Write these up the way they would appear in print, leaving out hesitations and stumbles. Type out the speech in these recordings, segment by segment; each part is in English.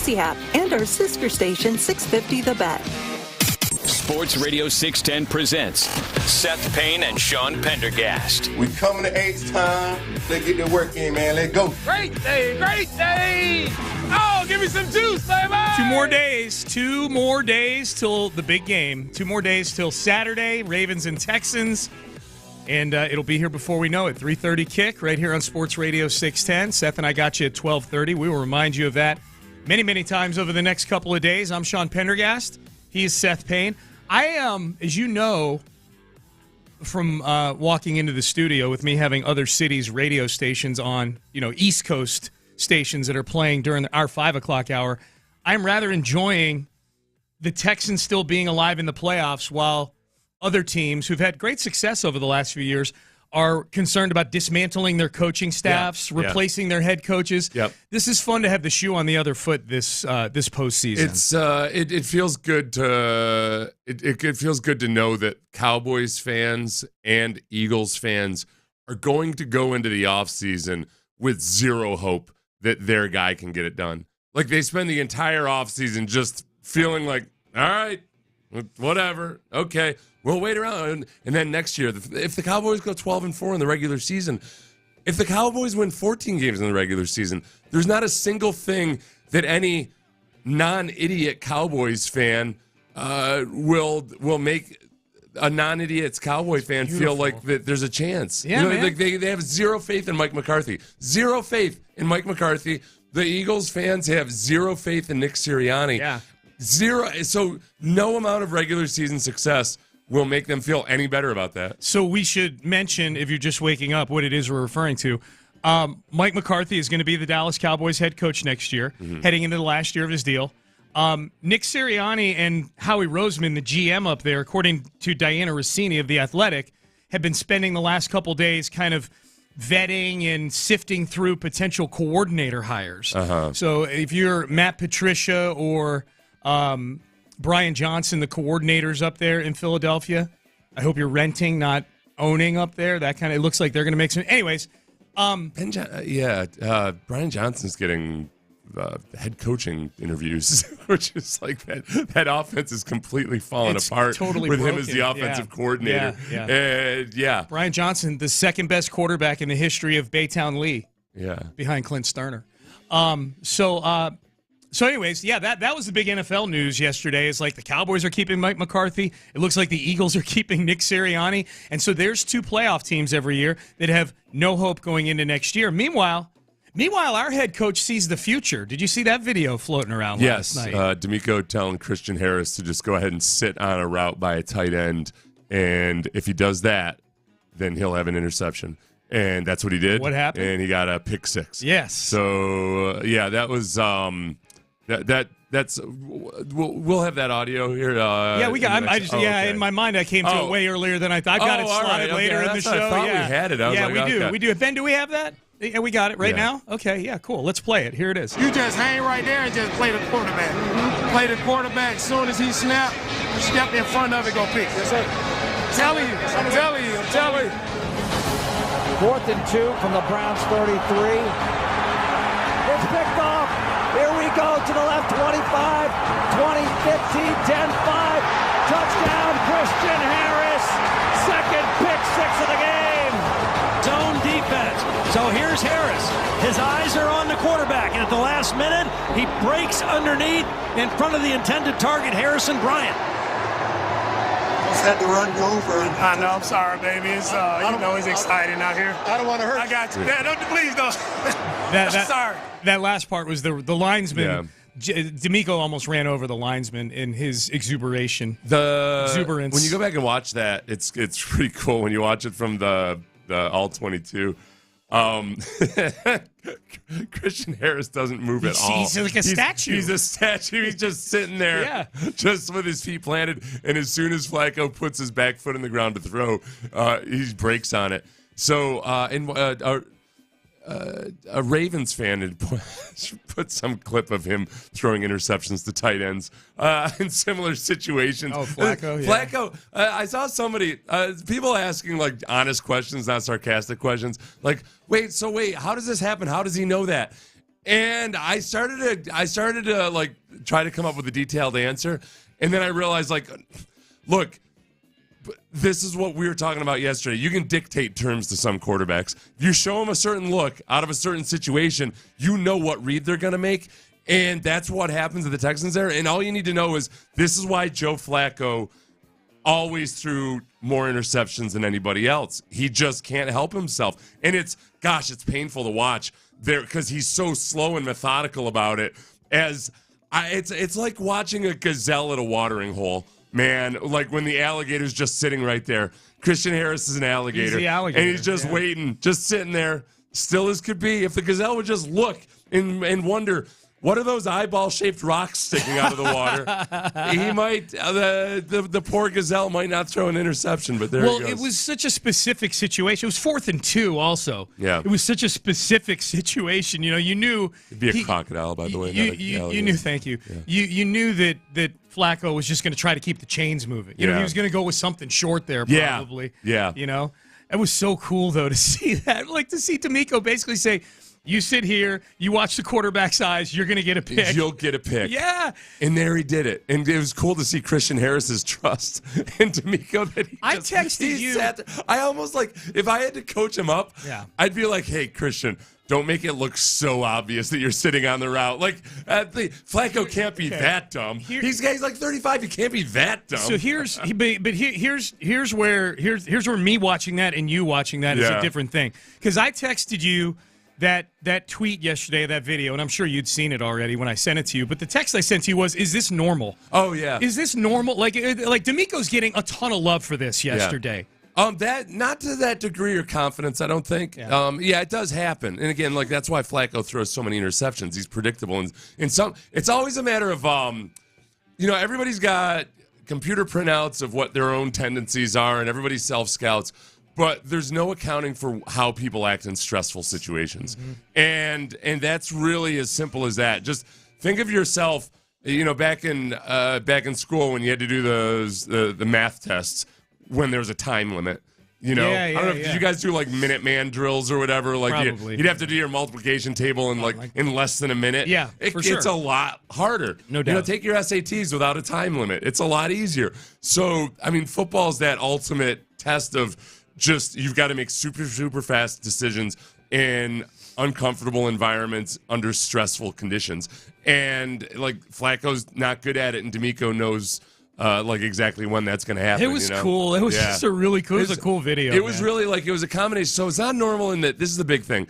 Odyssey app and our sister station 650 The Bet. Sports Radio 610 presents Seth Payne and Sean Pendergast. We coming to H time. Let's get the work in, man. Let's go. Great day, great day. Oh, give me some juice, baby. 2 more days till the big game. 2 more days till Saturday, Ravens and Texans. And it'll be here before we know it. 3:30 kick right here on Sports Radio 610. Seth and I got you at 12:30. We will remind you of that many, many times over the next couple of days. I'm Sean Pendergast. He is Seth Payne. I am, as you know, from walking into the studio with me having other cities' radio stations on, East Coast stations that are playing during our 5 o'clock hour, I'm rather enjoying the Texans still being alive in the playoffs while other teams who've had great success over the last few years are concerned about dismantling their coaching staffs, replacing their head coaches. Yep. This is fun to have the shoe on the other foot this postseason. It feels good to it feels good to know that Cowboys fans and Eagles fans are going to go into the offseason with zero hope that their guy can get it done. Like they spend the entire offseason just feeling like, all right, whatever, okay. We'll wait around, and then next year, if the Cowboys go 12-4 in the regular season, if the Cowboys win 14 games in the regular season, there's not a single thing that any non-idiot Cowboys fan will make a non-idiot Cowboy fan feel like that there's a chance. Yeah, man. Like they have zero faith in Mike McCarthy. Zero faith in Mike McCarthy. The Eagles fans have zero faith in Nick Sirianni. Yeah. Zero. So no amount of regular season success will make them feel any better about that. So we should mention, if you're just waking up, what it is we're referring to. Mike McCarthy is going to be the Dallas Cowboys head coach next year, heading into the last year of his deal. Nick Sirianni and Howie Roseman, the GM up there, according to Diana Rossini of The Athletic, have been spending the last couple days kind of vetting and sifting through potential coordinator hires. So if you're Matt Patricia or Brian Johnson, the coordinators up there in Philadelphia, I hope you're renting, not owning up there. That kind of, it looks like they're going to make some. Anyways, Brian Johnson's getting head coaching interviews, which is like that offense is completely falling apart totally with broken. him as the offensive coordinator. Brian Johnson, the second best quarterback in the history of Baytown Lee. Yeah, behind Clint Stoerner. So anyways, that was the big NFL news yesterday. It's like the Cowboys are keeping Mike McCarthy. It looks like the Eagles are keeping Nick Sirianni. And so there's 2 playoff teams every year that have no hope going into next year. Meanwhile, our head coach sees the future. Did you see that video floating around last night? Yes, DeMeco telling Christian Harris to just go ahead and sit on a route by a tight end. And if he does that, then he'll have an interception. And that's what he did. What happened? And he got a pick 6. Yes. So, that was that's we'll have that audio here. We got. In my mind, I came to it way earlier than I thought. I've got it slotted later in the show. I thought we had it. We do. Ben, do we have that? Yeah, we got it right now. Okay, yeah, cool. Let's play it. Here it is. You just hang right there and just play the quarterback. Play the quarterback. As soon as he snap, you step in front of it, go pick. Yes, sir. I'm telling you. 4th and 2 from the Browns 33. It's picked off. Here we go to the left, 25, 20, 15, 10-5. Touchdown, Christian Harris. Second pick 6 of the game. Zone defense. So here's Harris. His eyes are on the quarterback, and at the last minute, he breaks underneath in front of the intended target, Harrison Bryant. Had the run go over. I know. I'm sorry, baby. It's it's exciting out here. I don't want to hurt. I got you. Please don't. Sorry. That last part was the linesman. Yeah. DeMeco almost ran over the linesman in his exuberance. When you go back and watch that, it's pretty cool when you watch it from the All-22. Christian Harris doesn't move at all. He's like a statue. He's a statue. He's just sitting there, just with his feet planted. And as soon as Flacco puts his back foot in the ground to throw, he breaks on it. So, a Ravens fan had put some clip of him throwing interceptions to tight ends in similar situations. Oh, Flacco, yeah. Flacco, I saw somebody, people asking like honest questions, not sarcastic questions. Like, wait, how does this happen? How does he know that? And I started to like try to come up with a detailed answer, and then I realized, like, look, this is what we were talking about yesterday. You can dictate terms to some quarterbacks. If you show them a certain look out of a certain situation, you know what read they're going to make, and that's what happens to the Texans there. And all you need to know is this is why Joe Flacco always threw more interceptions than anybody else. He just can't help himself, and it's painful to watch there because he's so slow and methodical about it. It's like watching a gazelle at a watering hole. Man, like when the alligator's just sitting right there. Christian Harris is an alligator. He's the alligator. And he's just waiting, just sitting there, still as could be. If the gazelle would just look and wonder, what are those eyeball-shaped rocks sticking out of the water? He might, the poor gazelle might not throw an interception, but there he goes. Well, it was such a specific situation. It was 4th and 2 also. Yeah. It was such a specific situation. You know, you knew. It'd be a crocodile, by the way. You knew, thank you. Yeah. You knew that Flacco was just going to try to keep the chains moving. You know, he was going to go with something short there, probably. Yeah. You know, it was so cool, though, to see that. Like, to see DeMeco basically say, you sit here, you watch the quarterback's eyes, you're going to get a pick. You'll get a pick. Yeah. And there he did it. And it was cool to see Christian Harris's trust in DeMeco. That I texted you. I almost like, if I had to coach him up, I'd be like, hey, Christian, don't make it look so obvious that you're sitting on the route. Like, Flacco can't be that dumb. He's like 35. He can't be that dumb. So here's where me watching that and you watching that is a different thing. Because I texted you that tweet yesterday, that video, and I'm sure you'd seen it already when I sent it to you. But the text I sent to you was, "Is this normal?" Oh yeah. Is this normal? Like DeMeco's getting a ton of love for this yesterday. That not to that degree or confidence, I don't think. Yeah. It does happen, and again, like that's why Flacco throws so many interceptions. He's predictable, and some. It's always a matter of, everybody's got computer printouts of what their own tendencies are, and everybody self scouts. But there's no accounting for how people act in stressful situations, and that's really as simple as that. Just think of yourself, back in school when you had to do the math tests when there was a time limit. I don't know if you guys do like Minuteman drills or whatever. Like you'd have to do your multiplication table in less than a minute. Yeah, for sure. It's a lot harder. No doubt. Take your SATs without a time limit. It's a lot easier. So football's that ultimate test of. Just you've got to make super, super fast decisions in uncomfortable environments under stressful conditions. And like Flacco's not good at it, and DeMeco knows exactly when that's going to happen. It was cool. It was just a really cool. It was a cool video. It was really it was a combination. So it's not normal in that this is the big thing.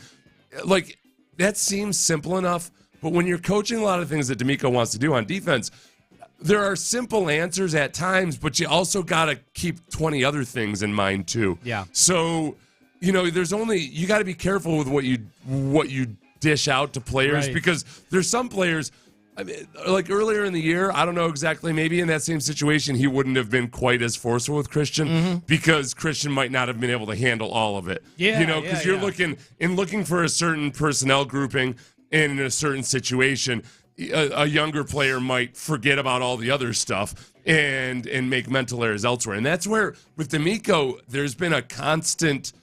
Like that seems simple enough, but when you're coaching a lot of things that DeMeco wants to do on defense. There are simple answers at times, but you also got to keep 20 other things in mind too. Yeah. So, you got to be careful with what you dish out to players because there's some players like earlier in the year, I don't know exactly, maybe in that same situation he wouldn't have been quite as forceful with Christian because Christian might not have been able to handle all of it. Yeah. Because you're looking for a certain personnel grouping in a certain situation. A younger player might forget about all the other stuff and make mental errors elsewhere. And that's where, with DeMeco, there's been a constant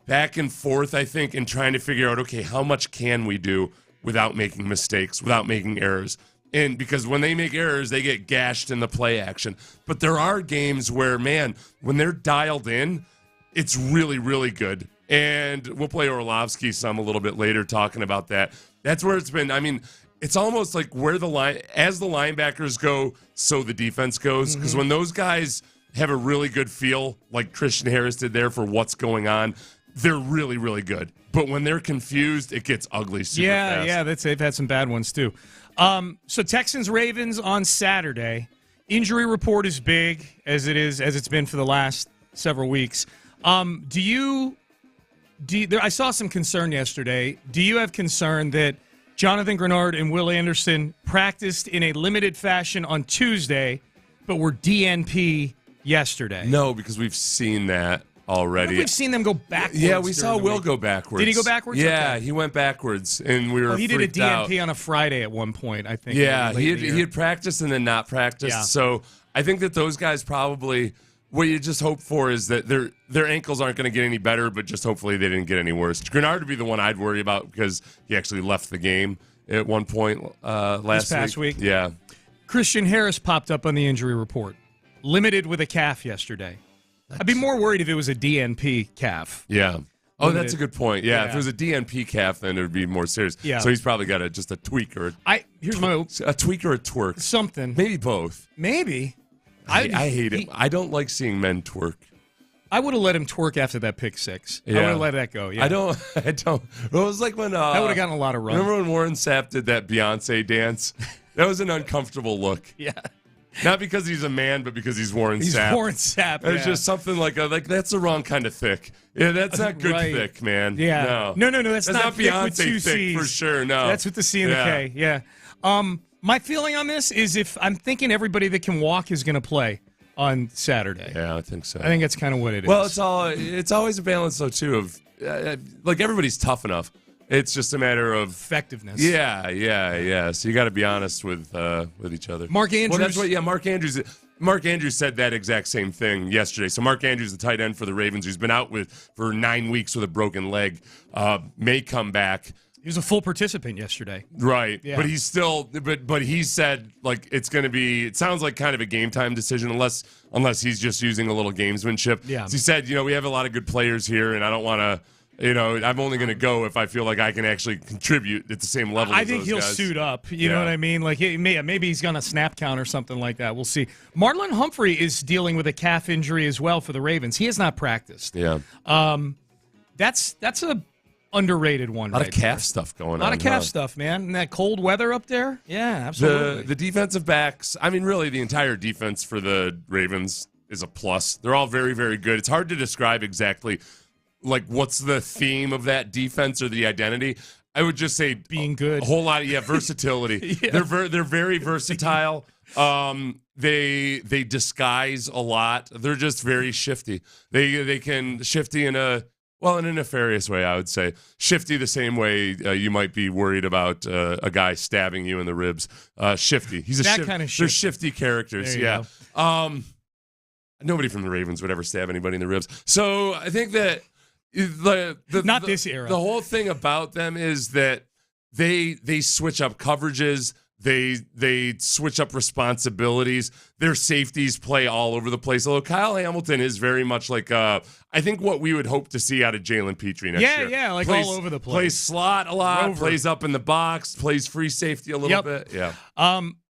back and forth, I think, in trying to figure out, okay, how much can we do without making mistakes, without making errors? And because when they make errors, they get gashed in the play action. But there are games where, man, when they're dialed in, it's really, really good. And we'll play Orlovsky a little bit later talking about that. That's where it's been, it's almost like where as the linebackers go, so the defense goes. Because when those guys have a really good feel, like Christian Harris did there for what's going on, they're really, really good. But when they're confused, it gets ugly super fast. Yeah, they've had some bad ones too. So Texans-Ravens on Saturday. Injury report is big, as it's been for the last several weeks. I saw some concern yesterday. Do you have concern that Jonathan Grenard and Will Anderson practiced in a limited fashion on Tuesday, but were DNP yesterday? No, because we've seen that already. We've seen them go backwards. Yeah, we saw Will go backwards. Did he go backwards? Yeah, okay. He went backwards, and we were he did a DNP out. on a Friday at one point, I think. Yeah, he had practiced and then not practiced. Yeah. So I think that those guys probably, what you just hope for is that their ankles aren't going to get any better, but just hopefully they didn't get any worse. Grenard would be the one I'd worry about because he actually left the game. at one point this past week. Yeah. Christian Harris popped up on the injury report. Limited with a calf yesterday. I'd be more worried if it was a DNP calf. Yeah. Oh, Limited. that's a good point. Yeah, if it was a DNP calf, then it would be more serious. Yeah. So he's probably got just a tweak or a tweak or a twerk. Something. Maybe both. Maybe. I hate it. I don't like seeing men twerk. I would have let him twerk after that pick six. Yeah. I would have let that go. Yeah. I don't. Well, it was like when that would have gotten a lot of run. Remember when Warren Sapp did that Beyonce dance? That was an uncomfortable look. Yeah. Not because he's a man, but because he's Warren Sapp. He's Warren Sapp. It's just something like that's the wrong kind of thick. Yeah, that's not good thick, man. Yeah. No. That's not Beyonce thick for sure. No. That's with the C and the K. Yeah. My feeling on this is if I'm thinking everybody that can walk is going to play on Saturday. Yeah, I think so. I think that's kind of what it is. Well, it's always a balance though too of like everybody's tough enough. It's just a matter of effectiveness. Yeah. So you got to be honest with each other. Mark Andrews. Well, that's what. Yeah, Mark Andrews said that exact same thing yesterday. So Mark Andrews, the tight end for the Ravens, who's been out for 9 weeks with a broken leg, may come back. He was a full participant yesterday. Right. Yeah. But he's still but he said like it's going to be it sounds like kind of a game time decision unless he's just using a little gamesmanship. Yeah. So he said, we have a lot of good players here and I don't want to I'm only going to go if I feel like I can actually contribute at the same level as I think those he'll guys. suit up. You know what I mean? Like maybe he's going to snap count or something like that. We'll see. Marlon Humphrey is dealing with a calf injury as well for the Ravens. He has not practiced. Yeah. That's a underrated one. A lot of calf stuff going on. A lot of calf stuff, man. And that cold weather up there? Yeah, absolutely. The defensive backs, I mean, really, the entire defense for the Ravens is a plus. They're all very, very good. It's hard to describe exactly, like, what's the theme of that defense or the identity. I would just say being good. A whole lot of versatility. Yeah. They're very versatile. They disguise a lot. They're just very shifty. They can shifty in a nefarious way, I would say. Shifty the same way you might be worried about a guy stabbing you in the ribs. Shifty. He's that kind of shifty. They're shifty characters, there you go. Nobody from the Ravens would ever stab anybody in the ribs. So I think that this era. The whole thing about them is that they switch up coverages. They switch up responsibilities. Their safeties play all over the place. Although Kyle Hamilton is very much like I think what we would hope to see out of Jalen Petrie next year. Yeah, like all over the place. Plays slot a lot, Rover. plays up in the box, plays free safety a little bit. Yeah.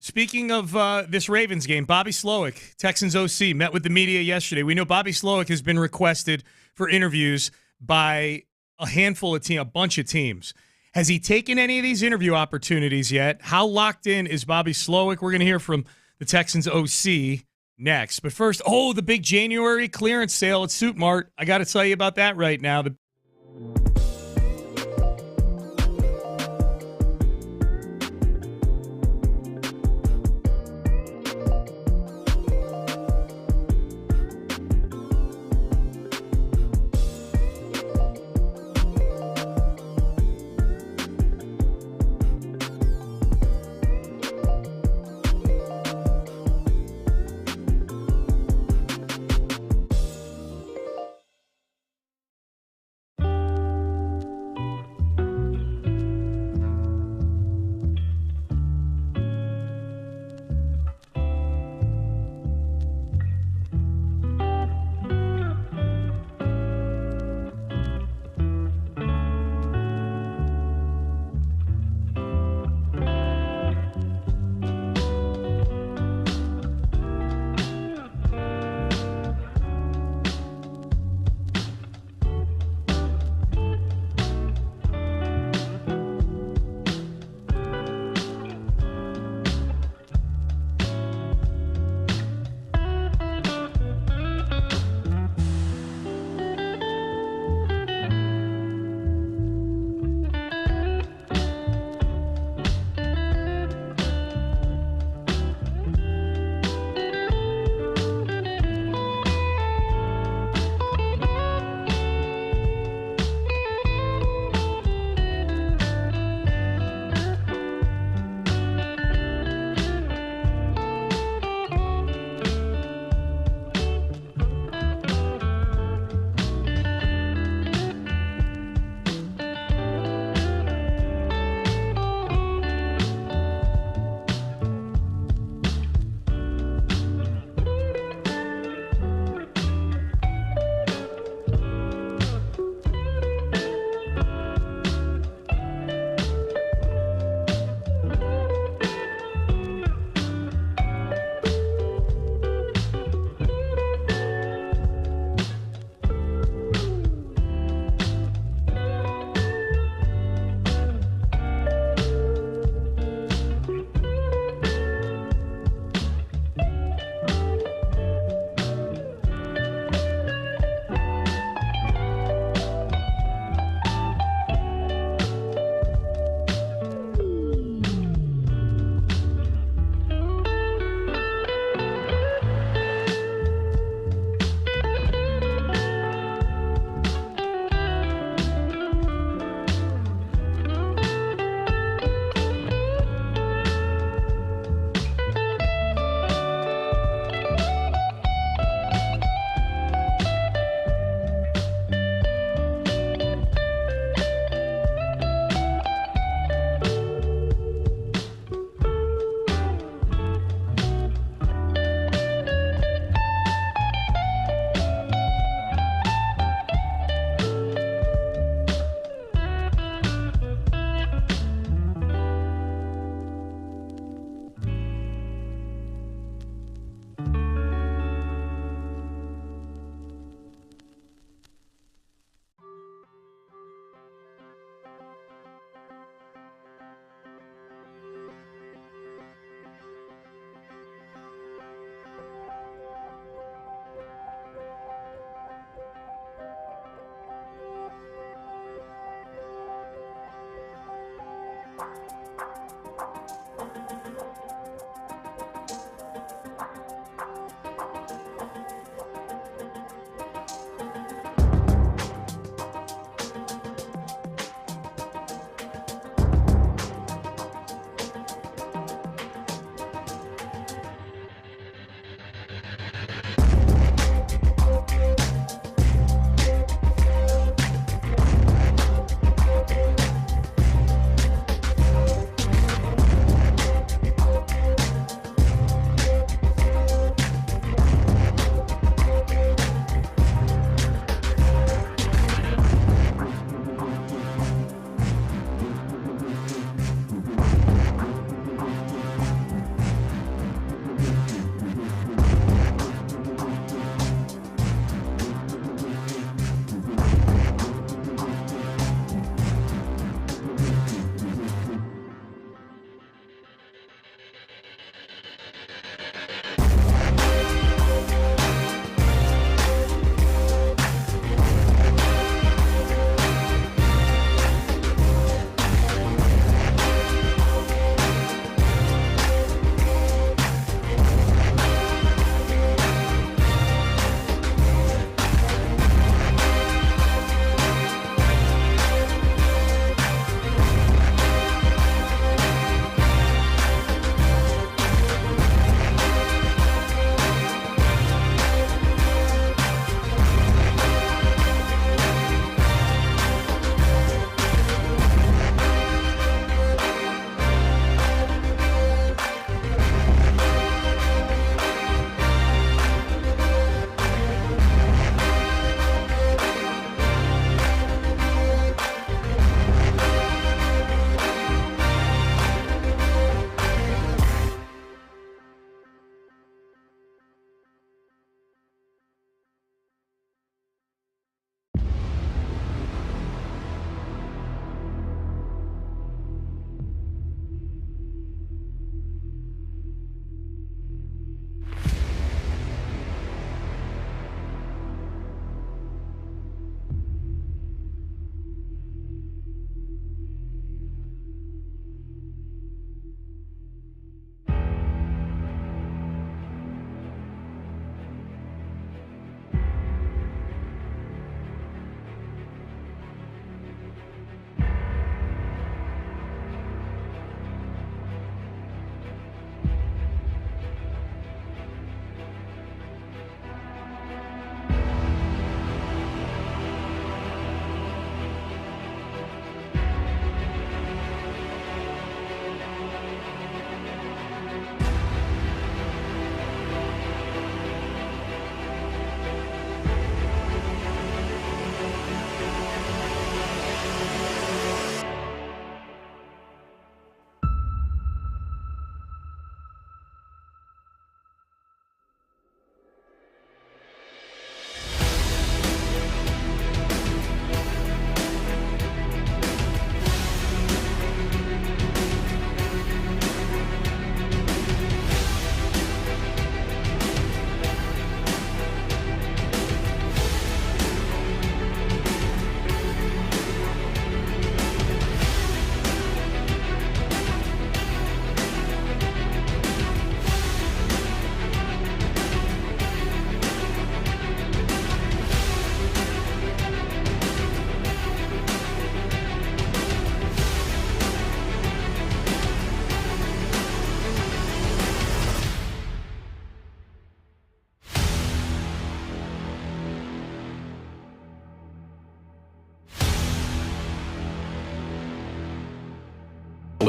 Speaking of this Ravens game, Bobby Slowick, Texans OC, met with the media yesterday. We know Bobby Slowick has been requested for interviews by a bunch of teams. Has he taken any of these interview opportunities yet? How locked in is Bobby Slowick? We're going to hear from the Texans OC next. But first, the big January clearance sale at Suit Mart. I got to tell you about that right now.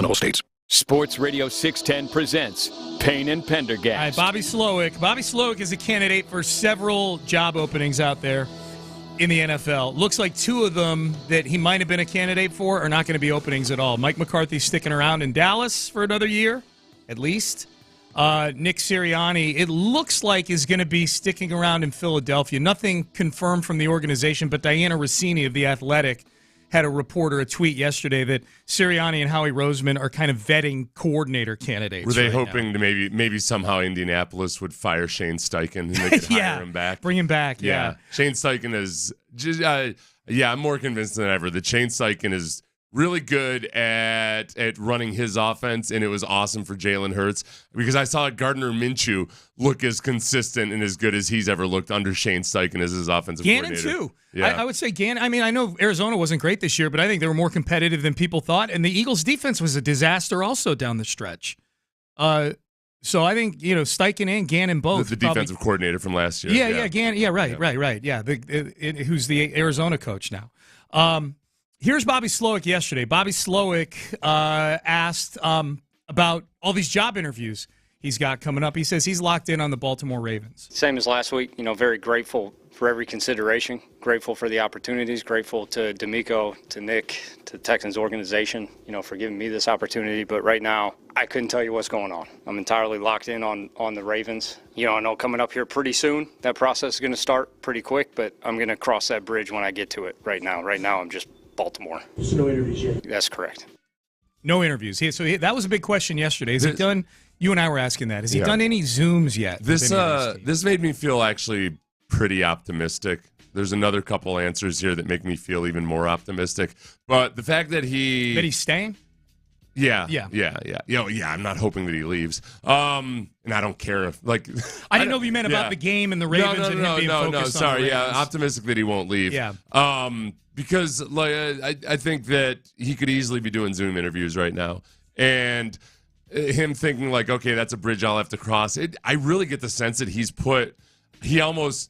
in all states. Sports Radio 610 presents Payne and Pendergast. All right, Bobby Slowick. Bobby Slowick is a candidate for several job openings out there in the NFL. Looks like two of them that he might have been a candidate for are not going to be openings at all. Mike McCarthy's sticking around in Dallas for another year, at least. Nick Sirianni, it looks like, is going to be sticking around in Philadelphia. Nothing confirmed from the organization, but Diana Rossini of The Athletic had a tweet yesterday that Sirianni and Howie Roseman are kind of vetting coordinator candidates. Were they right hoping now. to maybe somehow Indianapolis would fire Shane Steichen and they could hire him back? Bring him back, yeah. Shane Steichen is just, I'm more convinced than ever that Shane Steichen is really good at running his offense, and it was awesome for Jalen Hurts because I saw Gardner Minshew look as consistent and as good as he's ever looked under Shane Steichen as his offensive coordinator. Gannon, too. Yeah. I would say Gannon. I mean, I know Arizona wasn't great this year, but I think they were more competitive than people thought, and the Eagles' defense was a disaster also down the stretch. So I think, Steichen and Gannon both. The defensive coordinator from last year. Yeah, Gannon. Yeah, right. Yeah, who's the Arizona coach now. Here's Bobby Slowick yesterday. Bobby Slowick asked about all these job interviews he's got coming up. He says he's locked in on the Baltimore Ravens. Same as last week, very grateful for every consideration, grateful for the opportunities, grateful to DeMeco, to Nick, to the Texans organization, for giving me this opportunity. But right now, I couldn't tell you what's going on. I'm entirely locked in on the Ravens. I know coming up here pretty soon, that process is going to start pretty quick, but I'm going to cross that bridge when I get to it right now. Right now, I'm just Baltimore. There's no interviews yet. That's correct. No interviews. That was a big question yesterday. Has he done? You and I were asking that. Has he done any Zooms yet? This made me feel actually pretty optimistic. There's another couple answers here that make me feel even more optimistic. But the fact that he's staying. Yeah. I'm not hoping that he leaves. And I don't care if I didn't know if you meant about the game and the Ravens and him being focused on the Ravens. Optimistic that he won't leave. Yeah. Because I think that he could easily be doing Zoom interviews right now, and him thinking okay, that's a bridge I'll have to cross. I really get the sense that he almost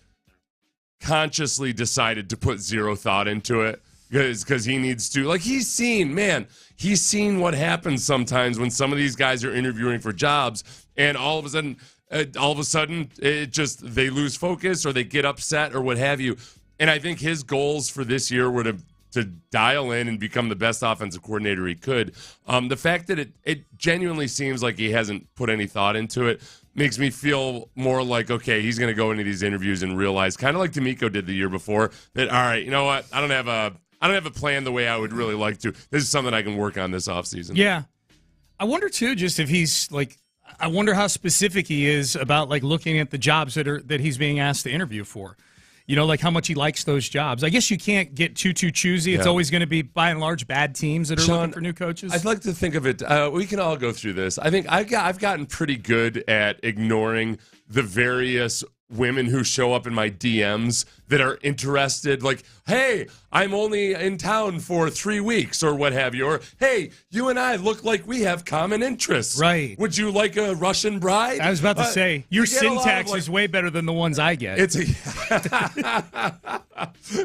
consciously decided to put zero thought into it because he needs to. He's seen what happens sometimes when some of these guys are interviewing for jobs, and all of a sudden, they lose focus or they get upset or what have you. And I think his goals for this year were to dial in and become the best offensive coordinator he could. The fact that it genuinely seems like he hasn't put any thought into it makes me feel more like, okay, he's going to go into these interviews and realize, kind of like DeMeco did the year before, that, all right, you know what, I don't have a plan the way I would really like to. This is something I can work on this offseason. Yeah. I wonder, too, just if he's, I wonder how specific he is about, looking at the jobs that he's being asked to interview for. How much he likes those jobs. I guess you can't get too choosy. It's always going to be, by and large, bad teams that are looking for new coaches. I'd like to think of it. We can all go through this. I think I've gotten pretty good at ignoring the various women who show up in my DMs that are interested. Hey, I'm only in town for 3 weeks or what have you. Or, hey, you and I look like we have common interests. Right. Would you like a Russian bride? I was about to say, your syntax is way better than the ones I get.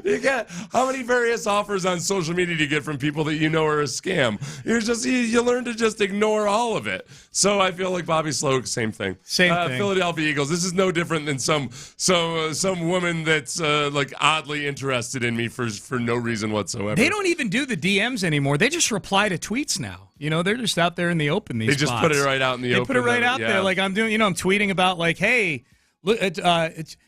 You get how many various offers on social media do you get from people that you know are a scam? You learn to just ignore all of it. So I feel like Bobby Slowick, same thing. Same thing. Philadelphia Eagles. This is no different than some woman that's oddly interested in me for no reason whatsoever. They don't even do the DMs anymore. They just reply to tweets now. They're just out there in the open. They just put it right out in the open. They put it right out there. I'm doing. I'm tweeting about hey, look,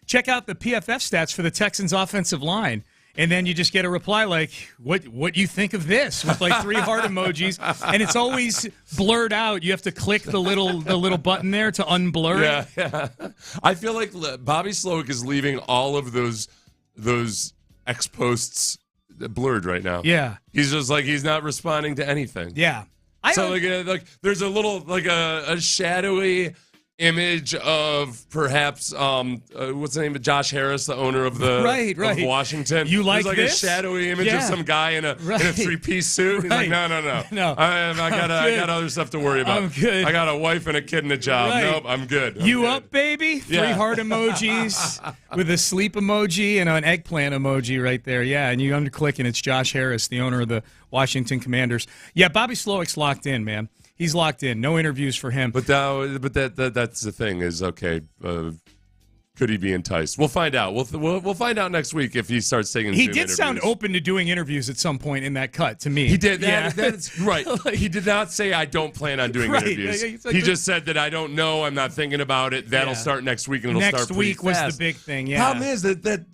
check out the PFF stats for the Texans offensive line. And then you just get a reply what you think of this with 3 heart emojis, and it's always blurred out. You have to click the little button there to unblur it. Yeah. I feel like Bobby Slowick is leaving all of those X posts blurred right now. Yeah. He's just he's not responding to anything. Yeah. There's a little a shadowy image of perhaps what's the name of Josh Harris, the owner of the of Washington. You like There's like this? a shadowy image of some guy in a 3-piece suit. He's like, no. I got other stuff to worry about. I'm good. I got a wife and a kid and a job. Right. Nope, I'm good. You up, baby? Yeah. 3 heart emojis with a sleep emoji and an eggplant emoji right there. Yeah, and you underclick and it's Josh Harris, the owner of the Washington Commanders. Yeah, Bobby Slowick's locked in, man. He's locked in. No interviews for him. But that's the thing is, okay, could he be enticed? We'll find out. We'll find out next week if he starts taking He Zoom did interviews. sound open to doing interviews at some point in that cut to me. He did. That's right. He did not say, I don't plan on doing interviews. He just said that I don't know. I'm not thinking about it. That'll start next week, and it'll start pretty Next week was fast. the big thing, yeah. Problem is that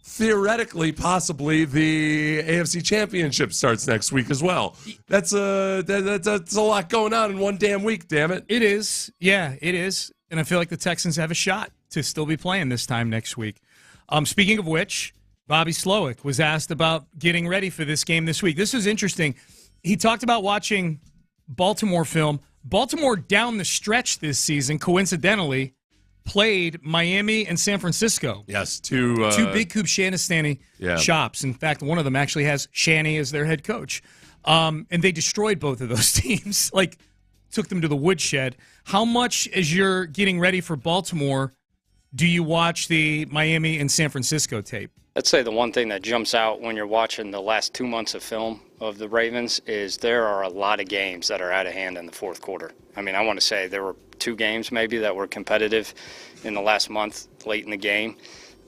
theoretically, possibly, the AFC Championship starts next week as well. That's a lot going on in one damn week, damn it. It is. Yeah, it is. And I feel like the Texans have a shot to still be playing this time next week. Speaking of which, Bobby Slowick was asked about getting ready for this game this week. This was interesting. He talked about watching Baltimore film. Baltimore down the stretch this season, coincidentally, played Miami and San Francisco. Yes, two big Coop Shanistani shops. In fact, one of them actually has Shanny as their head coach. And they destroyed both of those teams, like took them to the woodshed. How much, as you're getting ready for Baltimore, do you watch the Miami and San Francisco tape? I'd say the one thing that jumps out when you're watching the last 2 months of film of the Ravens is there are a lot of games that are out of hand in the fourth quarter. I mean, I want to say there were 2 games maybe that were competitive in the last month late in the game.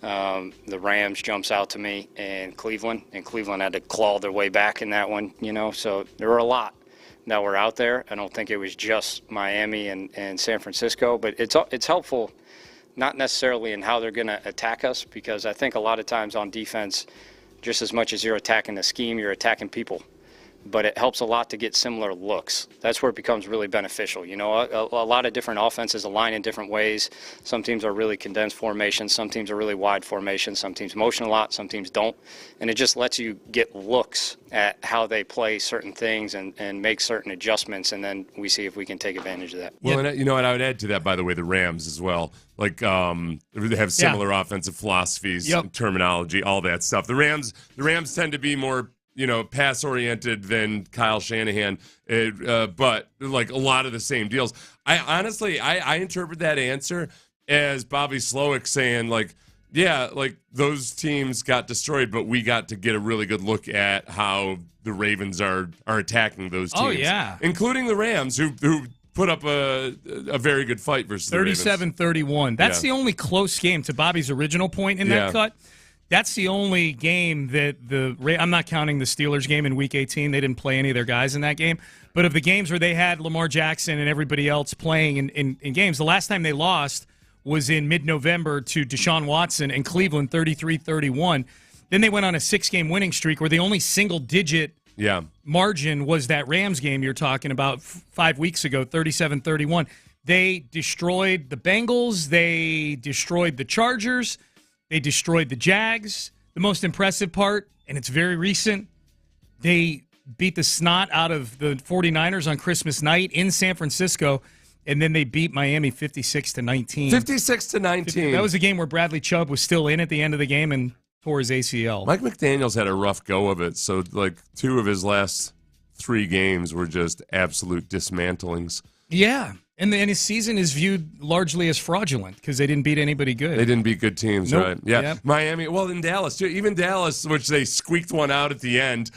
The Rams jumps out to me, and Cleveland had to claw their way back in that one, so there were a lot that were out there. I don't think it was just Miami and San Francisco, but it's helpful not necessarily in how they're going to attack us, because I think a lot of times on defense, just as much as you're attacking the scheme, you're attacking people. But it helps a lot to get similar looks. That's where it becomes really beneficial. A lot of different offenses align in different ways. Some teams are really condensed formations. Some teams are really wide formations. Some teams motion a lot. Some teams don't. And it just lets you get looks at how they play certain things and make certain adjustments, and then we see if we can take advantage of that. Well, and I would add to that, by the way, the Rams as well. Like, they have similar offensive philosophies, terminology, all that stuff. The Rams tend to be more pass-oriented than Kyle Shanahan, but like a lot of the same deals. I honestly interpret that answer as Bobby Slowick saying, like, yeah, like those teams got destroyed, but we got to get a really good look at how the Ravens are attacking those teams. Oh, yeah. Including the Rams, who put up a very good fight versus the Ravens. 37-31. That's the only close game, to Bobby's original point in that cut. That's the only game that I'm not counting the Steelers game in Week 18. They didn't play any of their guys in that game. But of the games where they had Lamar Jackson and everybody else playing in games, the last time they lost was in mid-November to Deshaun Watson and Cleveland, 33-31. Then they went on a 6-game winning streak where the only single-digit margin was that Rams game you're talking about 5 weeks ago, 37-31. They destroyed the Bengals. They destroyed the Chargers. They destroyed the Jags. The most impressive part, and it's very recent, they beat the snot out of the 49ers on Christmas night in San Francisco, and then they beat Miami 56-19. 56-19. That was a game where Bradley Chubb was still in at the end of the game and tore his ACL. Mike McDaniels had a rough go of it, so like 2 of his last 3 games were just absolute dismantlings. Yeah. And his season is viewed largely as fraudulent because they didn't beat anybody good. They didn't beat good teams, right? Yeah. Yep. Miami, well, in Dallas, too. Even Dallas, which they squeaked one out at the end,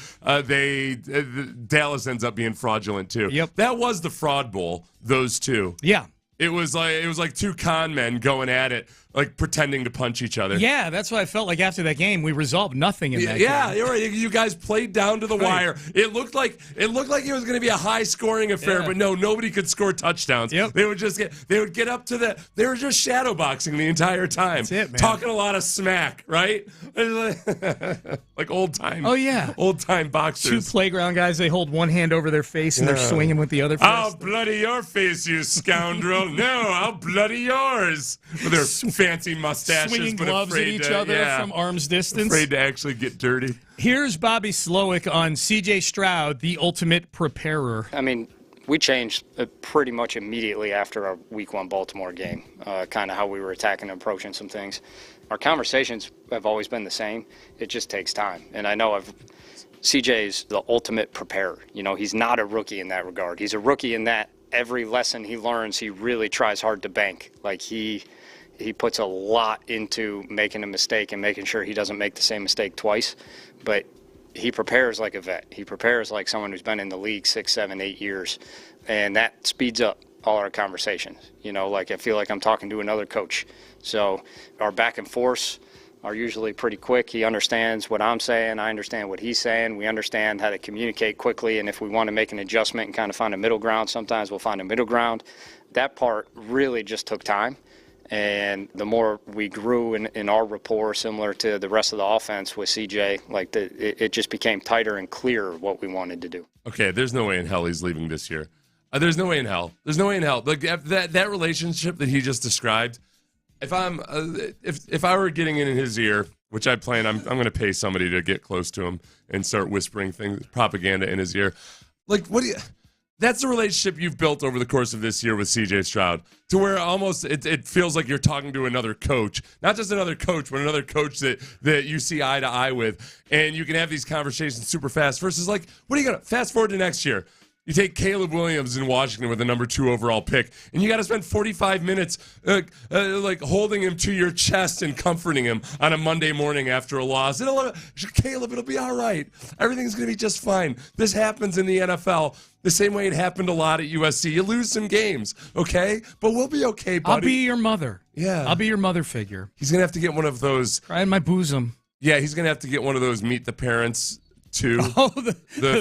Dallas ends up being fraudulent, too. Yep. That was the fraud bowl, those 2. Yeah. It was like 2 con men going at it, like pretending to punch each other. Yeah, that's what I felt like after that game. We resolved nothing in that game. Yeah, you're right. You guys played down to the wire. It looked like it was going to be a high scoring affair, but no, nobody could score touchdowns. Yep. They would get up to they were just shadow boxing the entire time. That's it, man. Talking a lot of smack, right? Like old time. Oh yeah, old time boxers. 2 playground guys. They hold one hand over their face and they're swinging with the other. I'll bloody your face, you scoundrel! No, I'll bloody yours. With their fancy mustaches, swinging but gloves at each other from arm's distance. Afraid to actually get dirty. Here's Bobby Slowick on C.J. Stroud, the ultimate preparer. I mean, We changed pretty much immediately after our Week 1 Baltimore game, kind of how we were attacking and approaching some things. Our conversations have always been the same. It just takes time. And I know CJ's the ultimate preparer. You know, he's not a rookie in that regard. He's a rookie in that every lesson he learns, he really tries hard to bank. Like he puts a lot into making a mistake and making sure he doesn't make the same mistake twice. But he prepares like a vet. He prepares like someone who's been in the league 6, 7, 8 years. And that speeds up all our conversations. You know, like I feel like I'm talking to another coach. So our back and forths are usually pretty quick. He understands what I'm saying. I understand what he's saying. We understand how to communicate quickly. And if we want to make an adjustment and kind of find a middle ground, sometimes we'll find a middle ground. That part really just took time. And the more we grew in our rapport, similar to the rest of the offense with CJ, like it just became tighter and clearer what we wanted to do. Okay, there's no way in hell he's leaving this year. There's no way in hell. There's no way in hell. Like that relationship that he just described. If I were getting in his ear, which I plan, I'm going to pay somebody to get close to him and start whispering things, propaganda in his ear. Like, what do you? That's the relationship you've built over the course of this year with C.J. Stroud, to where almost it feels like you're talking to another coach, not just another coach, but another coach that you see eye to eye with, and you can have these conversations super fast. Versus, like, what are you gonna fast forward to next year? You take Caleb Williams in Washington with the number 2 overall pick, and you got to spend 45 minutes like holding him to your chest and comforting him on a Monday morning after a loss. Caleb, it'll be all right. Everything's going to be just fine. This happens in the NFL the same way it happened a lot at USC. You lose some games, okay? But we'll be okay, buddy. I'll be your mother. Yeah. I'll be your mother figure. He's going to have to get one of those. Cry in my bosom. Yeah, he's going to have to get one of those Meet the Parents too. Oh, the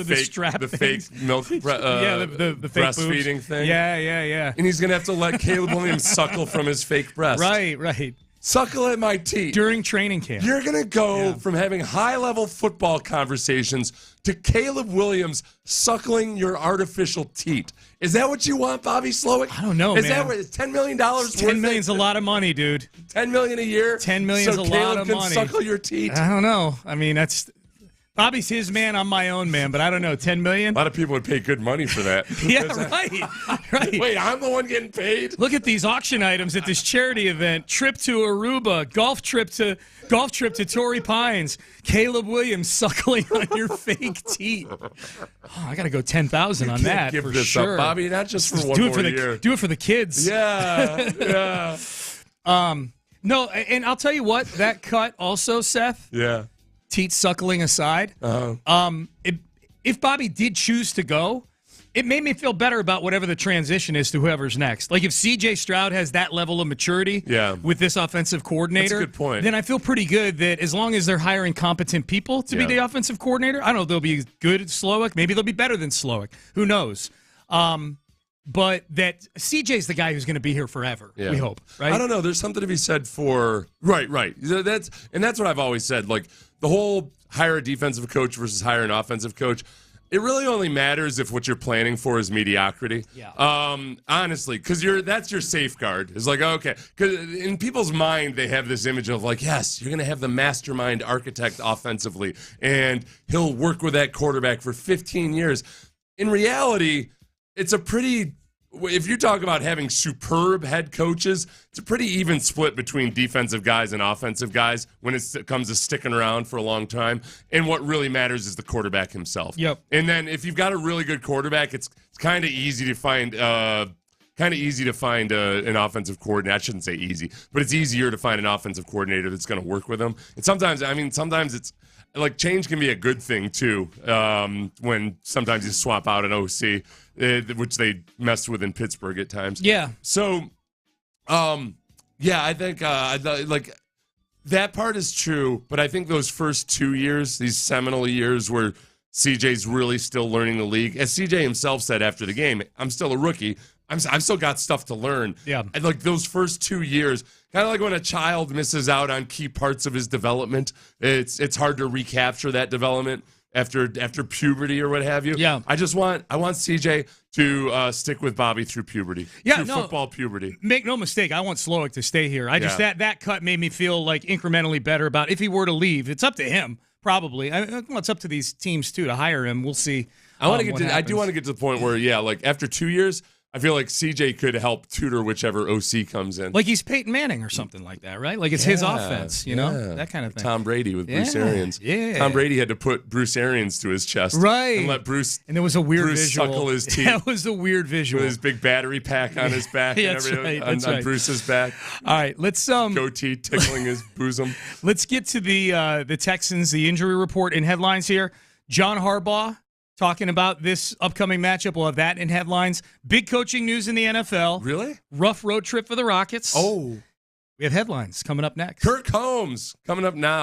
fake strap, the fake milk, the fake breastfeeding boobs. thing. Yeah. And he's gonna have to let Caleb Williams suckle from his fake breast. Right. Suckle at my teat during training camp. You're gonna go from having high-level football conversations to Caleb Williams suckling your artificial teat. Is that what you want, Bobby Slowick? I don't know, man. That what, $10 million worth? $10 million's a lot of money, dude. $10 million a year. $10 million's a lot of money. So Caleb can suckle your teat. I don't know. I mean, that's. Bobby's his man, I'm my own man, but I don't know, $10 million? A lot of people would pay good money for that. Yeah, right. Wait, I'm the one getting paid? Look at these auction items at this charity event. Trip to Aruba, golf trip to Torrey Pines, Caleb Williams suckling on your fake teeth. Oh, I got to go 10,000 on that give for this sure. Up, Bobby, not just for one more year. Do it for the kids. Yeah. No, and I'll tell you what, that cut also, Seth. Yeah. Teat suckling aside, if Bobby did choose to go, it made me feel better about whatever the transition is to whoever's next. Like if C.J. Stroud has that level of maturity with this offensive coordinator, that's a good point. Then I feel pretty good that as long as they're hiring competent people to be the offensive coordinator, I don't know if they'll be good at Slowick. Maybe they'll be better than Slowick. Who knows? But that CJ's the guy who's going to be here forever, we hope, right? I don't know. There's something to be said for right. That's what I've always said. Like the whole hire a defensive coach versus hire an offensive coach. It really only matters if what you're planning for is mediocrity. Yeah. Honestly, because that's your safeguard. It's like, okay, because in people's mind they have this image of like, yes, you're going to have the mastermind architect offensively, and he'll work with that quarterback for 15 years. In reality, it's a pretty, if you talk about having superb head coaches, it's a pretty even split between defensive guys and offensive guys when it comes to sticking around for a long time. And what really matters is the quarterback himself. Yep. And then if you've got a really good quarterback, it's kind of easy to find an offensive coordinator. I shouldn't say easy, but it's easier to find an offensive coordinator that's going to work with them. And sometimes it's like change can be a good thing too. When sometimes you swap out an OC, which they messed with in Pittsburgh at times. Yeah. So, I think like that part is true. But I think those first 2 years, these seminal years where CJ's really still learning the league, as CJ himself said after the game, I'm still a rookie. I've still got stuff to learn. Yeah. And like those first 2 years, kind of like when a child misses out on key parts of his development, it's hard to recapture that development after puberty or what have you. Yeah. I want CJ to stick with Bobby through puberty. Yeah, through football puberty. Make no mistake, I want Slowick to stay here. That cut made me feel like incrementally better about if he were to leave. It's up to him, probably. It's up to these teams too to hire him. We'll see I do want to get to the point where, like after 2 years, I feel like CJ could help tutor whichever OC comes in. Like he's Peyton Manning or something like that, right? Like it's his offense, you know? That kind of thing. Tom Brady with Bruce Arians. Yeah. Tom Brady had to put Bruce Arians to his chest. Right. And let Bruce And there was a weird visual. suckle his teeth. That was a weird visual. With his big battery pack on his back and everything. That's on right. Bruce's back. All right, let's goatee tickling his bosom. Let's get to the Texans, the injury report in headlines here. John Harbaugh talking about this upcoming matchup. We'll have that in headlines. Big coaching news in the NFL. Really? Rough road trip for the Rockets. Oh. We have headlines coming up next. Kirk Holmes coming up now.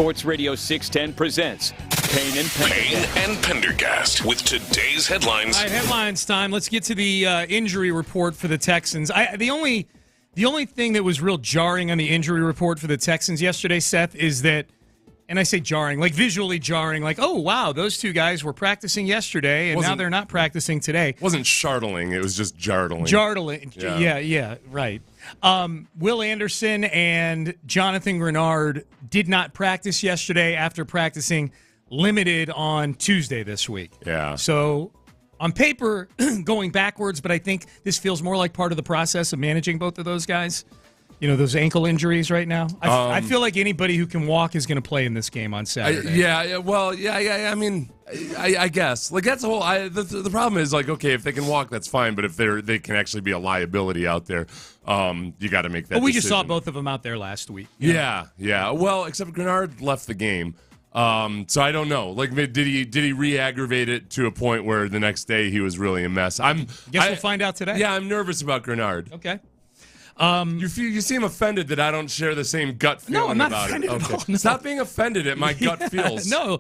Sports Radio 610 presents Payne and Pendergast. Payne and Pendergast with today's headlines. All right, headlines time. Let's get to the injury report for the Texans. The only thing that was real jarring on the injury report for the Texans yesterday, Seth, is that, and I say jarring, like visually jarring, like, oh, wow, those two guys were practicing yesterday, and now they're not practicing today. It wasn't shartling. It was just jardling. Jardling. Yeah, right. Will Anderson and Jonathan Grenard did not practice yesterday after practicing limited on Tuesday this week. Yeah. So on paper, going backwards, but I think this feels more like part of the process of managing both of those guys. You know, those ankle injuries right now. I feel like anybody who can walk is going to play in this game on Saturday. I mean, I guess. Like, that's the whole... The problem is, like, okay, if they can walk, that's fine. But if they can actually be a liability out there, you got to make that we decision. just saw both of them out there last week. Yeah. Well, except Grenard left the game. So I don't know. Like, did he re-aggravate it to a point where the next day he was really a mess? Guess we'll find out today. Yeah, I'm nervous about Grenard. Okay. You seem offended that I don't share the same gut feeling. No, I'm not about offended it. at all. No. Stop being offended at my gut feels. No.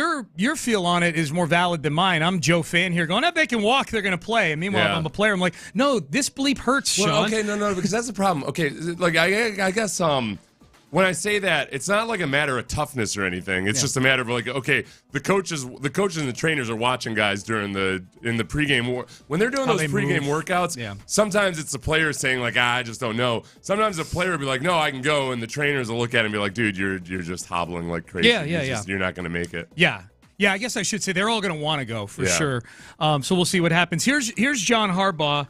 Your feel on it is more valid than mine. I'm Joe Fan here, going, if they can walk, they're going to play. And meanwhile, if I'm a player, I'm like, no, this bleep hurts, Sean. Well, okay, no, because that's the problem. Okay, like I guess when I say that, it's not like a matter of toughness or anything. It's just a matter of like, okay, the coaches and the trainers are watching guys in the pregame when they're doing those pregame workouts. Yeah. Sometimes it's the player saying like, I just don't know. Sometimes the player will be like, no, I can go, and the trainers will look at him and be like, dude, you're just hobbling like crazy. You're not going to make it. Yeah, I guess I should say they're all going to want to go for sure. So we'll see what happens. Here's John Harbaugh,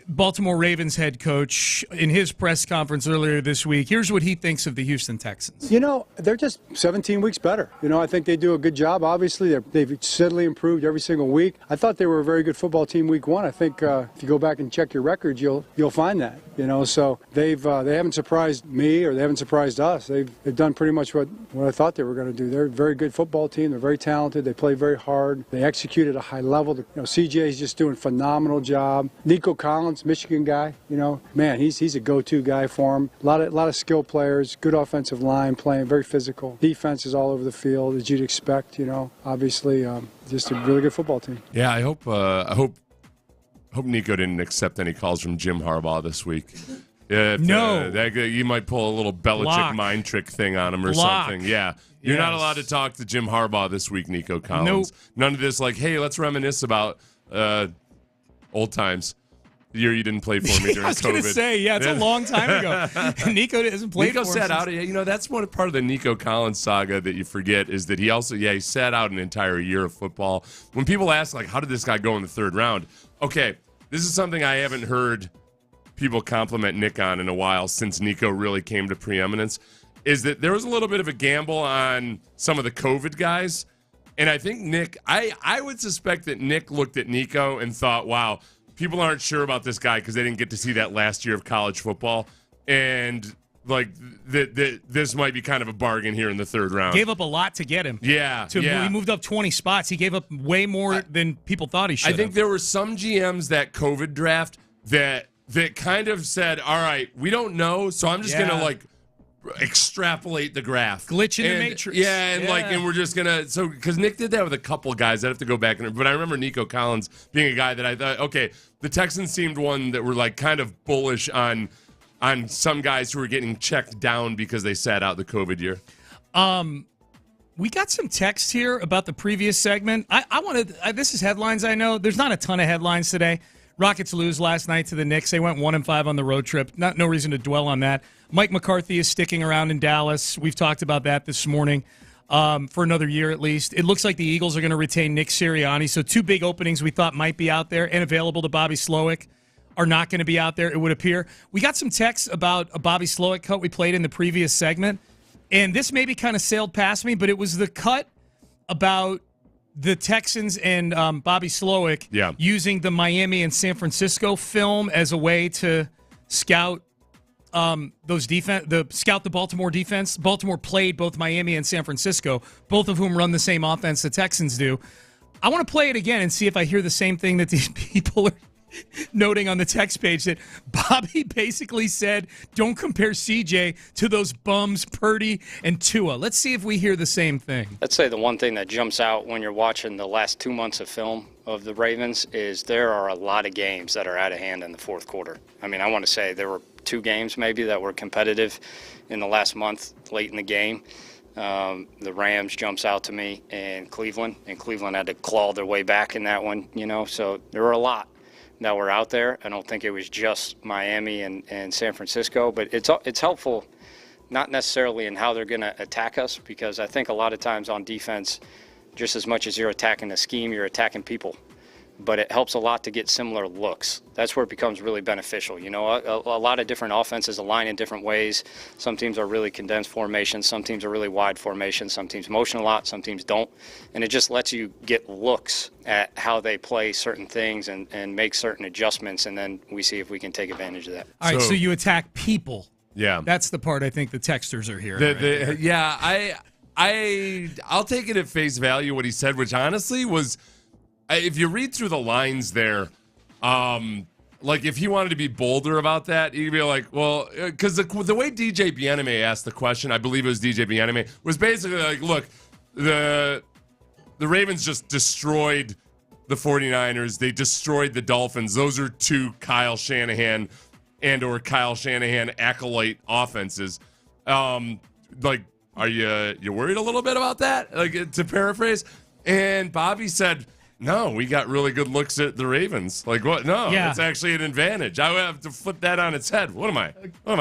Baltimore Ravens head coach, in his press conference earlier this week. Here's what he thinks of the Houston Texans. You know, they're just 17 weeks better. You know, I think they do a good job. Obviously, they've steadily improved every single week. I thought they were a very good football team week one. I think if you go back and check your records, you'll find that. You know, so they haven't surprised me, or they haven't surprised us. They've done pretty much what I thought they were going to do. They're a very good football team. They're very talented. They play very hard. They execute at a high level. You know, CJ's just doing a phenomenal job. Nico Collins, Michigan guy, you know, man, he's a go-to guy for him. A lot of skilled players, good offensive line, playing very physical. Defense is all over the field, as you'd expect. You know, obviously, just a really good football team. Yeah, I hope Nico didn't accept any calls from Jim Harbaugh this week. Yeah, you might pull a little Belichick mind trick thing on him or something. Yeah. You're not allowed to talk to Jim Harbaugh this week, Nico Collins. Nope. None of this like, hey, let's reminisce about old times. The year you didn't play for me during COVID. I was going to say, it's a long time ago. Nico hasn't played for him. Nico sat out. You know, that's one part of the Nico Collins saga that you forget is that he also, he sat out an entire year of football. When people ask, like, how did this guy go in the third round? Okay, this is something I haven't heard people compliment Nick on in a while since Nico really came to preeminence, is that there was a little bit of a gamble on some of the COVID guys. And I think Nick, I would suspect that Nick looked at Nico and thought, wow, people aren't sure about this guy because they didn't get to see that last year of college football. And, like, this might be kind of a bargain here in the third round. Gave up a lot to get him. Yeah. He moved up 20 spots. He gave up way more than people thought he should. I think there were some GMs that COVID draft that kind of said, all right, we don't know, so I'm just going to, like, extrapolate the graph. Glitch in the matrix. Yeah, and we're just going to, so, because Nick did that with a couple guys. I'd have to go back, but I remember Nico Collins being a guy that I thought, okay, the Texans seemed one that were, like, kind of bullish on some guys who were getting checked down because they sat out the COVID year. We got some text here about the previous segment. I wanted, this is headlines I know. There's not a ton of headlines today. Rockets lose last night to the Knicks. They went 1-5 on the road trip. No reason to dwell on that. Mike McCarthy is sticking around in Dallas. We've talked about that this morning for another year at least. It looks like the Eagles are going to retain Nick Sirianni. So two big openings we thought might be out there and available to Bobby Slowick are not going to be out there, it would appear. We got some texts about a Bobby Slowick cut we played in the previous segment. And this maybe kind of sailed past me, but it was the cut about the Texans and Bobby Slowick using the Miami and San Francisco film as a way to scout scout the Baltimore defense. Baltimore played both Miami and San Francisco, both of whom run the same offense the Texans do. I want to play it again and see if I hear the same thing that these people noting on the text page that Bobby basically said, don't compare CJ to those bums Purdy and Tua. Let's see if we hear the same thing. I'd say the one thing that jumps out when you're watching the last 2 months of film of the Ravens is there are a lot of games that are out of hand in the fourth quarter. I mean, I want to say there were 2 games maybe that were competitive in the last month late in the game. The Rams jumps out to me, and Cleveland had to claw their way back in that one, so there were a lot that were out there. I don't think it was just Miami and San Francisco, but it's helpful, not necessarily in how they're going to attack us, because I think a lot of times on defense, just as much as you're attacking a scheme, you're attacking people. But it helps a lot to get similar looks. That's where it becomes really beneficial. A lot of different offenses align in different ways. Some teams are really condensed formations. Some teams are really wide formations. Some teams motion a lot. Some teams don't. And it just lets you get looks at how they play certain things and make certain adjustments, and then we see if we can take advantage of that. All right, so you attack people. Yeah. That's the part I think the texters are hearing. Yeah, I'll take it at face value what he said, which honestly was, if you read through the lines there, like if he wanted to be bolder about that, he'd be like, well, because the way DJ Bieniemy asked the question, I believe it was DJ Bieniemy, was basically like, look, the Ravens just destroyed the 49ers. They destroyed the Dolphins. Those are 2 Kyle Shanahan and/or Kyle Shanahan acolyte offenses. Like, are you worried a little bit about that? Like, to paraphrase, and Bobby said, no, we got really good looks at the Ravens. Like, what? No, it's actually an advantage. I would have to flip that on its head. What am I?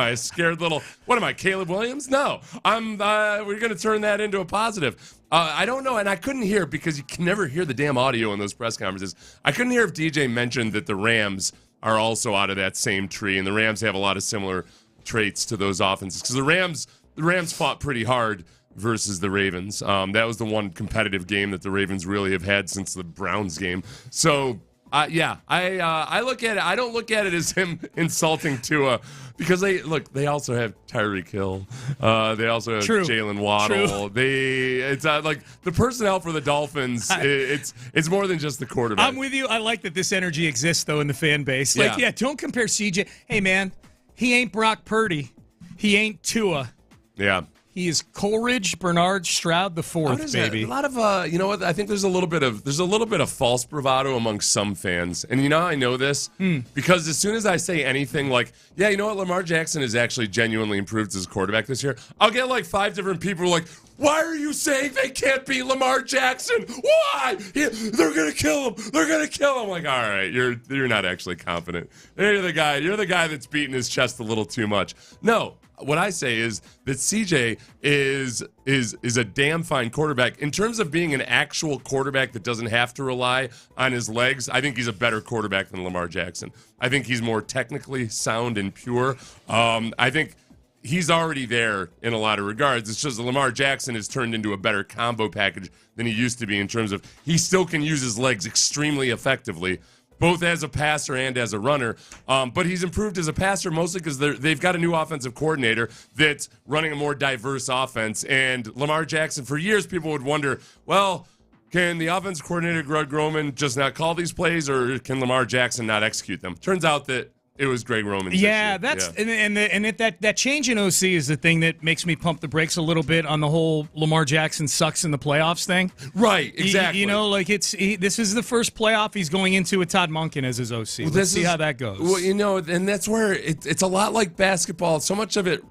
A scared little, what am I, Caleb Williams? No, we're going to turn that into a positive. I don't know, and I couldn't hear, because you can never hear the damn audio in those press conferences. I couldn't hear if DJ mentioned that the Rams are also out of that same tree, and the Rams have a lot of similar traits to those offenses. Because the Rams fought pretty hard versus the Ravens. That was the one competitive game that the Ravens really have had since the Browns game. So, I look at it. I don't look at it as him insulting Tua, because they also have Tyreek Hill. They also have Jalen Waddle. It's like the personnel for the Dolphins. It's more than just the quarterback. I'm with you. I like that this energy exists though in the fan base. Like, don't compare CJ. Hey man, he ain't Brock Purdy. He ain't Tua. Yeah. He is Coleridge, Bernard, Stroud the fourth, baby. A lot of you know what? I think there's a little bit of false bravado among some fans, and I know this because as soon as I say anything like, yeah, you know what, Lamar Jackson has actually genuinely improved as a quarterback this year, I'll get like 5 different people who are like, why are you saying they can't beat Lamar Jackson? Why? They're gonna kill him. They're gonna kill him. I'm like, all right, you're not actually confident. You're the guy that's beating his chest a little too much. No. What I say is that CJ is a damn fine quarterback. In terms of being an actual quarterback that doesn't have to rely on his legs, I think he's a better quarterback than Lamar Jackson. I think he's more technically sound and pure. I think he's already there in a lot of regards. It's just that Lamar Jackson has turned into a better combo package than he used to be in terms of he still can use his legs extremely effectively, both as a passer and as a runner. But he's improved as a passer mostly because they've got a new offensive coordinator that's running a more diverse offense. And Lamar Jackson, for years, people would wonder, well, can the offensive coordinator, Greg Roman, just not call these plays, or can Lamar Jackson not execute them? Turns out that it was Greg Roman. Yeah, that change in OC is the thing that makes me pump the brakes a little bit on the whole Lamar Jackson sucks in the playoffs thing. Right, exactly. This is the first playoff he's going into with Todd Monken as his OC. Well, Let's see how that goes. Well, and that's where it's a lot like basketball. So much of it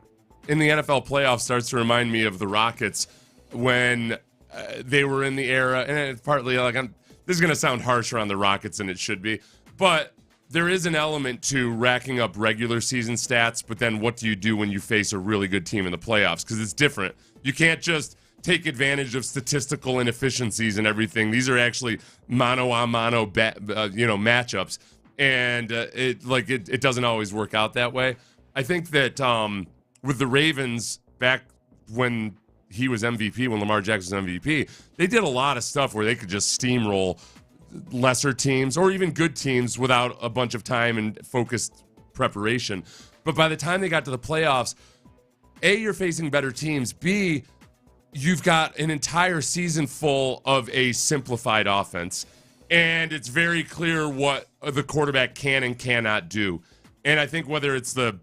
in the NFL playoffs starts to remind me of the Rockets when they were in the era, and it's partly like this is going to sound harsher on the Rockets than it should be, but there is an element to racking up regular season stats, but then what do you do when you face a really good team in the playoffs? Because it's different. You can't just take advantage of statistical inefficiencies and everything. These are actually mano-a-mano matchups, and it doesn't always work out that way. I think that with the Ravens back when he was MVP, when Lamar Jackson was MVP, they did a lot of stuff where they could just steamroll lesser teams or even good teams without a bunch of time and focused preparation. But by the time they got to the playoffs, A, you're facing better teams. B, you've got an entire season full of a simplified offense. and it's very clear what the quarterback can and cannot do. And I think whether it's the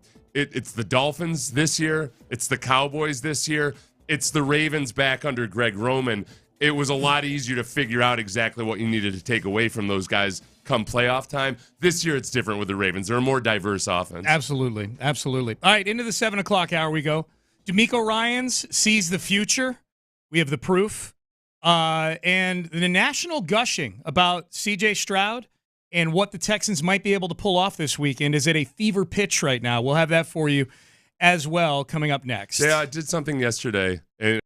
Dolphins this year, it's the Cowboys this year, it's the Ravens back under Greg Roman, it was a lot easier to figure out exactly what you needed to take away from those guys come playoff time. This year it's different with the Ravens. They're a more diverse offense. Absolutely. All right, into the 7 o'clock hour we go. DeMeco Ryans sees the future. We have the proof. And the national gushing about C.J. Stroud and what the Texans might be able to pull off this weekend is at a fever pitch right now. We'll have that for you as well coming up next. Yeah, I did something yesterday. And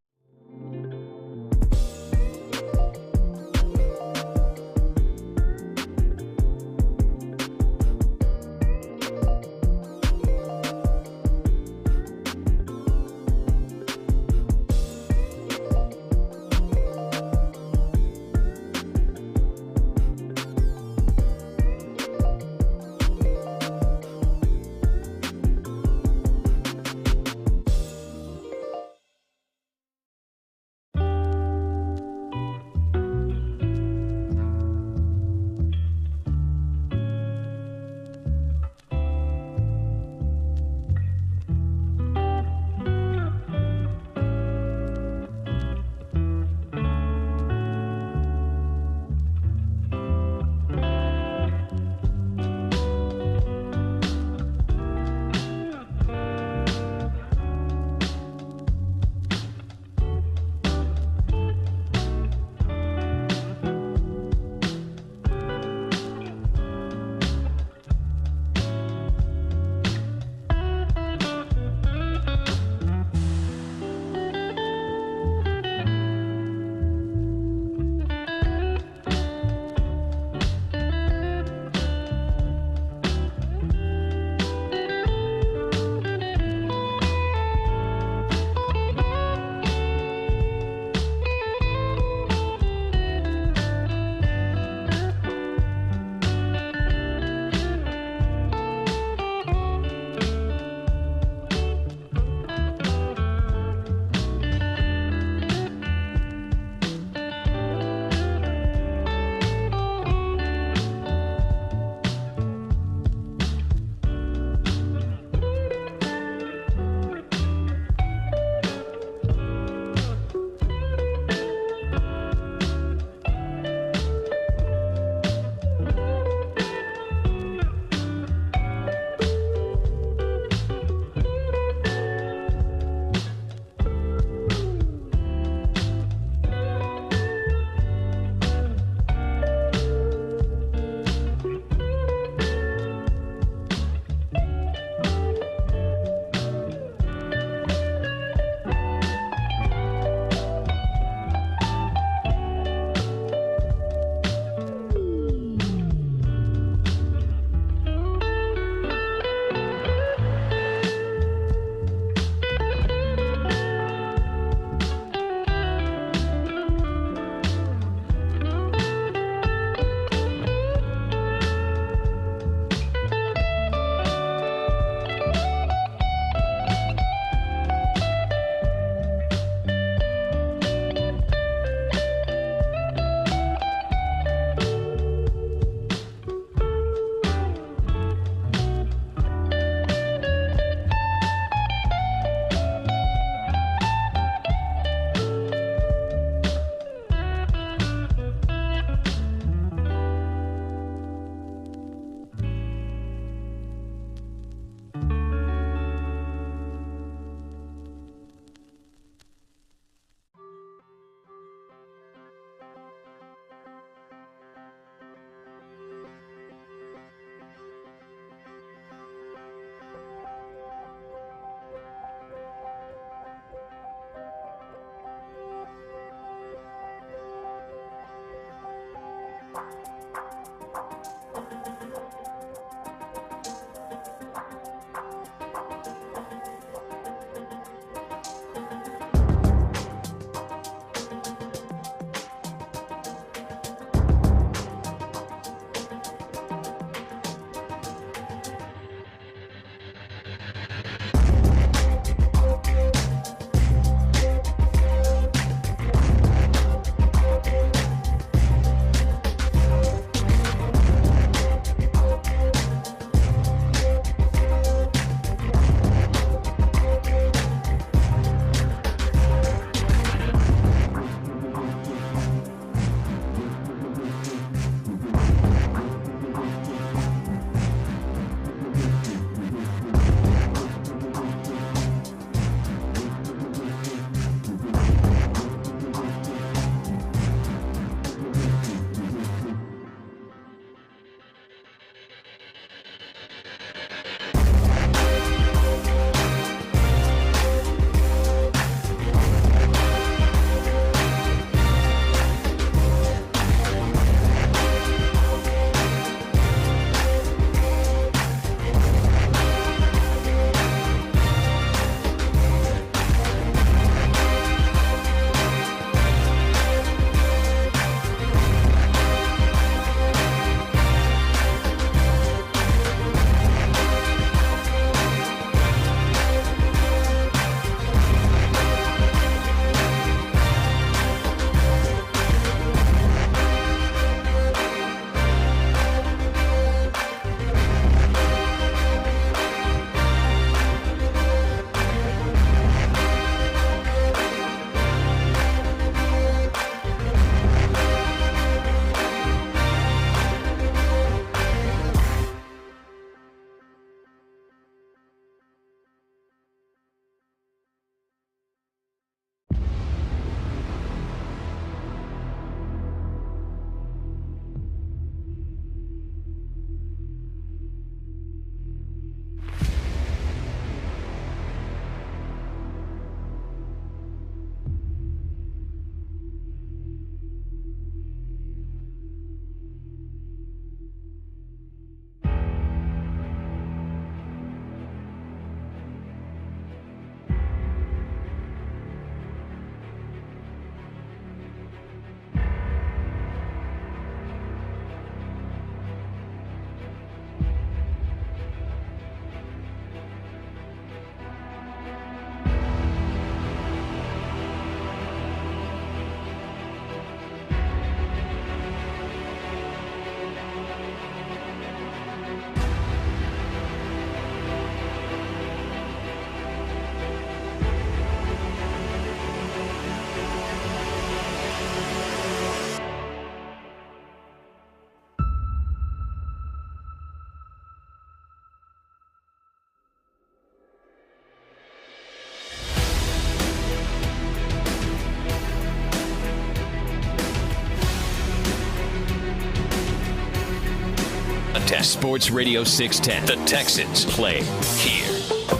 610. Sports Radio 610. The Texans play here.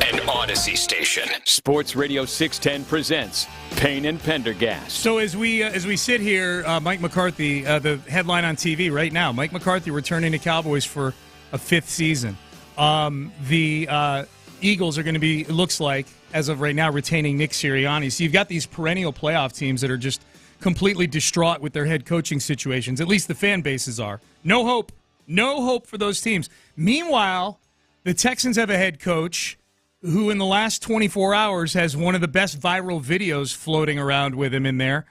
An Odyssey station. Sports Radio 610 presents Payne and Pendergast. So as we sit here, Mike McCarthy, the headline on TV right now, Mike McCarthy returning to Cowboys for a 5th season. The Eagles are going to be, it looks like, as of right now, retaining Nick Sirianni. So you've got these perennial playoff teams that are just completely distraught with their head coaching situations. At least the fan bases are. No hope. No hope for those teams. Meanwhile, the Texans have a head coach who in the last 24 hours has one of the best viral videos floating around with him in there.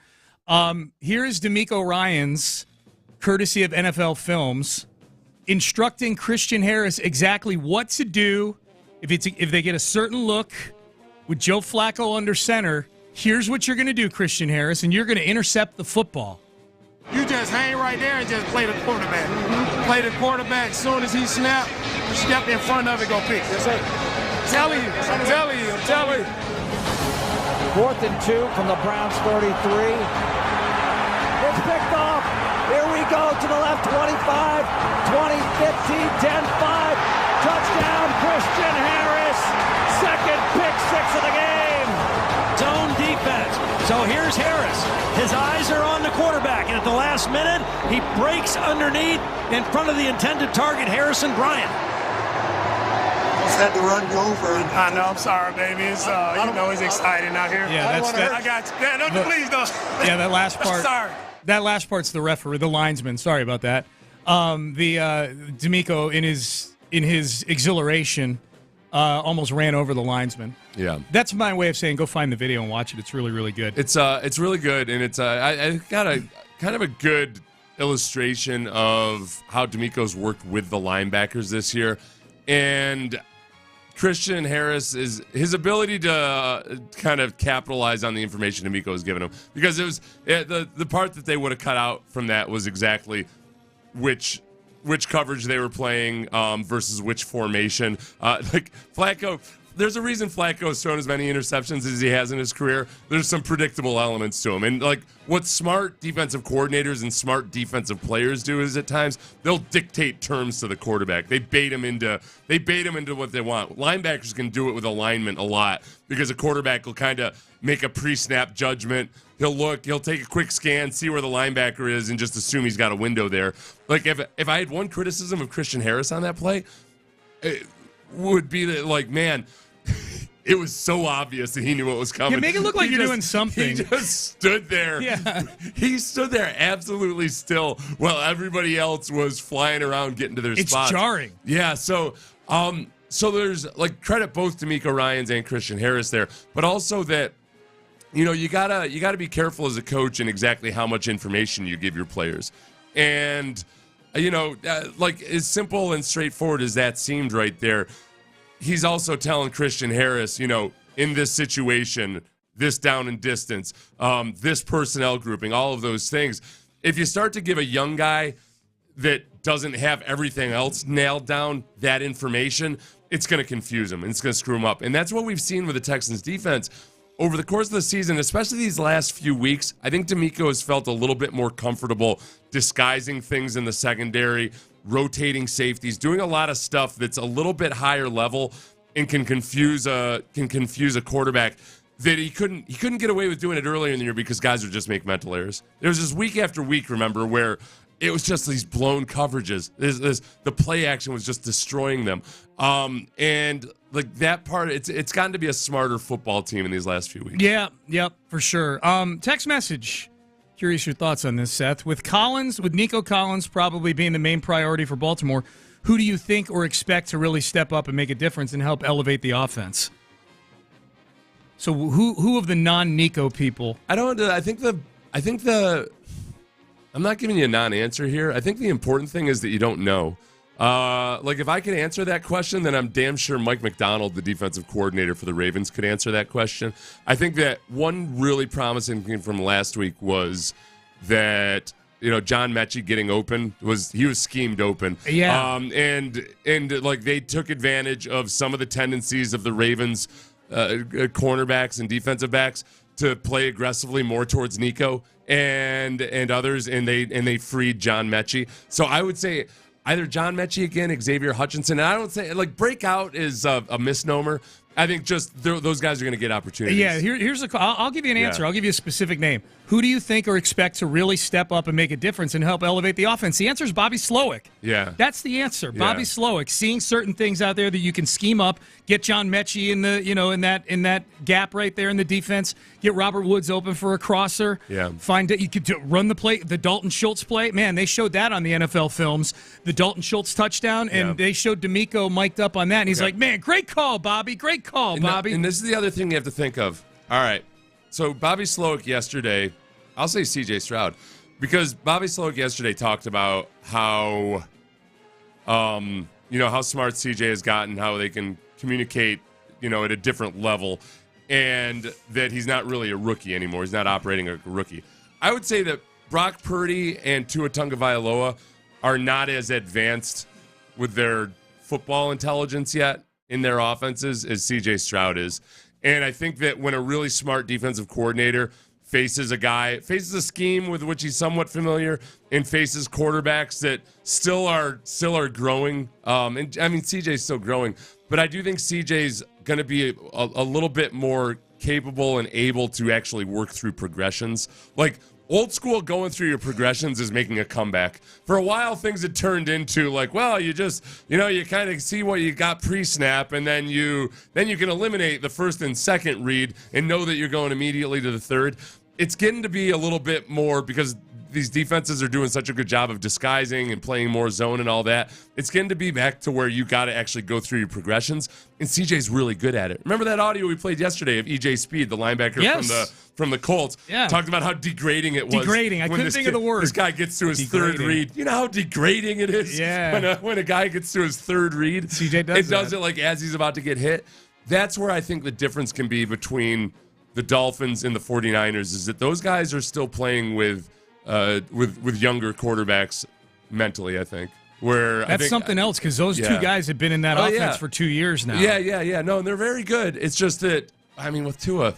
Here is DeMeco Ryans, courtesy of NFL Films, instructing Christian Harris exactly what to do if they get a certain look with Joe Flacco under center. Here's what you're going to do, Christian Harris, and you're going to intercept the football. You just hang right there and just play the quarterback. Play the quarterback. As soon as he snap, step in front of it, go pick. Yes, sir. I'm telling you. 4th and 2 from the Browns 33. It's picked off. Here we go to the left, 25, 20, 15, 10, 5. Touchdown, Christian Harris. Second pick 6 of the game. Zone defense. So here's Harris. His eyes are on the quarterback, and at the last minute, he breaks underneath in front of the intended target, Harrison Bryant. Just had to run go for it. I know, I'm sorry, baby. It's it's exciting out here. Yeah, that's that. I got you. Yeah, no, please don't. Yeah, that last part. Sorry. That last part's the referee, the linesman. Sorry about that. DeMeco in his exhilaration almost ran over the linesman. Yeah, that's my way of saying go find the video and watch it. It's really, really good. It's really good, and it's I got a kind of a good illustration of how DeMeco's worked with the linebackers this year, and Christian Harris is his ability to kind of capitalize on the information DeMeco was giving him, because it was the part that they would have cut out from that was exactly which coverage they were playing versus which formation. Like Flacco, there's a reason Flacco's thrown as many interceptions as he has in his career. There's some predictable elements to him. And like what smart defensive coordinators and smart defensive players do is at times they'll dictate terms to the quarterback. They bait him into what they want. Linebackers can do it with alignment a lot because a quarterback will kind of make a pre-snap judgment. He'll take a quick scan, see where the linebacker is, and just assume he's got a window there. Like if I had one criticism of Christian Harris on that play, it would be that, like, man, it was so obvious that he knew what was coming. Yeah, make it look like you're doing something. He just stood there. Yeah. He stood there absolutely still while everybody else was flying around getting to their spots. It's jarring. Yeah, so there's like credit both to DeMeco Ryans and Christian Harris there, but also that you gotta be careful as a coach in exactly how much information you give your players. And like as simple and straightforward as that seemed right there, he's also telling Christian Harris, in this situation, this down and distance, this personnel grouping, all of those things. If you start to give a young guy that doesn't have everything else nailed down that information, it's going to confuse him and it's going to screw him up. And that's what we've seen with the Texans defense over the course of the season, especially these last few weeks. I think DeMeco has felt a little bit more comfortable disguising things in the secondary, rotating safeties, doing a lot of stuff that's a little bit higher level and can confuse a quarterback that he couldn't get away with doing it earlier in the year because guys would just make mental errors. There was this week after week, remember, where it was just these blown coverages. The play action was just destroying them. And like that part, it's gotten to be a smarter football team in these last few weeks. Yeah, yep, for sure. Text message. Curious your thoughts on this, Seth. With Nico Collins probably being the main priority for Baltimore, who do you think or expect to really step up and make a difference and help elevate the offense? So who of the non-Nico people? I'm not giving you a non-answer here. I think the important thing is that you don't know. Like if I could answer that question, then I'm damn sure Mike McDonald, the defensive coordinator for the Ravens, could answer that question. I think that one really promising thing from last week was that John Mechie getting open he was schemed open. Yeah. And like they took advantage of some of the tendencies of the Ravens cornerbacks and defensive backs to play aggressively more towards Nico and others, and they freed John Mechie. So I would say either John Mechie again, Xavier Hutchinson. And I don't say, like, breakout is a misnomer. I think just those guys are going to get opportunities. Yeah, here's I'll give you an answer. I'll give you a specific name. Who do you think or expect to really step up and make a difference and help elevate the offense? The answer is Bobby Slowick. Yeah. That's the answer. Yeah. Bobby Slowick, seeing certain things out there that you can scheme up, get John Mechie in the, in that gap right there in the defense, get Robert Woods open for a crosser. Yeah. You could run the play, the Dalton Schultz play. Man, they showed that on the NFL films, the Dalton Schultz touchdown, and they showed DeMeco mic'd up on that, and he's like, man, great call, Bobby. Great call, Bobby. And this is the other thing you have to think of. All right. So Bobby Slowick yesterday, I'll say CJ Stroud, because Bobby Slowick yesterday talked about how, how smart CJ has gotten, how they can communicate, at a different level, and that he's not really a rookie anymore. He's not operating like a rookie. I would say that Brock Purdy and Tua Tagovailoa are not as advanced with their football intelligence yet in their offenses as CJ Stroud is. And I think that when a really smart defensive coordinator faces a scheme with which he's somewhat familiar, and faces quarterbacks that still are growing. And I mean, CJ's still growing, but I do think CJ's going to be a little bit more capable and able to actually work through progressions. Like, old school going through your progressions is making a comeback. For a while, things had turned into like, well, you just, you kind of see what you got pre-snap, and then you can eliminate the first and second read and know that you're going immediately to the third. It's getting to be a little bit more, because these defenses are doing such a good job of disguising and playing more zone and all that. It's getting to be back to where you got to actually go through your progressions, and CJ's really good at it. Remember that audio we played yesterday of EJ Speed, the linebacker from the Colts, talked about how degrading it was. Degrading. I couldn't think of the word. This guy gets to his third read. You know how degrading it is when a guy gets to his third read? CJ does it like as he's about to get hit. That's where I think the difference can be between the Dolphins and the 49ers, is that those guys are still playing with younger quarterbacks mentally, I think. That's something else, because those two guys have been in that offense for 2 years now. Yeah. No, and they're very good. It's just that, I mean, with Tua,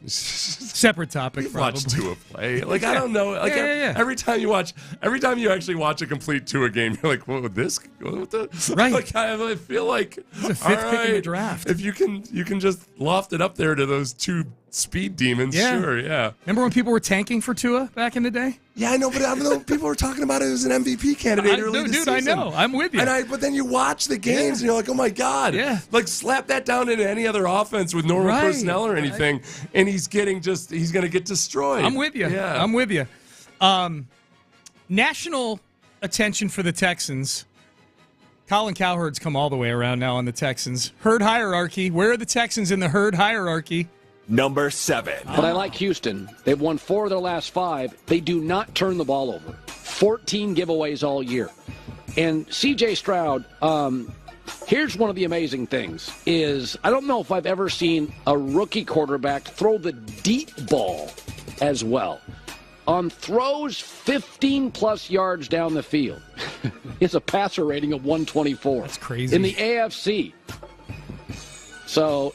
separate topic. Watch Tua play. Like, I don't know. Like, every time you actually watch a complete Tua game, you're like, what the? Right. Like, I feel like it's a fifth pick in the draft. If you can just loft it up there to those two speed demons, sure, yeah. Remember when people were tanking for Tua back in the day? Yeah, I know, but I know people were talking about it as an MVP candidate early this season. I know. I'm with you. But then you watch the games and you're like, oh my God. Yeah. Like, slap that down into any other offense with normal personnel or anything, and he's going to get destroyed. I'm with you. Yeah. I'm with you. National attention for the Texans. Colin Cowherd's come all the way around now on the Texans. Herd hierarchy. Where are the Texans in the herd hierarchy? Number 7. But I like Houston. They've won 4 of their last 5. They do not turn the ball over. 14 giveaways all year. And C.J. Stroud, here's one of the amazing things, is I don't know if I've ever seen a rookie quarterback throw the deep ball as well. On throws 15-plus yards down the field. It's a passer rating of 124. That's crazy. In the AFC. So,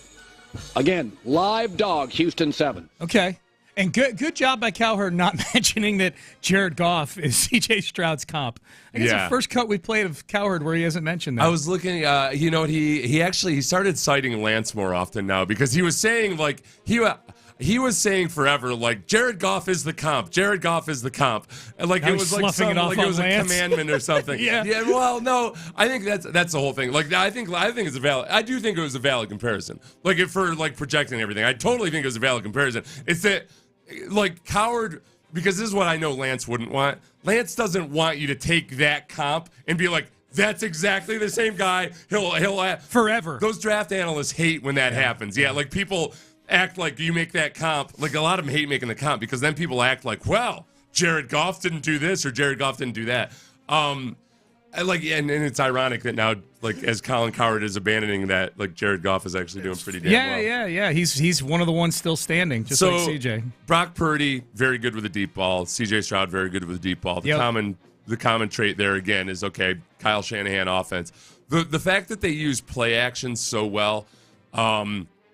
again, live dog, Houston 7. Okay. And good job by Cowherd not mentioning that Jared Goff is C.J. Stroud's comp. I guess the first cut we played of Cowherd where he hasn't mentioned that. I was looking, he started citing Lance more often now, because he was saying, like, he was saying forever, like, Jared Goff is the comp. Jared Goff is the comp. And like, it was like something, like it was a commandment or something. Yeah. Well, no, I think that's the whole thing. Like, I think it's I do think it was a valid comparison. Like, for like projecting everything, I totally think it was a valid comparison. It's that, like, Cowherd, because this is what I know Lance wouldn't want. Lance doesn't want you to take that comp and be like, that's exactly the same guy. He'll forever. Those draft analysts hate when that happens. Yeah, like, people act like you make that comp. Like, a lot of them hate making the comp, because then people act like, well, Jared Goff didn't do this or Jared Goff didn't do that. And it's ironic that now, like, as Colin Cowherd is abandoning that, like, Jared Goff is actually doing pretty damn well. Yeah. He's one of the ones still standing, just like CJ. Brock Purdy, very good with a deep ball. CJ Stroud, very good with a deep ball. The common trait there, again, is, okay, Kyle Shanahan offense. The fact that they use play action so well,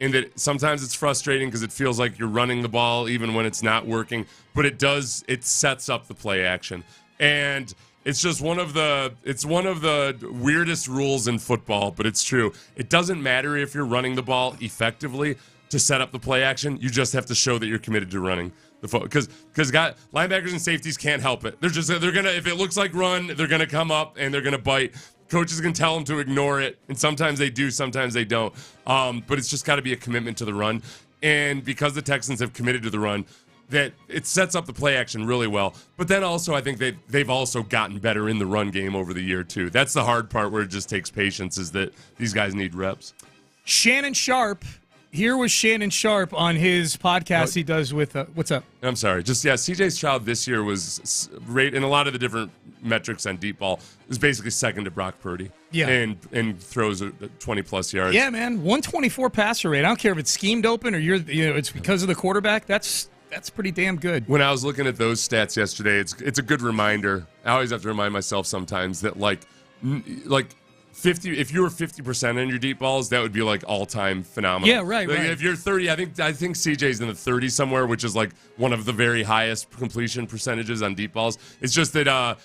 and that sometimes it's frustrating because it feels like you're running the ball even when it's not working, but it sets up the play action. And It's just one of the weirdest rules in football, but it's true. It doesn't matter if you're running the ball effectively to set up the play action. You just have to show that you're committed to running the because linebackers and safeties can't help it. They're gonna, if it looks like run, they're gonna come up and they're gonna bite. Coaches can tell them to ignore it, and sometimes they do, sometimes they don't. But it's just got to be a commitment to the run. And because the Texans have committed to the run, that it sets up the play action really well. But then also, I think they've also gotten better in the run game over the year, too. That's the hard part where it just takes patience, is that these guys need reps. Shannon Sharp. Here was Shannon Sharp on his podcast he does with, what's up? I'm sorry. C.J. Stroud this year was in a lot of the different metrics on deep ball, was basically second to Brock Purdy. Yeah. And throws 20-plus yards. Yeah, man. 124 passer rate. I don't care if it's schemed open or it's because of the quarterback. That's pretty damn good. When I was looking at those stats yesterday, it's a good reminder. I always have to remind myself sometimes that like 50, if you were 50% on your deep balls, that would be like all-time phenomenal. Yeah, right. If you're 30, I think CJ's in the 30s somewhere, which is like one of the very highest completion percentages on deep balls. It's just that, I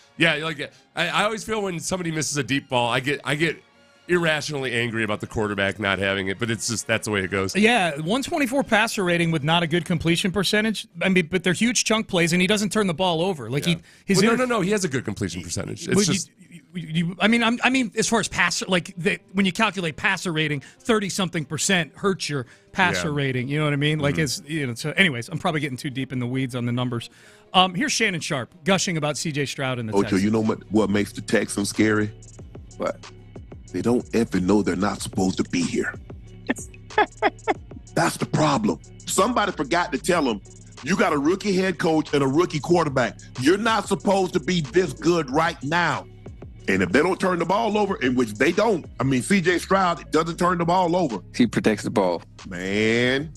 always feel when somebody misses a deep ball, I get irrationally angry about the quarterback not having it, but it's just that's the way it goes. Yeah, 124 passer rating with not a good completion percentage. I mean, but they're huge chunk plays, and he doesn't turn the ball over. Like no, he has a good completion percentage. It's just. I mean, as far as passer, when you calculate passer rating, 30-something% hurts your passer rating. You know what I mean? Mm-hmm. So, anyways, I'm probably getting too deep in the weeds on the numbers. Here's Shannon Sharp gushing about C.J. Stroud and the Texans. You know what makes the Texans scary? What? They don't effing know they're not supposed to be here. That's the problem. Somebody forgot to tell them, you got a rookie head coach and a rookie quarterback. You're not supposed to be this good right now. And if they don't turn the ball over, in which they don't, I mean, C.J. Stroud doesn't turn the ball over. He protects the ball. Man,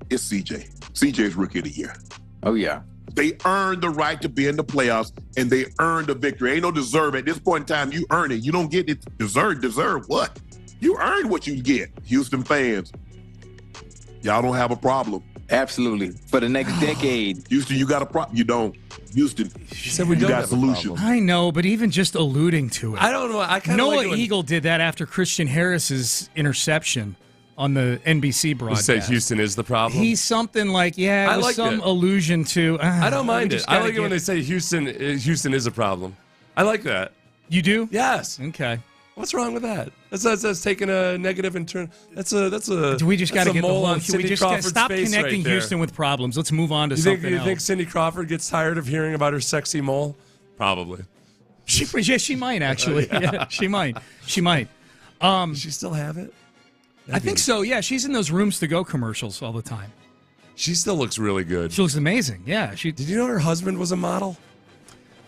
it's C.J. C.J.'s rookie of the year. Oh, yeah. They earned the right to be in the playoffs, and they earned the victory. Ain't no deserve. At this point in time, you earn it. You don't get it. Deserve what? You earn what you get. Houston fans, y'all don't have a problem. Absolutely. For the next decade. Houston, you got a problem. You don't. Houston, we you don't got have solutions. I know, but even just alluding to it. I don't know. Noah Eagle did that after Christian Harris's interception on the NBC broadcast. You say Houston is the problem? He's something like, allusion to. I don't mind it. I like it when they say Houston is a problem. I like that. You do? Yes. Okay. What's wrong with that? That's taking a negative and turn. That's a. Do we just got to get the whole? We just got to stop connecting Houston with problems. Let's move on to something else. You think Cindy Crawford gets tired of hearing about her sexy mole? Probably. She might actually. Yeah, she might. Does she still have it? I think so. Yeah, she's in those Rooms to Go commercials all the time. She still looks really good. She looks amazing. Yeah. Did you know her husband was a model?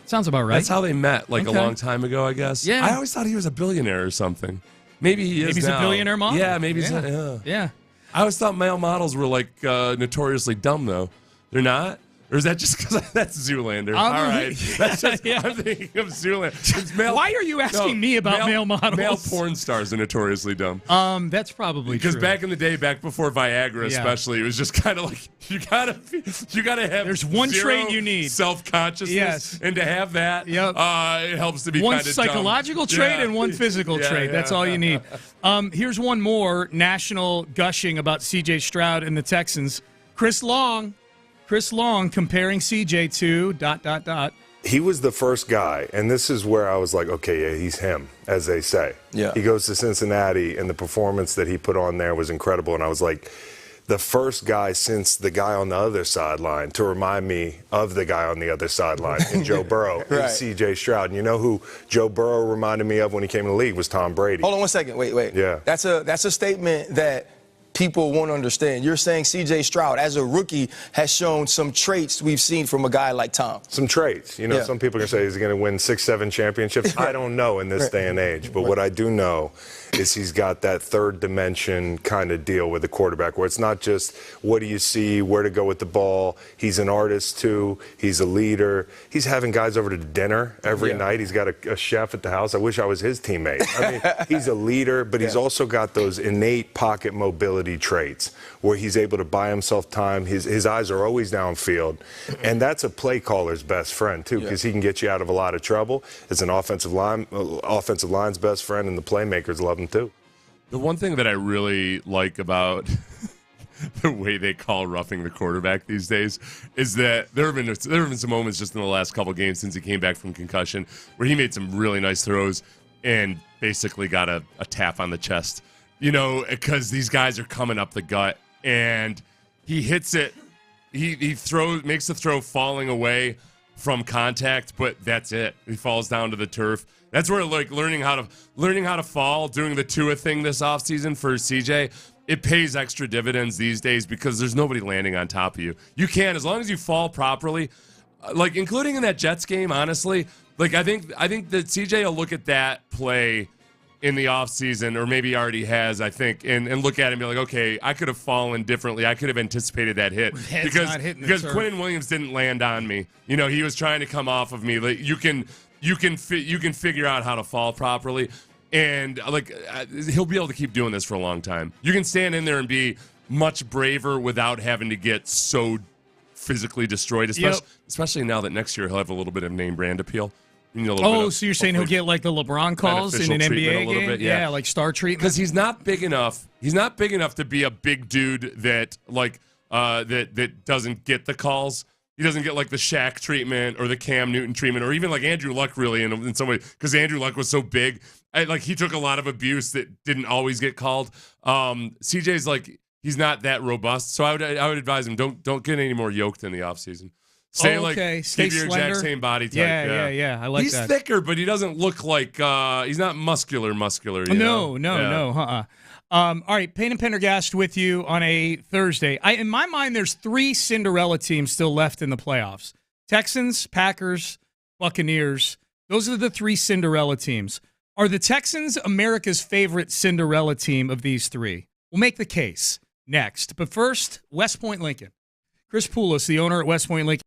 Sounds about right. That's how they met, a long time ago, I guess. Yeah. I always thought he was a billionaire or something. Maybe he is. Maybe he's now. a billionaire model. Yeah, maybe he's. Yeah. I always thought male models were notoriously dumb, though. They're not. Or is that just because that's Zoolander? All right. That's just, I'm thinking of Zoolander. Why are you asking me about male models? Male porn stars are notoriously dumb. That's probably true. Because back in the day, back before Viagra especially, it was just kind of like, you gotta have There's one trait you need. Self-consciousness. Yes. And to have that, it helps to be one kind of psychological trait and one physical trait. That's all you need. Here's one more national gushing about C.J. Stroud and the Texans. Chris Long comparing CJ to ... He was the first guy, and this is where I was like, okay, yeah, he's him, as they say. Yeah. He goes to Cincinnati, and the performance that he put on there was incredible, and I was like, the first guy since the guy on the other sideline to remind me of the guy on the other sideline, and Joe Burrow, right. and C.J. Stroud. And you know who Joe Burrow reminded me of when he came in the league was Tom Brady. Hold on 1 second. Wait. Yeah. That's a statement that people won't understand. You're saying C.J. Stroud, as a rookie, has shown some traits we've seen from a guy like Tom. Some traits. Some people can say he's going to win 6-7 championships. I don't know in this day and age. But what I do know is he's got that third dimension kind of deal with the quarterback where it's not just what do you see, where to go with the ball. He's an artist, too. He's a leader. He's having guys over to dinner every night. He's got a chef at the house. I wish I was his teammate. I mean, he's a leader, but he's also got those innate pocket mobility utility traits where he's able to buy himself time. His eyes are always downfield. And that's a play caller's best friend, too, because he can get you out of a lot of trouble. It's an offensive line's best friend, and the playmakers love him, too. The one thing that I really like about the way they call roughing the quarterback these days is that there have been some moments just in the last couple games since he came back from concussion where he made some really nice throws and basically got a tap on the chest, because these guys are coming up the gut, and he hits it. He makes the throw falling away from contact, but that's it. He falls down to the turf. That's where learning how to fall, doing the Tua thing this offseason for CJ, it pays extra dividends these days because there's nobody landing on top of you. You can, as long as you fall properly, including in that Jets game, honestly. I think that CJ will look at that play in the offseason, or maybe already has, I think, and look at it and be like, okay, I could have fallen differently. I could have anticipated that hit. Because Quinn Williams didn't land on me. He was trying to come off of me. You can figure out how to fall properly. And he'll be able to keep doing this for a long time. You can stand in there and be much braver without having to get so physically destroyed, especially now that next year he'll have a little bit of name brand appeal. So you're saying he'll get like the LeBron calls in an NBA game? Bit, yeah, like star treatment? Because he's not big enough. He's not big enough to be a big dude that that doesn't get the calls. He doesn't get like the Shaq treatment or the Cam Newton treatment, or even like Andrew Luck really in some way, because Andrew Luck was so big. He took a lot of abuse that didn't always get called. CJ's he's not that robust, so I would advise him don't get any more yoked in the offseason. Stay keep your exact same body type. Yeah. I like that. He's thicker, but he doesn't look like he's not muscular. No. All right, Payne and Pendergast with you on a Thursday. In my mind, there's 3 Cinderella teams still left in the playoffs: Texans, Packers, Buccaneers. Those are the 3 Cinderella teams. Are the Texans America's favorite Cinderella team of these 3? We'll make the case next. But first, West Point Lincoln. Chris Poulos, the owner at West Point Lincoln.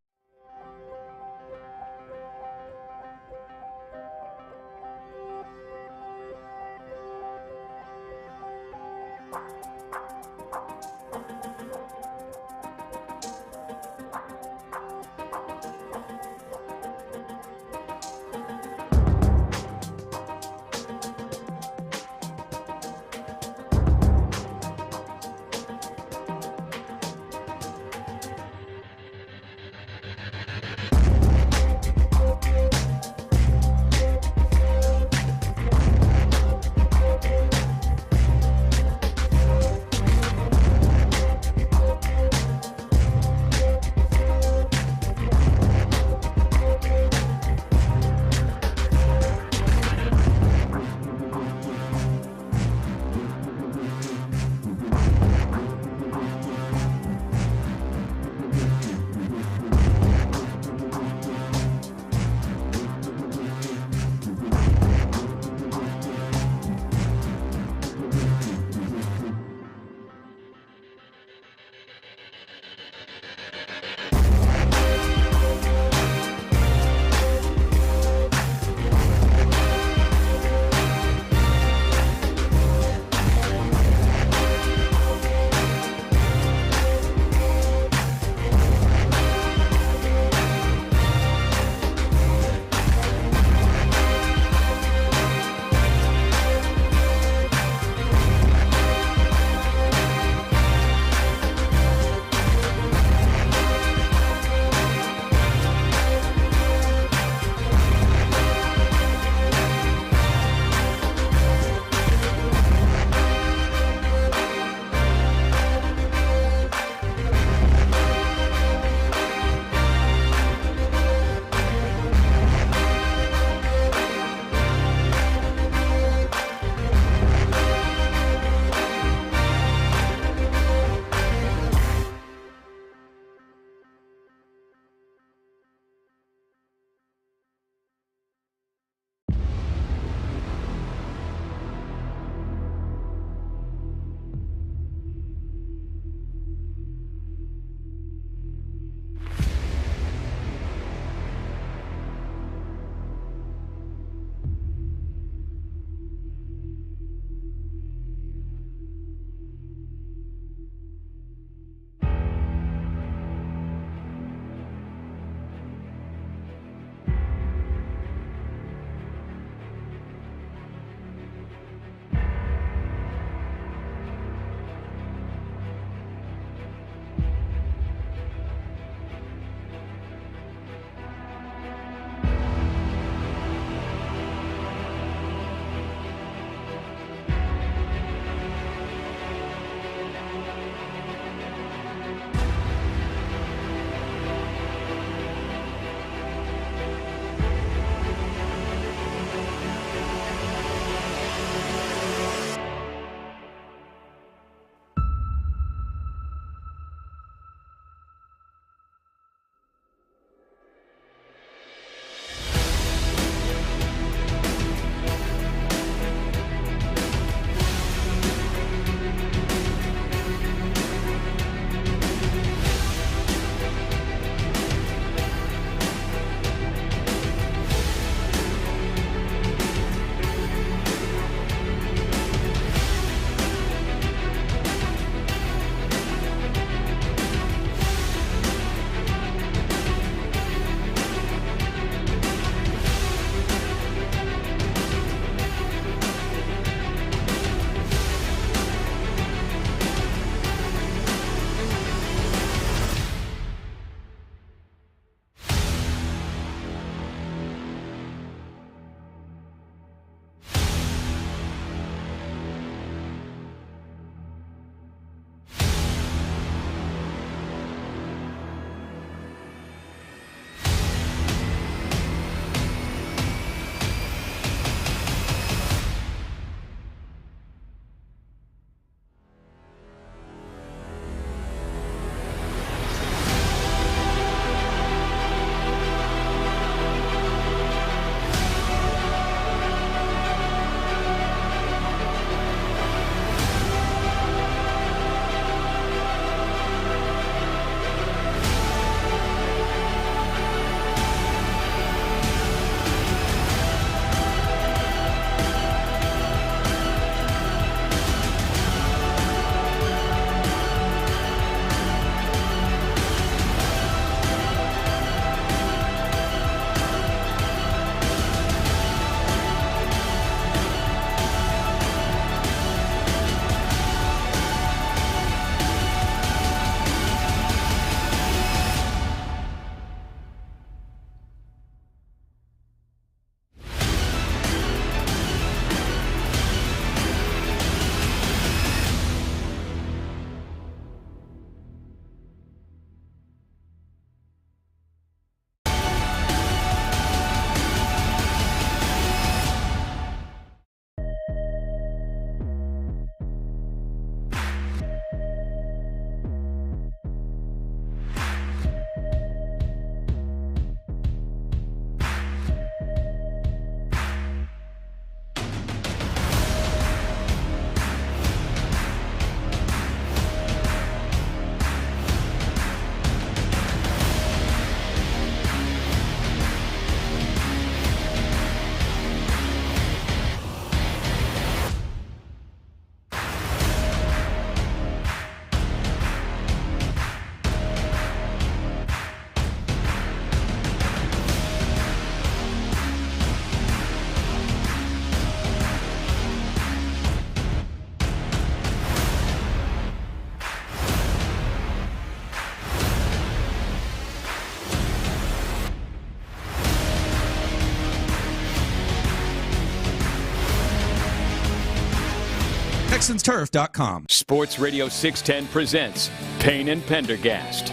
TexansTurf.com. Sports Radio 610 presents Payne and Pendergast.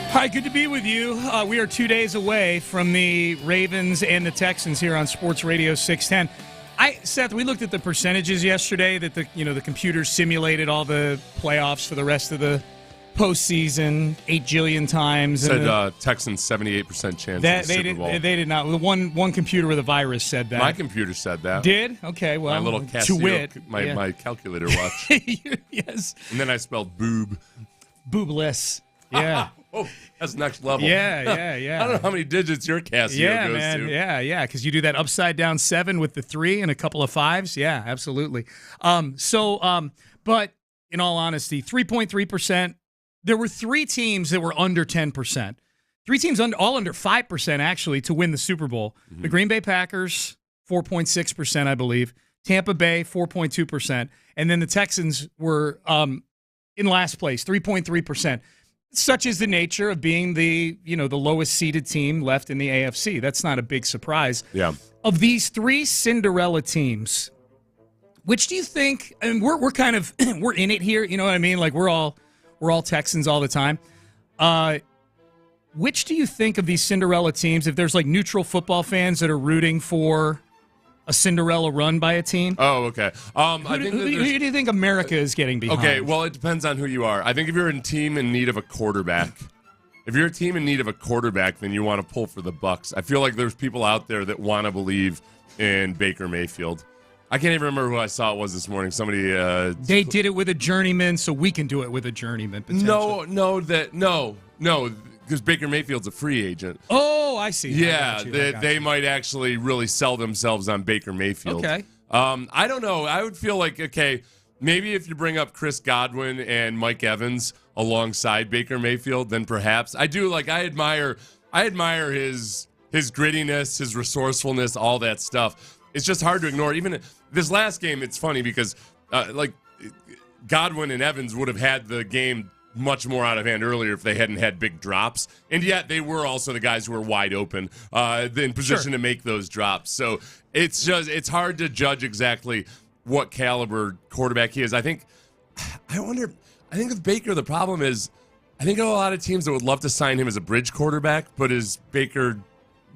Hi, good to be with you. We are 2 days away from the Ravens and the Texans here on Sports Radio 610. Seth, we looked at the percentages yesterday that the computers simulated all the playoffs for the rest of the postseason 8 jillion times. Said Texans 78% chance of the Super Bowl. They did not. One computer with a virus said that. My computer said that. Did? Okay, well, my little Casio, yeah. my calculator watch. Yes. And then I spelled boob. Boobless. Yeah. Oh, that's next level. Yeah. I don't know how many digits your Casio goes to. Yeah, because you do that upside down 7 with the 3 and a couple of 5s. Yeah, absolutely. But in all honesty, 3.3%. There were 3 teams that were under 10%. 3 teams all under 5%, actually, to win the Super Bowl. Mm-hmm. The Green Bay Packers, 4.6%, I believe. Tampa Bay, 4.2%. And then the Texans were in last place, 3.3%. Such is the nature of being the lowest seeded team left in the AFC. That's not a big surprise. Yeah. Of these 3 Cinderella teams, which do you think? And we're kind of we're in it here. You know what I mean? Like we're all Texans all the time. Which do you think of these Cinderella teams? If there's like neutral football fans that are rooting for a Cinderella run by a team? Oh, okay. Who do you think America is getting behind? Okay, well, it depends on who you are. I think if you're a team in need of a quarterback, then you want to pull for the Bucks. I feel like there's people out there that want to believe in Baker Mayfield. I can't even remember who I saw it was this morning. Somebody. They did it with a journeyman, so we can do it with a journeyman. No, because Baker Mayfield's a free agent. Oh, I see. Yeah, they might actually really sell themselves on Baker Mayfield. Okay. I don't know. I would feel like, okay, maybe if you bring up Chris Godwin and Mike Evans alongside Baker Mayfield, then perhaps. I do, like, I admire his grittiness, his resourcefulness, all that stuff. It's just hard to ignore. Even this last game, it's funny because, Godwin and Evans would have had the game much more out of hand earlier if they hadn't had big drops. And yet they were also the guys who were wide open in position to make those drops. So it's hard to judge exactly what caliber quarterback he is. I think with Baker, the problem is I think there are a lot of teams that would love to sign him as a bridge quarterback, but is Baker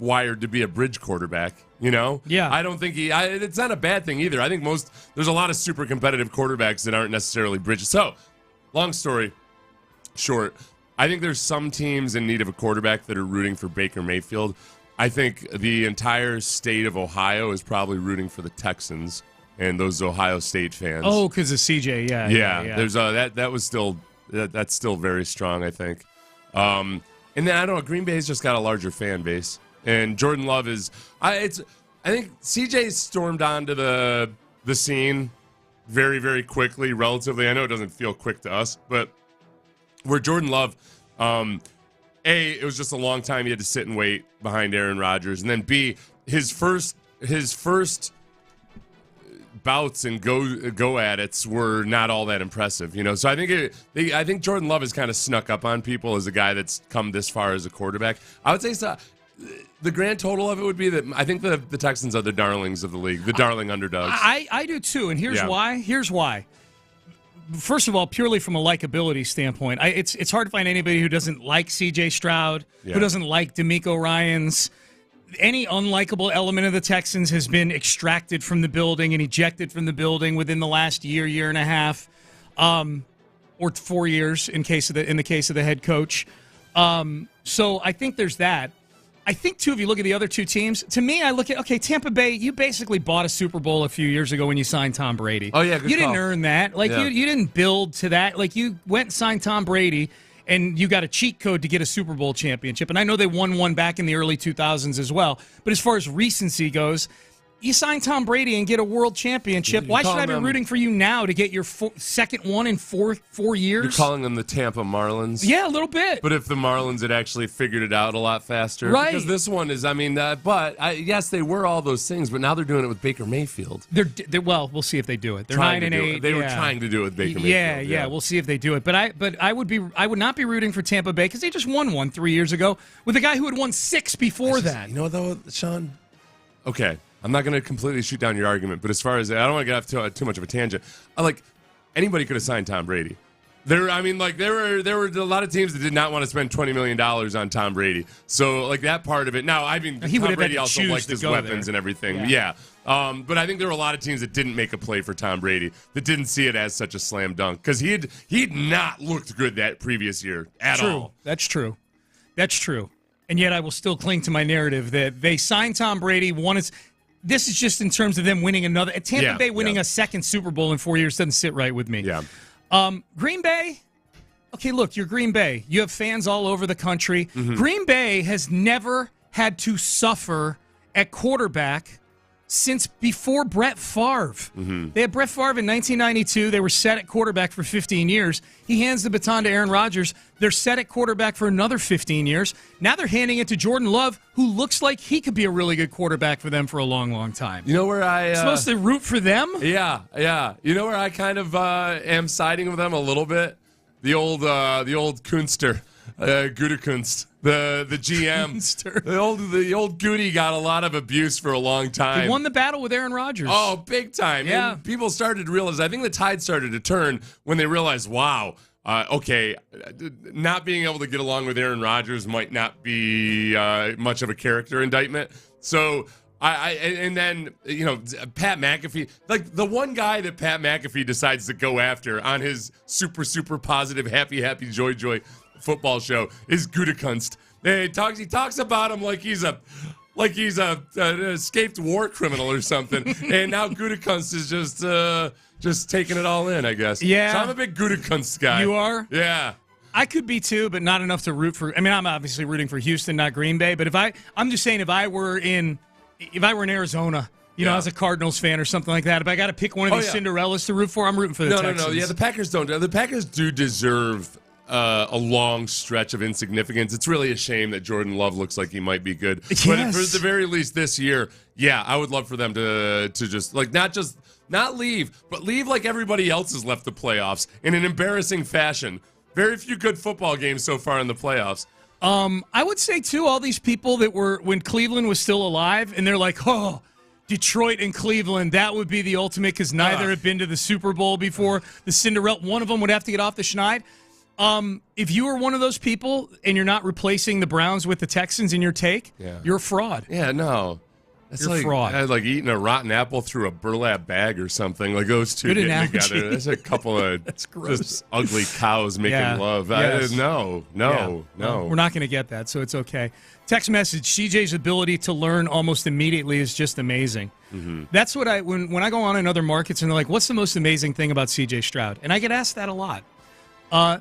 wired to be a bridge quarterback? You know? Yeah. I don't think it's not a bad thing either. I think there's a lot of super competitive quarterbacks that aren't necessarily bridges. So, long story short, I think there's some teams in need of a quarterback that are rooting for Baker Mayfield. I think the entire state of Ohio is probably rooting for the Texans and those Ohio State fans. Oh, because of CJ, yeah. There's that's still very strong, I think. And then I don't know, Green Bay's just got a larger fan base, and Jordan Love is. I think CJ stormed onto the scene very, very quickly, relatively. I know it doesn't feel quick to us, but where Jordan Love, it was just a long time he had to sit and wait behind Aaron Rodgers, and then B, his first bouts and go at it's were not all that impressive, you know. So I think Jordan Love has kind of snuck up on people as a guy that's come this far as a quarterback. I would say so. The grand total of it would be that I think the Texans are the darlings of the league, the darling underdogs. I do too, and here's why. Here's why. First of all, purely from a likability standpoint, it's hard to find anybody who doesn't like C.J. Stroud, who doesn't like DeMeco Ryans. Any unlikable element of the Texans has been extracted from the building and ejected from the building within the last year and a half, or 4 years in the case of the head coach. So I think there's that. I think, too, if you look at the other two teams, to me, I look at, okay, Tampa Bay, you basically bought a Super Bowl a few years ago when you signed Tom Brady. Oh, yeah, good You call. didn't earn that. Like, you didn't build to that. Like, you went and signed Tom Brady, and you got a cheat code to get a Super Bowl championship. And I know they won one back in the early 2000s as well. But as far as recency goes, you sign Tom Brady and get a world championship. Why should I be rooting for you now to get your second one in four years? You're calling them the Tampa Marlins? Yeah, a little bit. But if the Marlins had actually figured it out a lot faster. Right. Because this one is, yes, they were all those things, but now they're doing it with Baker Mayfield. Well, we'll see if they do it. They're trying 9-8. They were trying to do it with Baker Mayfield. Yeah, we'll see if they do it. But I would not be rooting for Tampa Bay because they just won one 3 years ago with a guy who had won 6 before that. You know, though, Sean? Okay. I'm not going to completely shoot down your argument, but as far as I don't want to get off too much of a tangent. anybody could have signed Tom Brady. There were a lot of teams that did not want to spend $20 million on Tom Brady. So, like, that part of it. Now, I mean, Tom Brady also liked his weapons and everything. Yeah. But I think there were a lot of teams that didn't make a play for Tom Brady, that didn't see it as such a slam dunk, because he'd not looked good that previous year at all. That's true. And yet I will still cling to my narrative that they signed Tom Brady. This is just in terms of them winning another. Tampa Bay winning a second Super Bowl in 4 years doesn't sit right with me. Yeah. Green Bay, okay, look, you're Green Bay. You have fans all over the country. Mm-hmm. Green Bay has never had to suffer at quarterback since before Brett Favre. Mm-hmm. They had Brett Favre in 1992. They were set at quarterback for 15 years. He hands the baton to Aaron Rodgers. They're set at quarterback for another 15 years. Now they're handing it to Jordan Love, who looks like he could be a really good quarterback for them for a long, long time. You know where I... supposed to root for them? Yeah. You know where I kind of am siding with them a little bit? The old Kunster, Gutekunst, the GM. the old Goody got a lot of abuse for a long time. He won the battle with Aaron Rodgers. Oh, big time. Yeah. And people started to realize, I think the tide started to turn when they realized, wow, not being able to get along with Aaron Rodgers might not be much of a character indictment. So and then, Pat McAfee, like the one guy that Pat McAfee decides to go after on his super, super positive, happy, joy football show is Gutekunst. He talks about him like he's an escaped war criminal or something. And now Gutekunst is just taking it all in, I guess. Yeah. So I'm a big Gutekunst guy. You are? Yeah. I could be too, but not enough to root for. I mean, I'm obviously rooting for Houston, not Green Bay. But I'm just saying, if I were in Arizona, as a Cardinals fan or something like that, if I got to pick one of these Cinderellas to root for, I'm rooting for the Texans. No. Yeah, the Packers don't. The Packers do deserve a long stretch of insignificance. It's really a shame that Jordan Love looks like he might be good. Yes. But for the very least this year, I would love for them to just not leave, but leave like everybody else has left the playoffs in an embarrassing fashion. Very few good football games so far in the playoffs. I would say, too, all these people that were when Cleveland was still alive, and they're like, oh, Detroit and Cleveland, that would be the ultimate because neither have been to the Super Bowl before. The Cinderella, one of them would have to get off the schneid. If you are one of those people and you're not replacing the Browns with the Texans in your take, you're a fraud. Yeah, no. That's You're a fraud. Like eating a rotten apple through a burlap bag or something. Like those two Good getting analogy. together. There's a couple of That's gross. just ugly cows making love. Yes. No. We're not going to get that, so it's okay. Text message, CJ's ability to learn almost immediately is just amazing. Mm-hmm. That's what when I go on in other markets and they're like, what's the most amazing thing about CJ Stroud? And I get asked that a lot.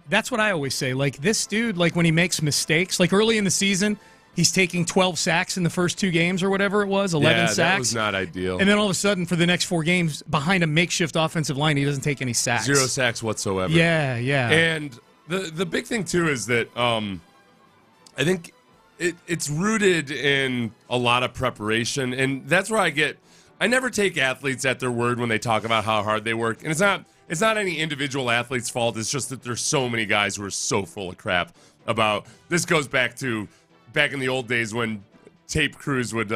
That's what I always say. Like, this dude, like when he makes mistakes, like early in the season, he's taking 12 sacks in the first 2 games or whatever it was, 11 sacks. That was not ideal. And then all of a sudden, for the next 4 games, behind a makeshift offensive line, he doesn't take any sacks. 0 sacks whatsoever. Yeah. And the big thing, too, is that I think it's rooted in a lot of preparation. And that's where I never take athletes at their word when they talk about how hard they work. And it's not any individual athlete's fault. It's just that there's so many guys who are so full of crap about this. Goes back in the old days when tape crews would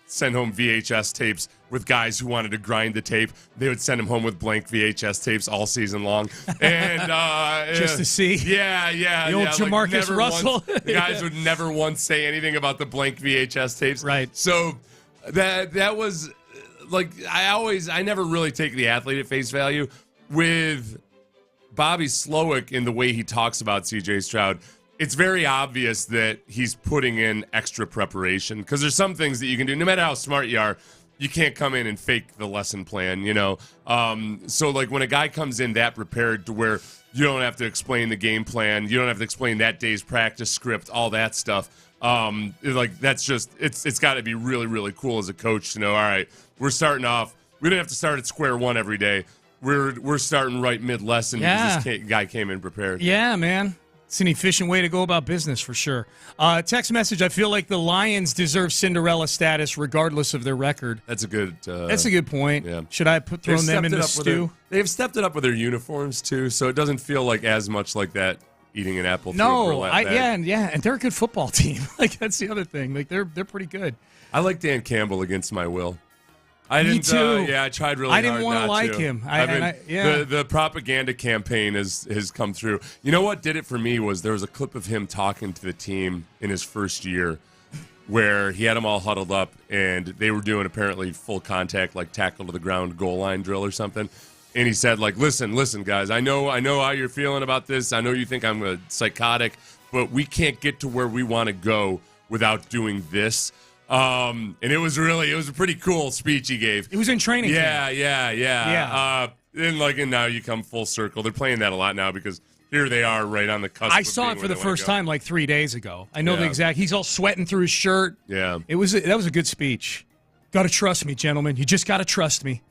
send home VHS tapes with guys who wanted to grind the tape. They would send them home with blank VHS tapes all season long. And just to see. Yeah. The old Jamarcus Russell. The guys would never once say anything about the blank VHS tapes. Right. So that was like, I never really take the athlete at face value. With Bobby Slowick in the way he talks about CJ Stroud, it's very obvious that he's putting in extra preparation because there's some things that you can do. No matter how smart you are, you can't come in and fake the lesson plan, So, like, when a guy comes in that prepared to where you don't have to explain the game plan, you don't have to explain that day's practice script, all that stuff, that's just, it's got to be really, really cool as a coach to know, all right, we're starting off, we don't have to start at square one every day. We're starting right mid-lesson because this guy came in prepared. Yeah, man. It's an efficient way to go about business for sure. Text message, I feel like the Lions deserve Cinderella status regardless of their record. That's a good point. Yeah. Should I throw them in the stew? They've stepped it up with their uniforms, too, so it doesn't feel like as much like that eating an apple through a burlap bag. And they're a good football team. Like, that's the other thing. Like, they're pretty good. I like Dan Campbell against my will. I didn't. Me too. Yeah, I tried really I hard didn't want to like him. The propaganda campaign has come through. You know what did it for me was there was a clip of him talking to the team in his first year where he had them all huddled up and they were doing apparently full contact, like tackle to the ground goal line drill or something. And he said, like, listen, guys, I know how you're feeling about this. I know you think I'm a psychotic, but we can't get to where we want to go without doing this. And it was a pretty cool speech he gave. It was in training camp. Yeah. And now you come full circle. They're playing that a lot now because here they are right on the cusp. I saw it for the first time like 3 days ago. I know the exact. He's all sweating through his shirt. Yeah. That was a good speech. Got to trust me, gentlemen. You just got to trust me.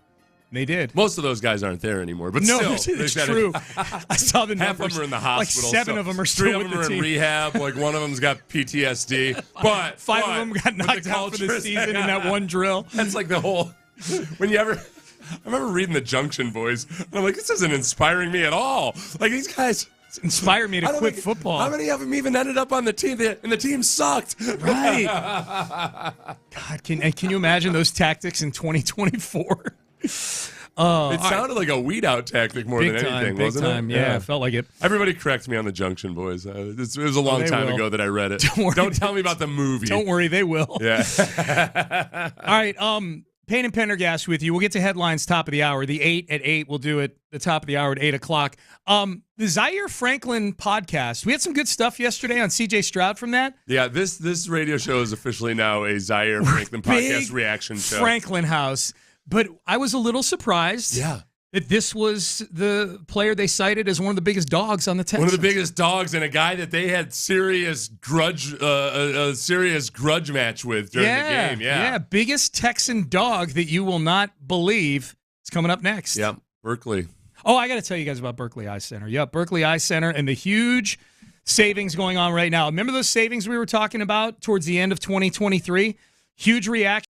And they did. Most of those guys aren't there anymore, but no, still, it's true. I saw the numbers. Half of them are in the hospital. Like 7 of them are still 3 of with them the are team. in rehab. Like one of them's got PTSD. But 5 of them got knocked out for the season in that one drill. That's like the whole. I remember reading the Junction Boys, and I'm like, this isn't inspiring me at all. Like these guys. Inspired me to quit football. How many of them even ended up on the team, and the team sucked? Right. God, can you imagine those tactics in 2024? It sounded like a weed out tactic more than anything, wasn't it? Yeah, it felt like it. Everybody correct me on the Junction Boys. It was a long time ago that I read it. Don't tell me about the movie. Don't worry, they will. Yeah. All right. Payne and Pendergast with you. We'll get to headlines top of the hour. The 8 at 8. We'll do it the top of the hour at 8 o'clock. The Zaire Franklin podcast. We had some good stuff yesterday on CJ Stroud from that. Yeah, this radio show is officially now a Zaire Franklin podcast reaction show. Franklin House. But I was a little surprised that this was the player they cited as one of the biggest dogs on the Texans. One of the biggest dogs and a guy that they had serious grudge match with during the game. Yeah, biggest Texan dog that you will not believe is coming up next. Yep, Berkeley. Oh, I got to tell you guys about Berkeley Eye Center. Yep, Berkeley Eye Center and the huge savings going on right now. Remember those savings we were talking about towards the end of 2023? Huge reaction.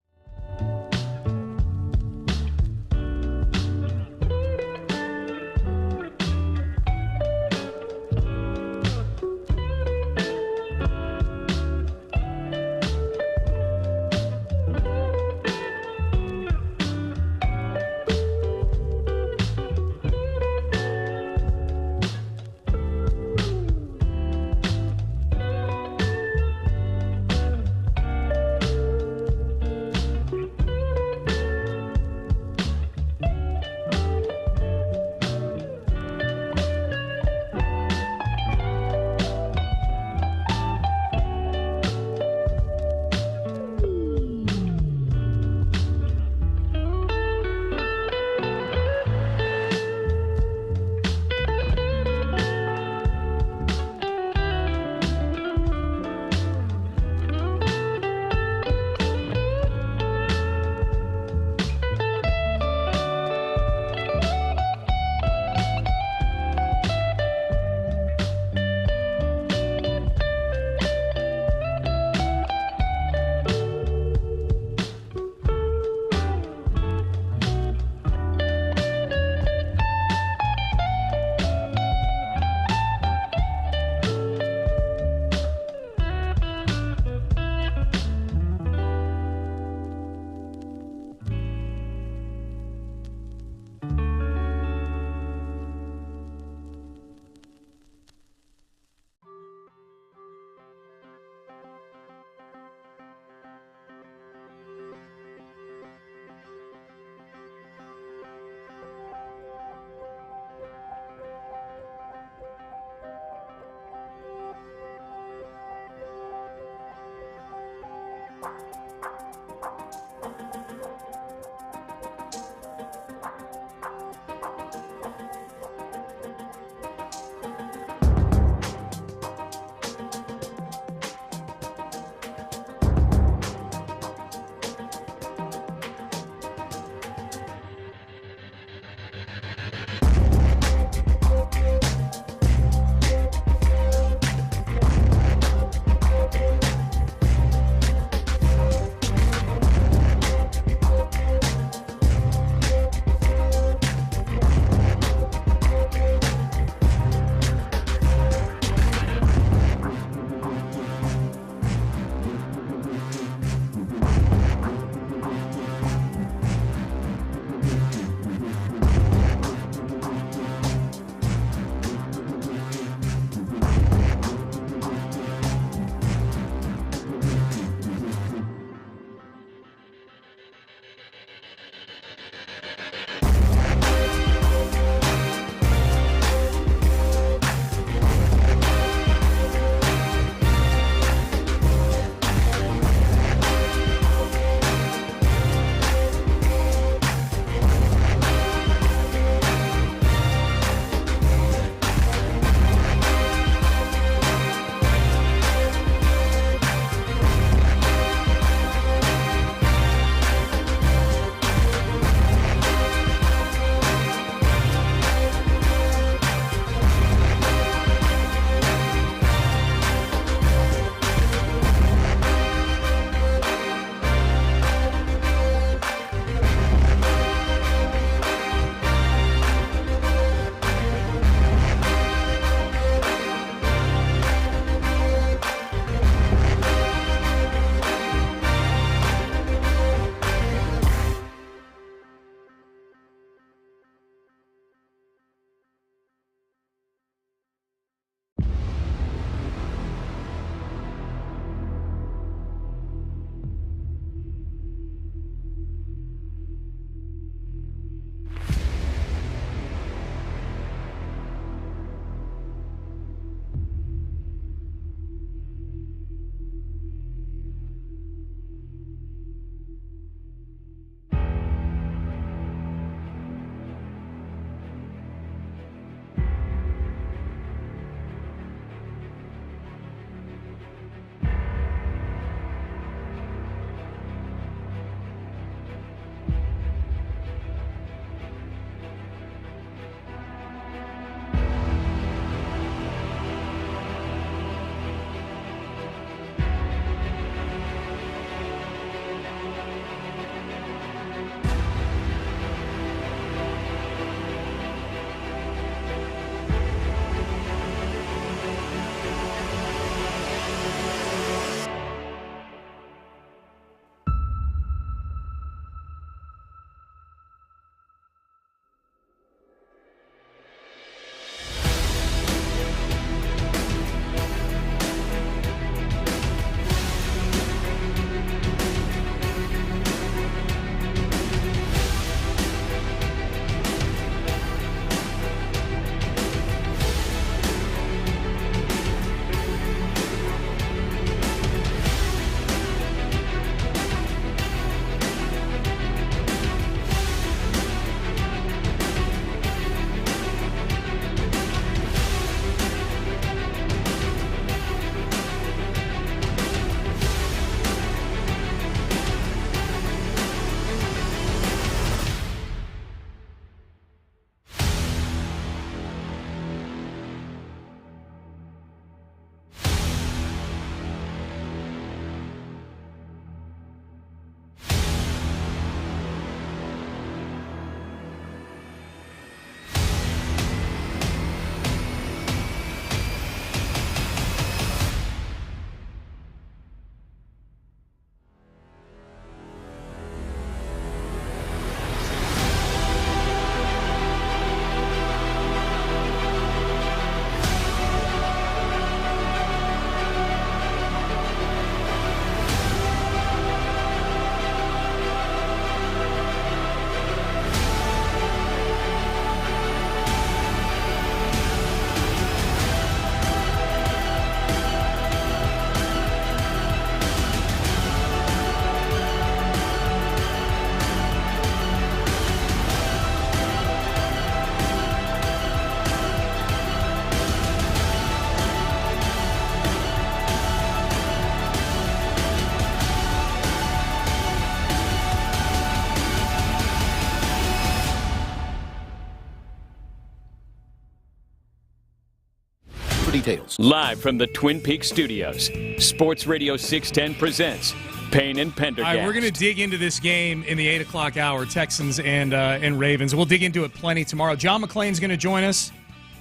details. Live from the Twin Peaks studios, Sports Radio 610 presents Payne and Pendergast. All right, we're going to dig into this game in the 8 o'clock hour, Texans and Ravens. We'll dig into it plenty tomorrow. John McClain's going to join us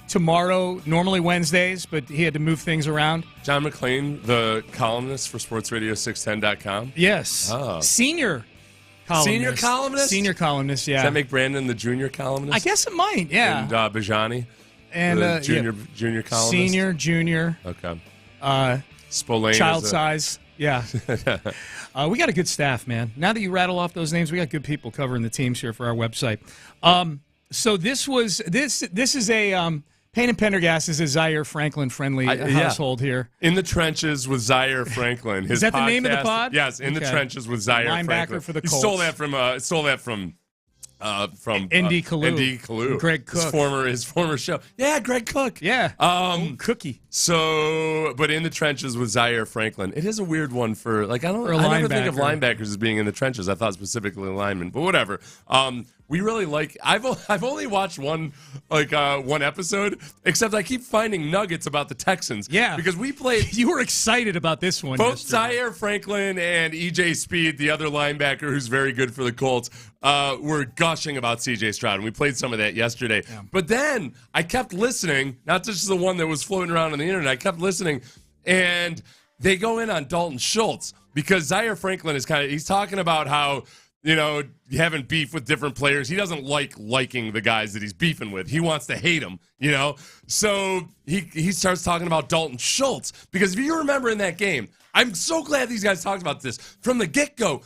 tomorrow, normally Wednesdays, but he had to move things around. John McClain, the columnist for SportsRadio610.com? Yes. Oh. Senior columnist. Senior columnist? Senior columnist, yeah. Does that make Brandon the junior columnist? I guess it might, yeah. And Bajani? And the junior columnist? Senior, junior. Okay. Spillane. Child size. Yeah. We got a good staff, man. Now that you rattle off those names, we got good people covering the teams here for our website. So this is a Payne and Pendergast is a Zaire Franklin friendly household here. In the Trenches with Zaire Franklin. His is that the name of the podcast, pod? Yes, In the Trenches with Zaire Linebacker Franklin. for the He Colts. stole that from N.D. Kalu. N.D. Kalu. Greg Cook. His former show. Yeah, Greg Cook. Yeah. Cookie. So, but In the Trenches with Zaire Franklin. It is a weird one for, like, I never think of linebackers as being in the trenches. I thought specifically linemen, but whatever. We really like. I've only watched one episode, except I keep finding nuggets about the Texans. Yeah, because we played. You were excited about this one. Both Zaire Franklin and EJ Speed, the other linebacker who's very good for the Colts, were gushing about CJ Stroud, and we played some of that yesterday. Yeah. But then I kept listening, not just the one that was floating around on the internet. I kept listening, and they go in on Dalton Schultz because Zaire Franklin is he's talking about how, you know, having beef with different players. He doesn't liking the guys that he's beefing with. He wants to hate them, you know? So he starts talking about Dalton Schultz because if you remember in that game, I'm so glad these guys talked about this. From the get-go,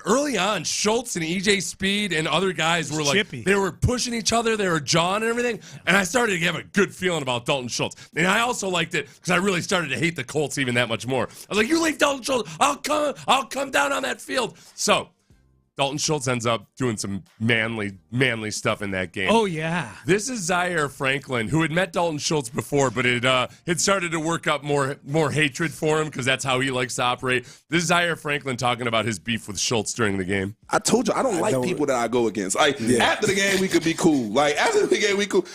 early on, Schultz and EJ Speed and other guys were like, chippy. They were pushing each other, they were jawing and everything, and I started to have a good feeling about Dalton Schultz. And I also liked it because I really started to hate the Colts even that much more. I was like, you leave Dalton Schultz, I'll come down on that field. So Dalton Schultz ends up doing some manly stuff in that game. Oh, yeah. This is Zaire Franklin, who had met Dalton Schultz before, but it started to work up more hatred for him because that's how he likes to operate. This is Zaire Franklin talking about his beef with Schultz during the game. I told you, I don't like people that I go against. Like, after the game, we could be cool. Like, after the game, we cool.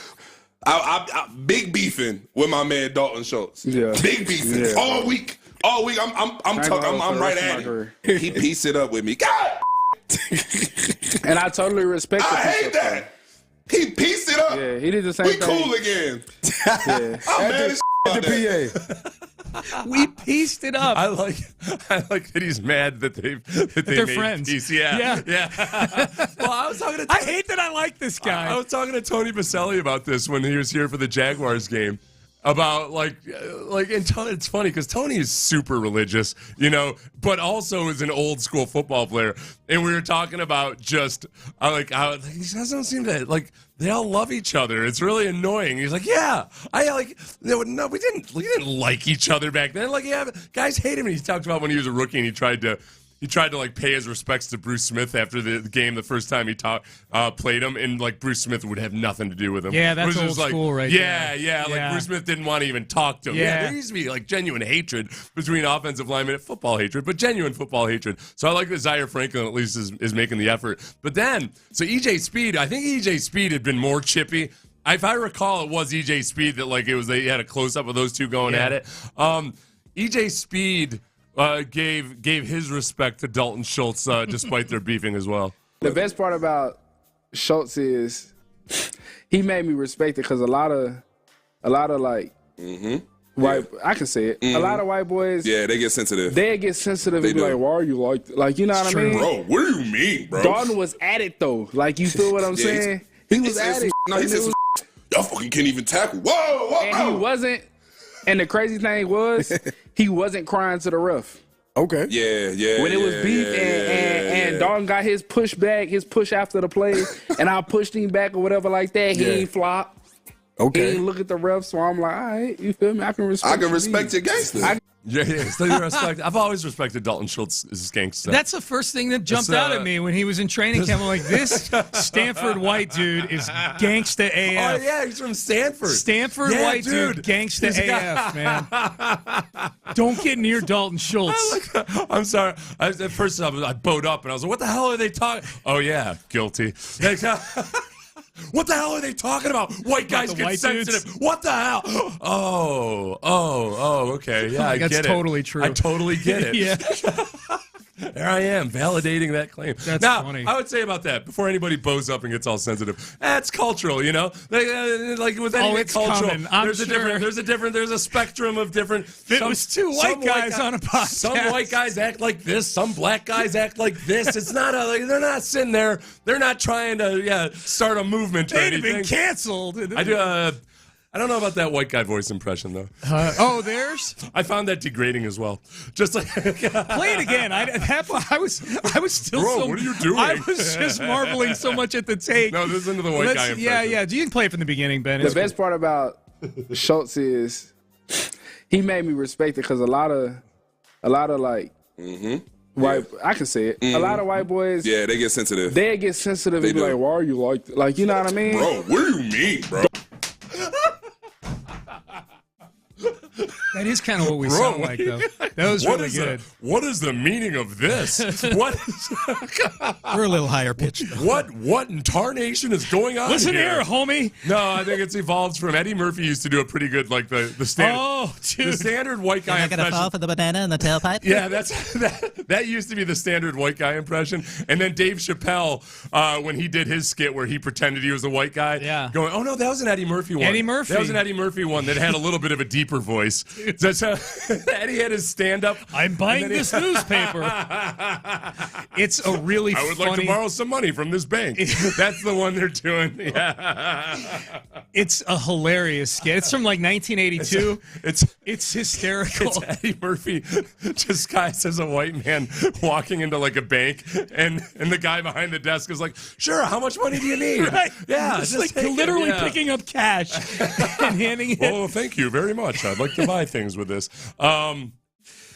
I big beefing with my man Dalton Schultz. Yeah. Big beefing. All week. I'm right at him. He pieced it up with me. God! And I totally respect it. I hate that. He pieced it up. Yeah, he did the same thing. We cool again. Yeah. I'm mad as about that. We pieced it up. I like that he's mad that they're made friends. Peace. Yeah. Well, I was talking to I hate that I like this guy. I was talking to Tony Baselli about this when he was here for the Jaguars game. About and it's funny because Tony is super religious, you know, but also is an old school football player. And we were talking about just how he doesn't seem to they all love each other. It's really annoying. He's like, yeah, no, we didn't like each other back then. Like, yeah, guys hate him. And he talked about when he was a rookie and he tried to pay his respects to Bruce Smith after the game the first time he played him, and Bruce Smith would have nothing to do with him. Yeah, that's old school right there. Yeah. Bruce Smith didn't want to even talk to him. Yeah, there used to be genuine hatred between offensive linemen, football hatred, but genuine football hatred. So I like that Zaire Franklin at least is making the effort. But then, so EJ Speed, I think EJ Speed had been more chippy. If I recall, it was EJ Speed that they had a close up of those two going at it. EJ Speed gave his respect to Dalton Schultz despite their beefing as well. The best part about Schultz is he made me respect it because a lot of white, I can say it. A lot of white boys, they get sensitive. They get sensitive and be like, "Why are you like you know what I mean?" Bro, what do you mean, bro? Dalton was at it though. Like, you feel what I'm saying? He was at it. No, he said y'all fucking can't even tackle. Whoa. And he wasn't. And the crazy thing was, he wasn't crying to the ref. Okay. Yeah. When it was beef and Dalton got his push back, his push after the play, and I pushed him back or whatever like that, he ain't flop. Okay. He didn't look at the ref, so I'm like, all right, you feel me? I can respect your gangster. Still you respect. I've always respected Dalton Schultz's gangster. That's the first thing that jumped out at me when he was in training camp. I'm like, this Stanford white dude is gangsta AF. Oh, yeah, he's from Stanford. Stanford white dude, gangsta AF, man. Don't get near Dalton Schultz. I'm sorry. At first, I bowed up, and I was like, what the hell are they talking? Oh, yeah, guilty. What the hell are they talking about? White guys get sensitive. Dudes? What the hell? Oh, okay. Yeah, I get it. That's totally true. I totally get it. Yeah. There I am, validating that claim. That's now, funny. I would say about that, before anybody bows up and gets all sensitive, that's cultural, you know? Like with any cultural, there's a spectrum of different. It was two white guys on a podcast. Some white guys act like this, some black guys act like this. It's not they're not sitting there, they're not trying to start a movement or anything. They'd have been canceled. I don't know about that white guy voice impression, though. Theirs? I found that degrading as well. Just like play it again. I was still. Bro, what are you doing? I was just marveling so much at the take. No, listen to the white guy impression. Yeah. You can play it from the beginning, Ben. The best part about Schultz is he made me respect it because a lot of like. White, I can say it. A lot of white boys, they get sensitive. They get sensitive and be like, "Why are you like that?" Like, you know what I mean? Bro, what do you mean, bro? That is kind of what we sound like, though. That was really good. What is the meaning of this? What? We're a little higher pitched, though. What in tarnation is going on Listen here, homie. No, I think it's evolved from Eddie Murphy used to do a pretty good, like the standard. Oh, dude. The standard white guy impression. Am I gonna fall for the banana in the tailpipe? Yeah, that used to be the standard white guy impression. And then Dave Chappelle, when he did his skit where he pretended he was a white guy, going, "Oh no, that was an Eddie Murphy one. Eddie Murphy. That was an Eddie Murphy one that had a little bit of a deeper voice." That's how Eddie had his stand-up. I'm buying this newspaper. It's a really funny. I would like to borrow some money from this bank. That's the one they're doing. Yeah. It's a hilarious skit. It's from like 1982. It's hysterical. It's Eddie Murphy disguised as a white man walking into like a bank, and the guy behind the desk is like, "Sure, how much money do you need?" Right. Yeah, it's like literally picking up cash and handing it. Oh, thank you very much. I'd like to buy things with this. So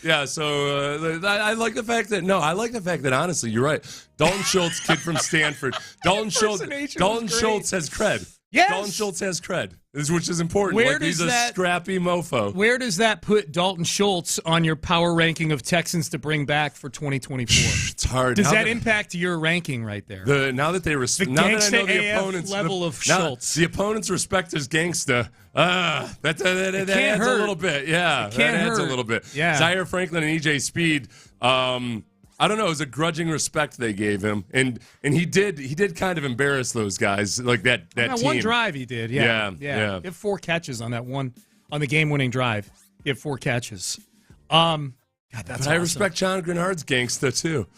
I like the fact that honestly, you're right. Dalton Schultz, kid from Stanford. Dalton Schultz has cred. Yes. Dalton Schultz has cred, which is important. He's a scrappy mofo. Where does that put Dalton Schultz on your power ranking of Texans to bring back for 2024? It's hard. Does that impact your ranking right there? Now that they respect, the now that I know the AF opponents level of Schultz, the opponents respect his gangsta. That adds a little bit. Yeah, that adds a little bit. Yeah, Zaire Franklin and EJ Speed. I don't know. It was a grudging respect they gave him, and he did kind of embarrass those guys like that team. One drive he did. Yeah. He had 4 catches on that one on the game-winning drive. He had 4 catches. God, that's but awesome. I respect John Grenard's gangsta too.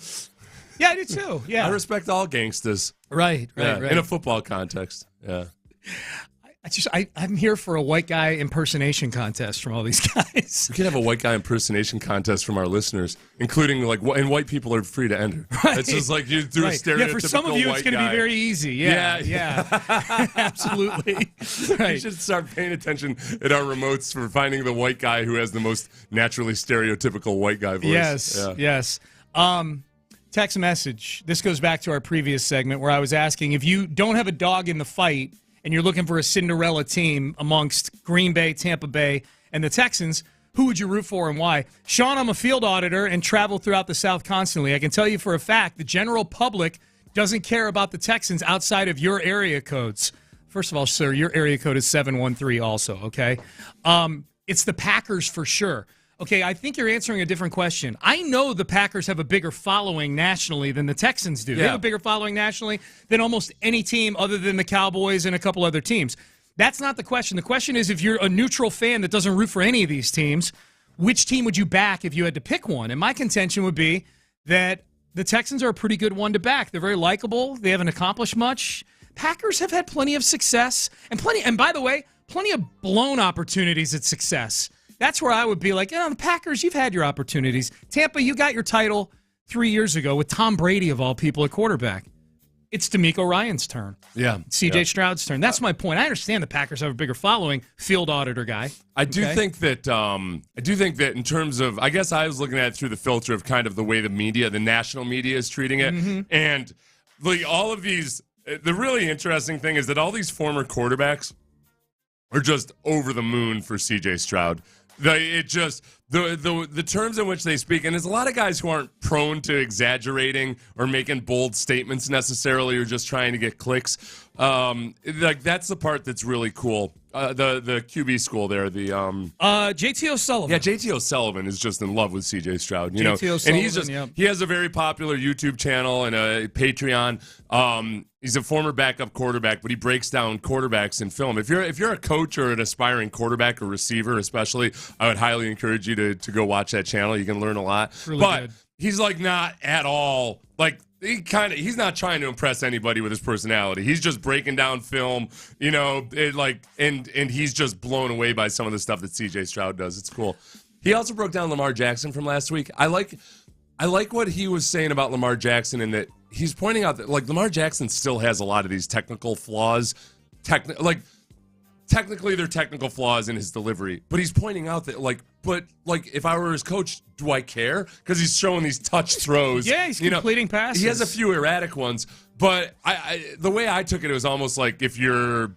Yeah, I do too. Yeah, I respect all gangstas. Right. In a football context. Yeah. I'm here for a white guy impersonation contest from all these guys. We could have a white guy impersonation contest from our listeners, including and white people are free to enter. Right. It's just like you do a stereotypical Yeah, for some of you, it's going to be very easy. Yeah. Absolutely. Right. You should start paying attention at our remotes for finding the white guy who has the most naturally stereotypical white guy voice. Yes. Text message. This goes back to our previous segment where I was asking if you don't have a dog in the fight and you're looking for a Cinderella team amongst Green Bay, Tampa Bay, and the Texans, who would you root for and why? Sean, I'm a field auditor and travel throughout the South constantly. I can tell you for a fact the general public doesn't care about the Texans outside of your area codes. First of all, sir, your area code is 713 also, okay? It's the Packers for sure. Okay, I think you're answering a different question. I know the Packers have a bigger following nationally than the Texans do. Yeah. They have a bigger following nationally than almost any team other than the Cowboys and a couple other teams. That's not the question. The question is if you're a neutral fan that doesn't root for any of these teams, which team would you back if you had to pick one? And my contention would be that the Texans are a pretty good one to back. They're very likable. They haven't accomplished much. Packers have had plenty of success and by the way, plenty of blown opportunities at success. That's where I would be like, the Packers, you've had your opportunities. Tampa, you got your title 3 years ago with Tom Brady, of all people, at quarterback. It's DeMeco Ryan's turn. Yeah. CJ Stroud's turn. That's my point. I understand the Packers have a bigger following, field auditor guy. I do think that in terms of, I guess I was looking at it through the filter of kind of the way the national media is treating it. Mm-hmm. And all of these, the really interesting thing is that all these former quarterbacks are just over the moon for CJ Stroud. The terms in which they speak, and there's a lot of guys who aren't prone to exaggerating or making bold statements necessarily or just trying to get clicks. Like that's the part that's really cool. The QB school there, the JT O'Sullivan. Yeah, JT O'Sullivan is just in love with CJ Stroud. You JT know, O'Sullivan, and he has a very popular YouTube channel and a Patreon. He's a former backup quarterback, but he breaks down quarterbacks in film. If you're a coach or an aspiring quarterback or receiver, especially, I would highly encourage you to go watch that channel. You can learn a lot. Really but good. He's like not at all like. He's not trying to impress anybody with his personality. He's just breaking down film, you know, and he's just blown away by some of the stuff that CJ Stroud does. It's cool. He also broke down Lamar Jackson from last week. I like what he was saying about Lamar Jackson, in that he's pointing out that like Lamar Jackson still has a lot of these technical flaws. Technically, they're technical flaws in his delivery, but he's pointing out that if I were his coach, do I care? Because he's showing these touch throws. Yeah, he's completing passes. He has a few erratic ones, but the way I took it was almost like if you're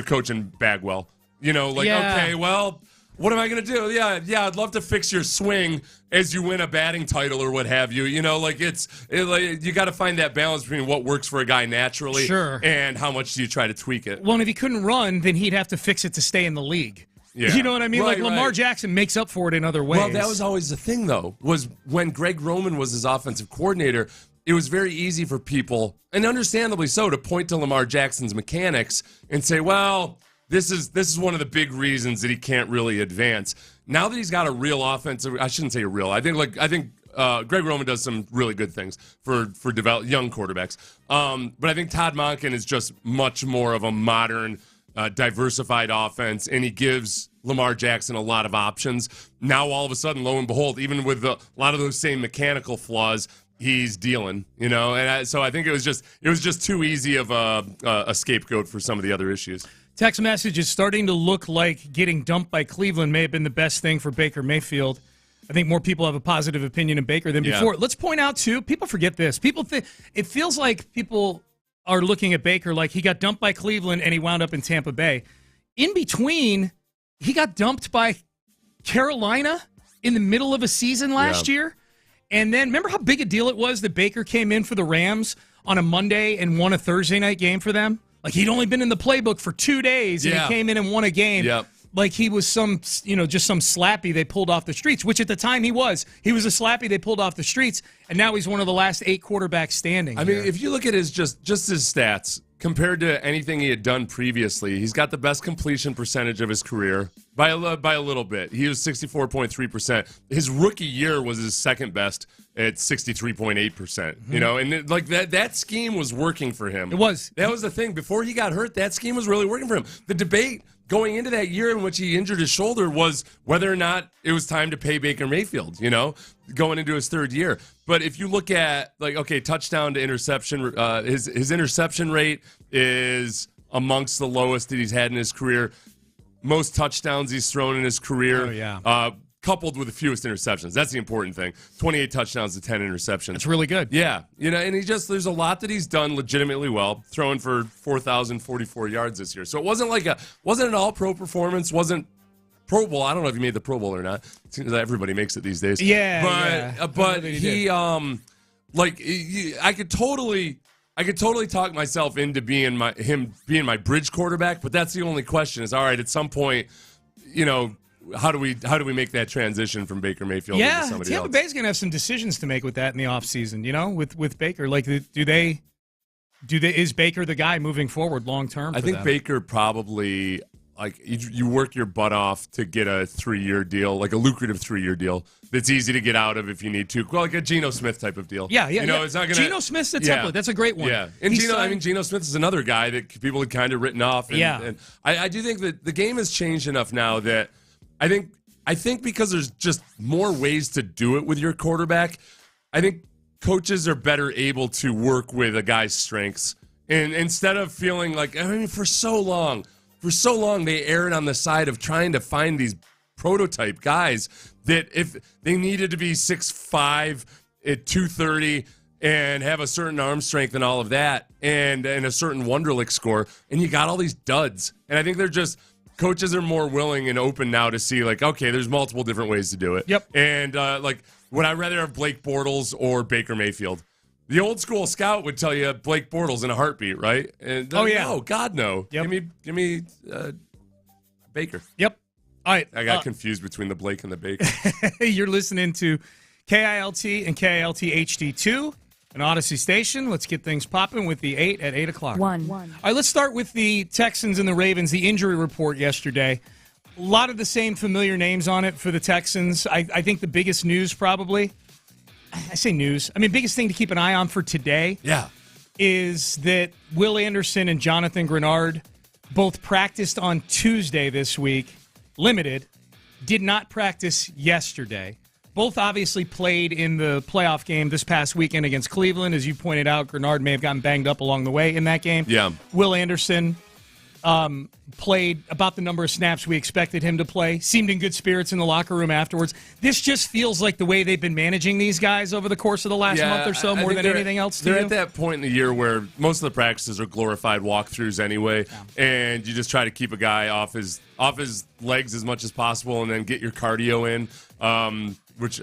coaching Bagwell, you know, like okay, well, what am I going to do? Yeah, I'd love to fix your swing as you win a batting title or what have you. You know, like you got to find that balance between what works for a guy naturally and how much do you try to tweak it. Well, and if he couldn't run, then he'd have to fix it to stay in the league. Yeah. You know what I mean? Right, like Lamar Jackson makes up for it in other ways. Well, that was always the thing, though, was when Greg Roman was his offensive coordinator, it was very easy for people, and understandably so, to point to Lamar Jackson's mechanics and say, well, this is one of the big reasons that he can't really advance. Now that he's got a real offensive, I shouldn't say a real. I think Greg Roman does some really good things for young quarterbacks. But I think Todd Monken is just much more of a modern, diversified offense, and he gives Lamar Jackson a lot of options. Now all of a sudden, lo and behold, even with a lot of those same mechanical flaws, he's dealing, you know. And so I think it was just too easy of a scapegoat for some of the other issues. Text message is starting to look like getting dumped by Cleveland may have been the best thing for Baker Mayfield. I think more people have a positive opinion of Baker than before. Let's point out, too, people forget this. People think it feels like people are looking at Baker like he got dumped by Cleveland and he wound up in Tampa Bay. In between, he got dumped by Carolina in the middle of a season last year. And then remember how big a deal it was that Baker came in for the Rams on a Monday and won a Thursday night game for them? Like he'd only been in the playbook for 2 days and he came in and won a game. Yep. Like he was just some slappy they pulled off the streets, which at the time he was. He was a slappy they pulled off the streets, and now he's one of the last 8 quarterbacks standing. I mean, if you look at his just his stats compared to anything he had done previously, he's got the best completion percentage of his career by a little bit. He was 64.3%. His rookie year was his second best at 63.8%. You know, and that scheme was working for him. It was. That was the thing. Before he got hurt, that scheme was really working for him. The debate going into that year in which he injured his shoulder was whether or not it was time to pay Baker Mayfield, you know, going into his third year. But if you look at, touchdown to interception, his interception rate is amongst the lowest that he's had in his career. Most touchdowns he's thrown in his career. Oh, yeah. Coupled with the fewest interceptions. That's the important thing. 28 touchdowns to 10 interceptions. That's really good. Yeah. You know, and there's a lot that he's done legitimately well, throwing for 4,044 yards this year. So it wasn't an all-pro performance, wasn't Pro Bowl. I don't know if he made the Pro Bowl or not. It seems like everybody makes it these days. Yeah. But he, I could totally talk myself into being my bridge quarterback, but that's the only question is, all right, at some point, you know, how do we make that transition from Baker Mayfield into somebody else? Tampa Bay's going to have some decisions to make with that in the offseason, you know, with Baker. Like, is Baker the guy moving forward long term? I think Baker probably, you work your butt off to get a 3-year deal, like a lucrative 3-year deal that's easy to get out of if you need to. Well, like a Geno Smith type of deal. Yeah. You know, it's not gonna. Geno Smith's the template. That's a great one. Yeah, and Geno Smith is another guy that people had kind of written off. And I do think that the game has changed enough now that I think because there's just more ways to do it with your quarterback, I think coaches are better able to work with a guy's strengths. And instead of feeling like, I mean, for so long they erred on the side of trying to find these prototype guys that if they needed to be 6'5", at 230 and have a certain arm strength and all of that and a certain Wonderlic score, and you got all these duds. And I think coaches are more willing and open now to see, like, okay, there's multiple different ways to do it. Yep. And, would I rather have Blake Bortles or Baker Mayfield? The old school scout would tell you Blake Bortles in a heartbeat, right? And no, God no. Yep. Give me Baker. Yep. All right. I got confused between the Blake and the Baker. You're listening to KILT and KILT HD2, an Odyssey station. Let's get things popping with the 8 at 8 o'clock. All right, let's start with the Texans and the Ravens, the injury report yesterday. A lot of the same familiar names on it for the Texans. I think the biggest news probably, I say news, biggest thing to keep an eye on for today is that Will Anderson and Jonathan Grenard both practiced on Tuesday this week, limited, did not practice yesterday. Both obviously played in the playoff game this past weekend against Cleveland. As you pointed out, Grenard may have gotten banged up along the way in that game. Yeah. Will Anderson played about the number of snaps we expected him to play, seemed in good spirits in the locker room afterwards. This just feels like the way they've been managing these guys over the course of the last month or so, more than anything else to They're you? at that point in the year where most of the practices are glorified walkthroughs anyway, and you just try to keep a guy off his legs as much as possible and then get your cardio in,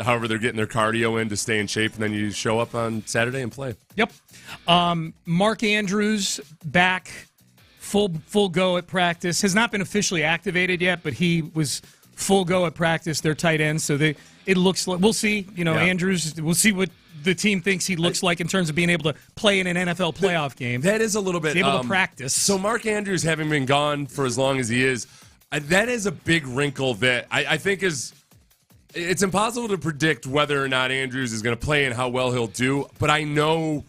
however they're getting their cardio in to stay in shape, and then you show up on Saturday and play. Yep. Mark Andrews back. Full go at practice. Has not been officially activated yet, but he was full go at practice. They're tight ends, so it looks like we'll see. Andrews. We'll see what the team thinks he looks like in terms of being able to play in an NFL playoff game. That is a little bit able to practice. So Mark Andrews, having been gone for as long as he is, that is a big wrinkle that I think is. It's impossible to predict whether or not Andrews is going to play and how well he'll do, but I know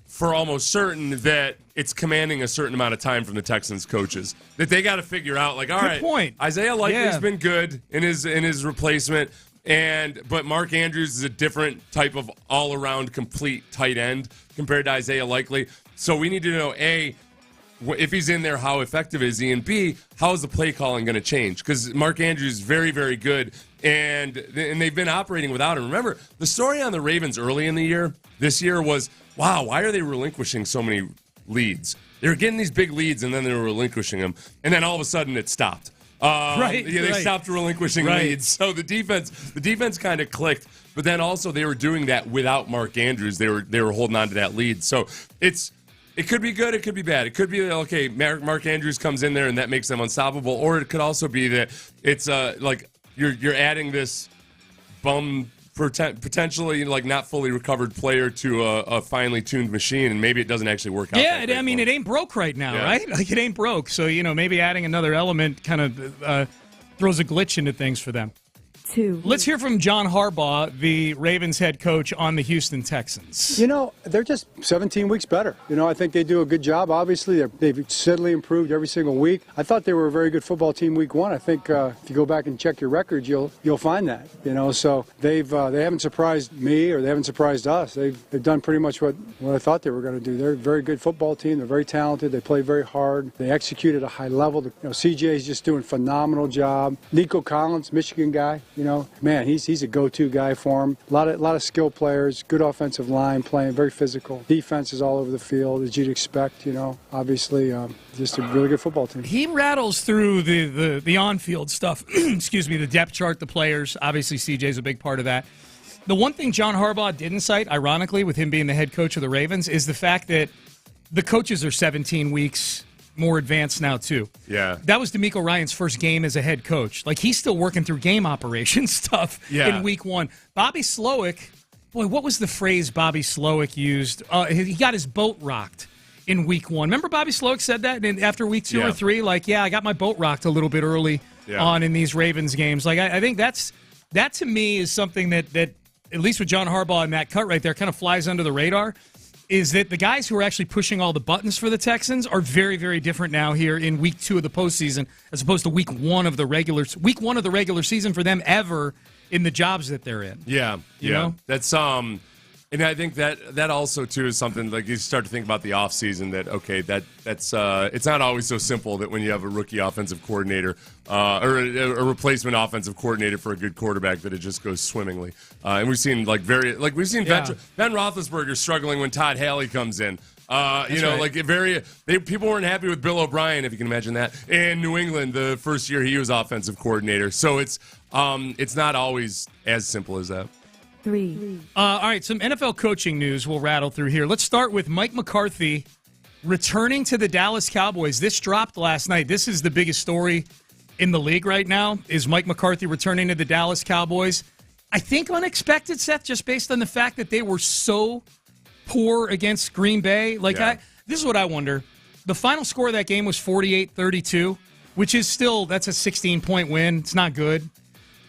for almost certain that it's commanding a certain amount of time from the Texans coaches that they got to figure out. Like, all right, point. Isaiah Likely's been good in his replacement, but Mark Andrews is a different type of all-around complete tight end compared to Isaiah Likely. So we need to know, A, if he's in there, how effective is he? And B, how is the play calling going to change? Because Mark Andrews is very, very good, and they've been operating without him. Remember, the story on the Ravens early in the year, this year, was, wow, why are they relinquishing so many leads? They were getting these big leads, and then they were relinquishing them, and then all of a sudden it stopped. They stopped relinquishing leads. So the defense kind of clicked, but then also they were doing that without Mark Andrews. They were holding on to that lead. So it could be good, it could be bad. It could be that, okay, Mark Andrews comes in there and that makes them unstoppable, or it could also be that it's like you're adding this bum potentially like not fully recovered player to a finely tuned machine, and maybe it doesn't actually work out. Yeah, it ain't broke right now, right? Like, it ain't broke. So, maybe adding another element kind of throws a glitch into things for them. Let's hear from John Harbaugh, the Ravens head coach on the Houston Texans. They're just 17 weeks better. I think they do a good job. Obviously, they've steadily improved every single week. I thought they were a very good football team week one. I think if you go back and check your records, you'll find that. So they haven't surprised me, or they haven't surprised us. They've done pretty much what I thought they were going to do. They're a very good football team. They're very talented. They play very hard. They execute at a high level. CJ is just doing a phenomenal job. Nico Collins, Michigan guy. Man, he's a go-to guy for him. A lot of skilled players, good offensive line, playing very physical. Defense is all over the field, as you'd expect. Obviously, just a really good football team. He rattles through the on-field stuff. Excuse me, the depth chart, the players. Obviously, CJ's a big part of that. The one thing John Harbaugh didn't cite, ironically, with him being the head coach of the Ravens, is the fact that the coaches are 17 weeks more advanced now, too. Yeah. That was DeMeco Ryan's first game as a head coach. Like, he's still working through game operation stuff in week one. Bobby Slowick, boy, what was the phrase Bobby Slowick used? He got his boat rocked in week one. Remember Bobby Slowick said that after week two or three? Like, I got my boat rocked a little bit early on in these Ravens games. Like, I think that to me is something that at least with John Harbaugh in that cut right there kind of flies under the radar. Is that the guys who are actually pushing all the buttons for the Texans are very, very different now here in week 2 of the postseason as opposed to week one of the regular season for them ever in the jobs that they're in. Yeah, You know? That's and I think that also too is something like you start to think about the offseason that that's it's not always so simple that when you have a rookie offensive coordinator or a replacement offensive coordinator for a good quarterback that it just goes swimmingly. And we've seen Ben Roethlisberger struggling when Todd Haley comes in. People weren't happy with Bill O'Brien, if you can imagine that, in New England the first year he was offensive coordinator. So it's not always as simple as that. 3. All right, some NFL coaching news we'll rattle through here. Let's start with Mike McCarthy returning to the Dallas Cowboys. This dropped last night. This is the biggest story in the league right now, is Mike McCarthy returning to the Dallas Cowboys. I think unexpected, Seth, just based on the fact that they were so poor against Green Bay. This is what I wonder. The final score of that game was 48-32, which is still, that's a 16-point win. It's not good.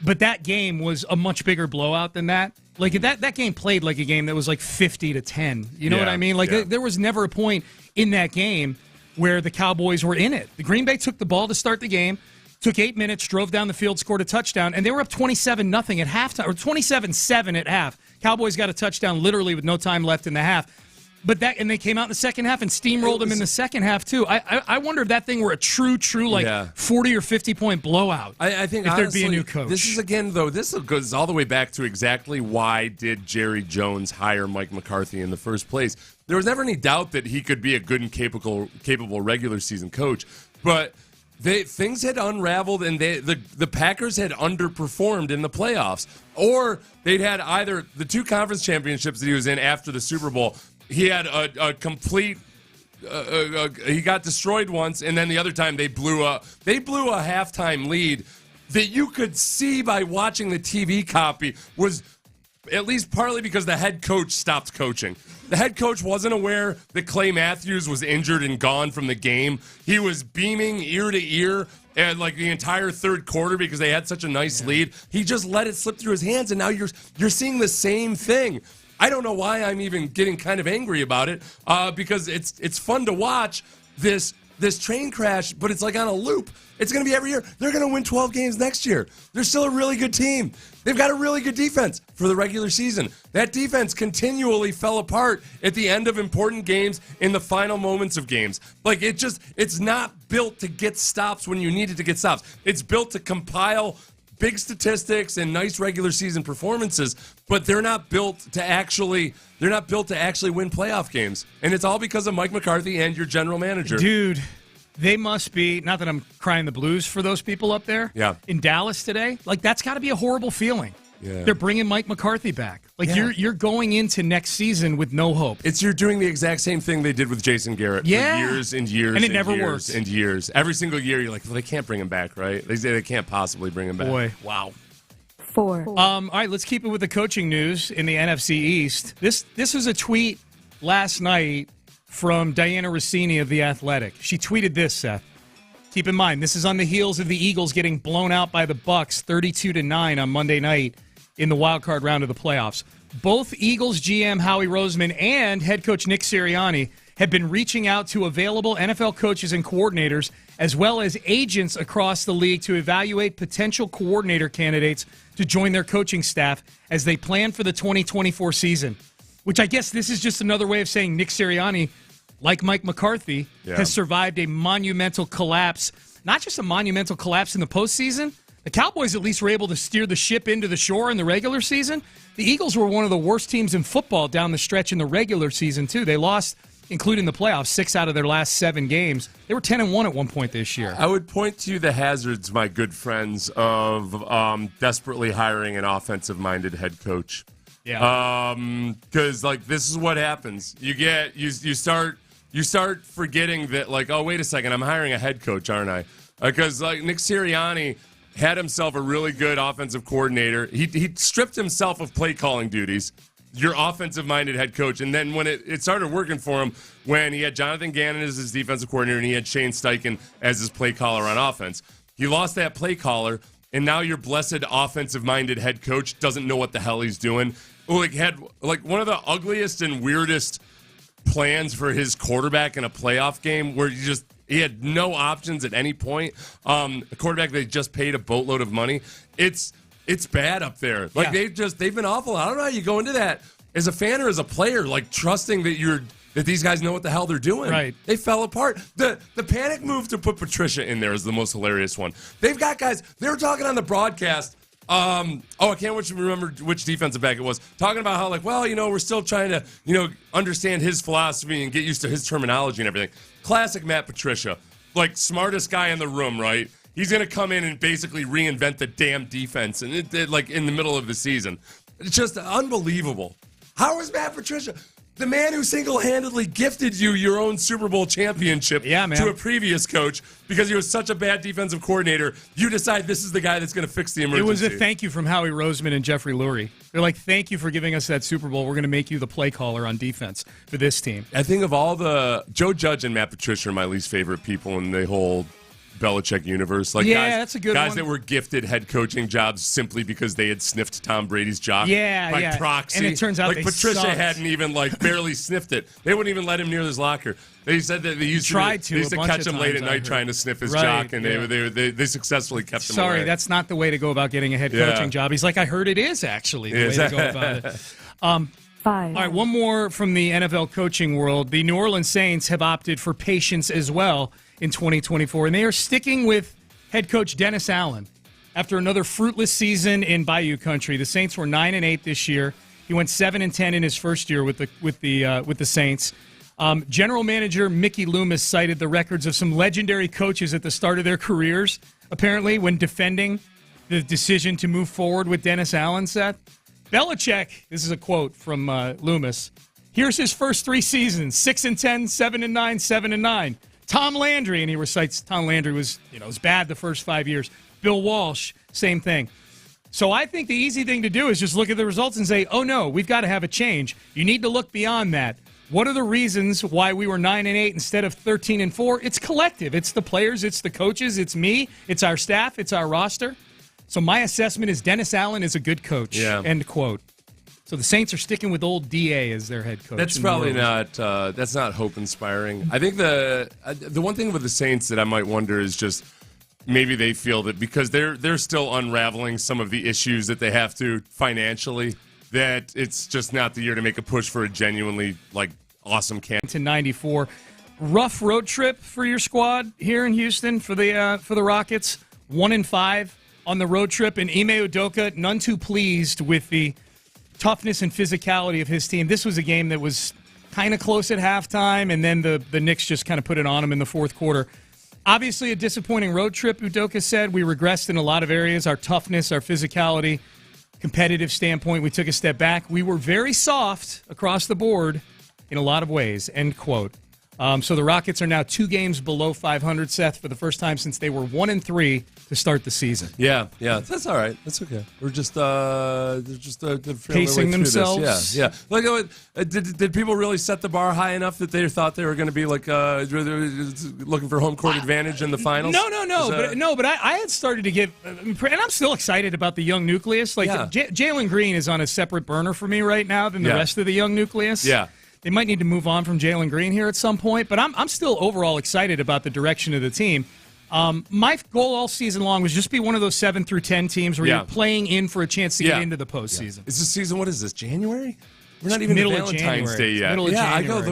But that game was a much bigger blowout than that. Like, that game played like a game that was like 50-10. You know what I mean? Like, there was never a point in that game where the Cowboys were in it. The Green Bay took the ball to start the game, took 8 minutes, drove down the field, scored a touchdown, and they were up 27-0 at halftime, or 27-7 at half. Cowboys got a touchdown literally with no time left in the half. And they came out in the second half and steamrolled them in the second half, too. I wonder if that thing were a true, 40 or 50-point blowout. I think, if honestly, there'd be a new coach. This is, again, though, this goes all the way back to exactly why did Jerry Jones hire Mike McCarthy in the first place. There was never any doubt that he could be a good and capable regular season coach. But things had unraveled, and the Packers had underperformed in the playoffs. Or they'd had either the 2 conference championships that he was in after the Super Bowl. He had a complete. He got destroyed once, and then the other time they blew a halftime lead that you could see by watching the TV copy was at least partly because the head coach stopped coaching. The head coach wasn't aware that Clay Matthews was injured and gone from the game. He was beaming ear to ear and like the entire third quarter because they had such a nice lead. He just let it slip through his hands, and now you're seeing the same thing. I don't know why I'm even getting kind of angry about it because it's fun to watch this train crash, but it's like on a loop. It's going to be every year. They're going to win 12 games next year. They're still a really good team. They've got a really good defense for the regular season. That defense continually fell apart at the end of important games in the final moments of games. Like, it's not built to get stops when you need it to get stops. It's built to compile big statistics and nice regular season performances, but they're not built to actually win playoff games. And it's all because of Mike McCarthy and your general manager. Dude, they must be, not that I'm crying the blues for those people up there in Dallas today. Like, that's got to be a horrible feeling. Yeah. They're bringing Mike McCarthy back. Like, you're going into next season with no hope. You're doing the exact same thing they did with Jason Garrett for years and years. And it never works. And years. Every single year, you're like, well, they can't bring him back, right? They say they can't possibly bring him back. Boy, wow. 4. All right, let's keep it with the coaching news in the NFC East. This was a tweet last night from Diana Rossini of The Athletic. She tweeted this, Seth. Keep in mind, this is on the heels of the Eagles getting blown out by the Bucs 32-9 on Monday night in the wild card round of the playoffs. Both Eagles GM Howie Roseman and head coach Nick Sirianni have been reaching out to available NFL coaches and coordinators, as well as agents across the league, to evaluate potential coordinator candidates to join their coaching staff as they plan for the 2024 season. Which I guess this is just another way of saying Nick Sirianni, like Mike McCarthy, has survived a monumental collapse. Not just a monumental collapse in the postseason. The Cowboys at least were able to steer the ship into the shore in the regular season. The Eagles were one of the worst teams in football down the stretch in the regular season, too. They lost, including the playoffs, 6 out of their last 7 games. They were 10-1 at one point this year. I would point to the hazards, my good friends, of desperately hiring an offensive-minded head coach. Yeah. Because this is what happens. You start forgetting that, like, oh, wait a second, I'm hiring a head coach, aren't I? Because Nick Sirianni had himself a really good offensive coordinator. He stripped himself of play calling duties. Your offensive-minded head coach. And then when it started working for him, when he had Jonathan Gannon as his defensive coordinator and he had Shane Steichen as his play caller on offense, he lost that play caller, and now your blessed offensive-minded head coach doesn't know what the hell he's doing. Had one of the ugliest and weirdest plans for his quarterback in a playoff game where he had no options at any point. A quarterback they just paid a boatload of money. It's bad up there. They've been awful. I don't know how you go into that as a fan or as a player, trusting that these guys know what the hell they're doing. Right. They fell apart. The panic move to put Patricia in there is the most hilarious one. They've got guys. They were talking on the broadcast. I can't remember which defensive back it was, talking about how we're still trying to understand his philosophy and get used to his terminology and everything. Classic Matt Patricia, smartest guy in the room, right? He's going to come in and basically reinvent the damn defense and in the middle of the season. It's just unbelievable. How is Matt Patricia, the man who single-handedly gifted you your own Super Bowl championship to a previous coach because he was such a bad defensive coordinator, you decide this is the guy that's going to fix the emergency? It was a thank you from Howie Roseman and Jeffrey Lurie. They're like, thank you for giving us that Super Bowl. We're going to make you the play caller on defense for this team. I think of all the Joe Judge and Matt Patricia are my least favorite people in the whole Belichick universe. Like that's a good guys one. that were gifted head coaching jobs simply because they had sniffed Tom Brady's job by proxy. And it turns out like they Patricia sucked. hadn't even barely sniffed it. They wouldn't even let him near his locker. They said that they used to catch him late at night trying to sniff his jock, and they successfully kept him away. That's not the way to go about getting a head coaching job. He's like, I heard it is actually the way to go about it. 5. All right, one more from the NFL coaching world. The New Orleans Saints have opted for patience as well in 2024, and they are sticking with head coach Dennis Allen. After another fruitless season in Bayou Country, the Saints were 9-8 this year. He went 7-10 in his first year with the Saints. General manager Mickey Loomis cited the records of some legendary coaches at the start of their careers, apparently, when defending the decision to move forward with Dennis Allen, Seth. Belichick, this is a quote from Loomis, here's his first 3 seasons, 6-10, 7-9, 7-9. Tom Landry, and he recites Tom Landry was bad the first 5 years. Bill Walsh, same thing. So I think the easy thing to do is just look at the results and say, oh, no, we've got to have a change. You need to look beyond that. What are the reasons why we were 9-8 instead of 13-4? It's collective. It's the players. It's the coaches. It's me. It's our staff. It's our roster. So my assessment is Dennis Allen is a good coach, end quote. So the Saints are sticking with old DA as their head coach. That's probably not that's not hope-inspiring. I think the one thing with the Saints that I might wonder is just maybe they feel that because they're still unraveling some of the issues that they have to financially, that it's just not the year to make a push for a genuinely awesome camp. To 94, rough road trip for your squad here in Houston for the Rockets. 1-5 on the road trip, and Ime Udoka none too pleased with the toughness and physicality of his team. This was a game that was kind of close at halftime, and then the Knicks just kind of put it on him in the fourth quarter. Obviously a disappointing road trip, Udoka said. We regressed in a lot of areas, our toughness, our physicality, competitive standpoint. We took a step back. We were very soft across the board in a lot of ways, end quote. So the Rockets are now 2 games below 500, Seth, for the first time since they were 1-3 to start the season. Yeah, that's all right. That's okay. We're just pacing themselves. This. Yeah. Did people really set the bar high enough that they thought they were going to be looking for home court advantage in the finals? No. But I had started to get, and I'm still excited about the young nucleus. Jalen Green is on a separate burner for me right now than the rest of the young nucleus. Yeah. They might need to move on from Jalen Green here at some point, but I'm still overall excited about the direction of the team. My goal all season long was just be one of those 7 through 10 teams where you're playing in for a chance to get into the postseason. Is this season, what is this, January? We're not even middle at Valentine's of Day yet. Middle of January. I go, you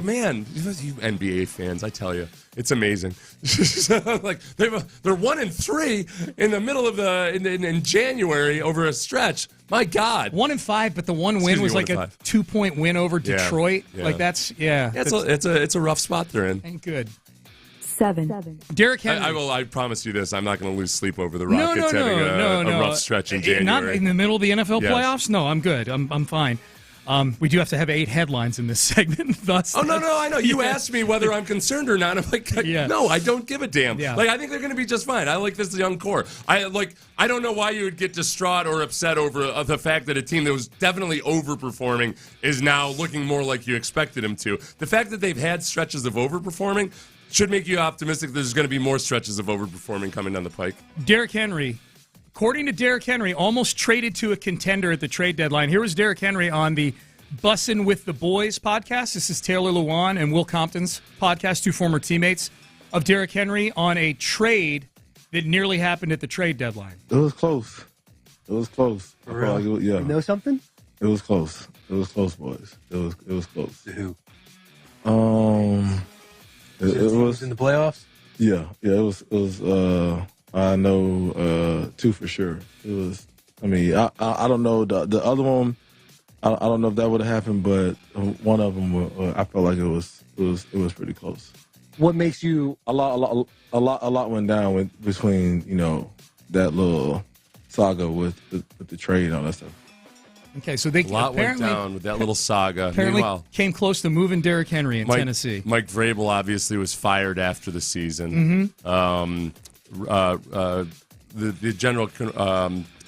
NBA fans, I tell you, it's amazing. They're 1-3 in the middle of in January over a stretch. My God, 1-5, but the one win was like a 2-point win over Detroit. Yeah. It's a rough spot they're in. Ain't good. 7. Derrick Henry. I promise you this. I'm not going to lose sleep over the Rockets having a rough stretch in January. Not in the middle of the NFL playoffs? No, I'm good. I'm fine. We do have to have 8 headlines in this segment. Thus, no, I know. You asked me whether I'm concerned or not. I'm like, no, I don't give a damn. Yeah. I think they're going to be just fine. I like this young core. I don't know why you would get distraught or upset over the fact that a team that was definitely overperforming is now looking more like you expected them to. The fact that they've had stretches of overperforming should make you optimistic there's going to be more stretches of overperforming coming down the pike. Derrick Henry. According to Derrick Henry, almost traded to a contender at the trade deadline. Here was Derrick Henry on the Bussin' with the Boys podcast. This is Taylor Lewan and Will Compton's podcast, 2 former teammates of Derrick Henry, on a trade that nearly happened at the trade deadline. It was close. For real? You know something? It was close. It was close, boys. It was close. To who? It was in the playoffs? Yeah. It was I know 2 for sure. It was. I mean, I don't know the other one. I don't know if that would have happened, but one of them, I felt like it was pretty close. What makes you a lot went down between that little saga with the trade and all that stuff. Okay, so they a lot went apparently down with that little saga. apparently Meanwhile, came close to moving Derrick Henry in Tennessee. Mike Vrabel obviously was fired after the season.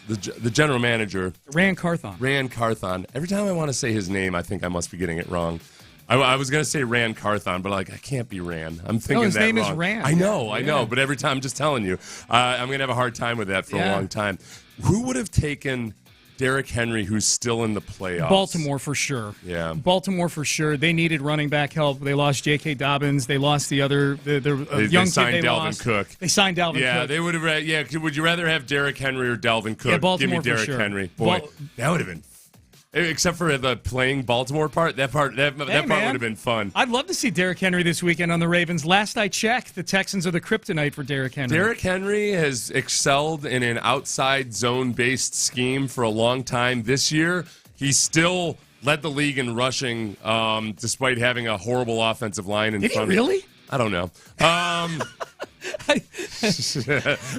The general manager, Ran Carthon. Every time I want to say his name, I think I must be getting it wrong. I was going to say Ran Carthon, but I can't be Ran. I'm thinking his that name wrong. is Ran. I know, Yeah. but every time, I'm just telling you, I'm going to have a hard time with that for a long time. Who would have taken Derrick Henry, who's still in the playoffs? Baltimore for sure. Yeah. Baltimore for sure. They needed running back help. They lost J.K. Dobbins. They lost the other young they signed kid they Dalvin lost. Cook. They signed Dalvin Cook. Yeah, they would have. Yeah, would you rather have Derrick Henry or Dalvin Cook? Yeah, Baltimore Give me Derrick for sure. Henry. Boy, that would have been. Except for the playing Baltimore part, that part would have been fun. I'd love to see Derrick Henry this weekend on the Ravens. Last I checked, the Texans are the kryptonite for Derrick Henry. Derrick Henry has excelled in an outside zone-based scheme for a long time. This year, he still led the league in rushing, despite having a horrible offensive line in front. Did he really? I don't know.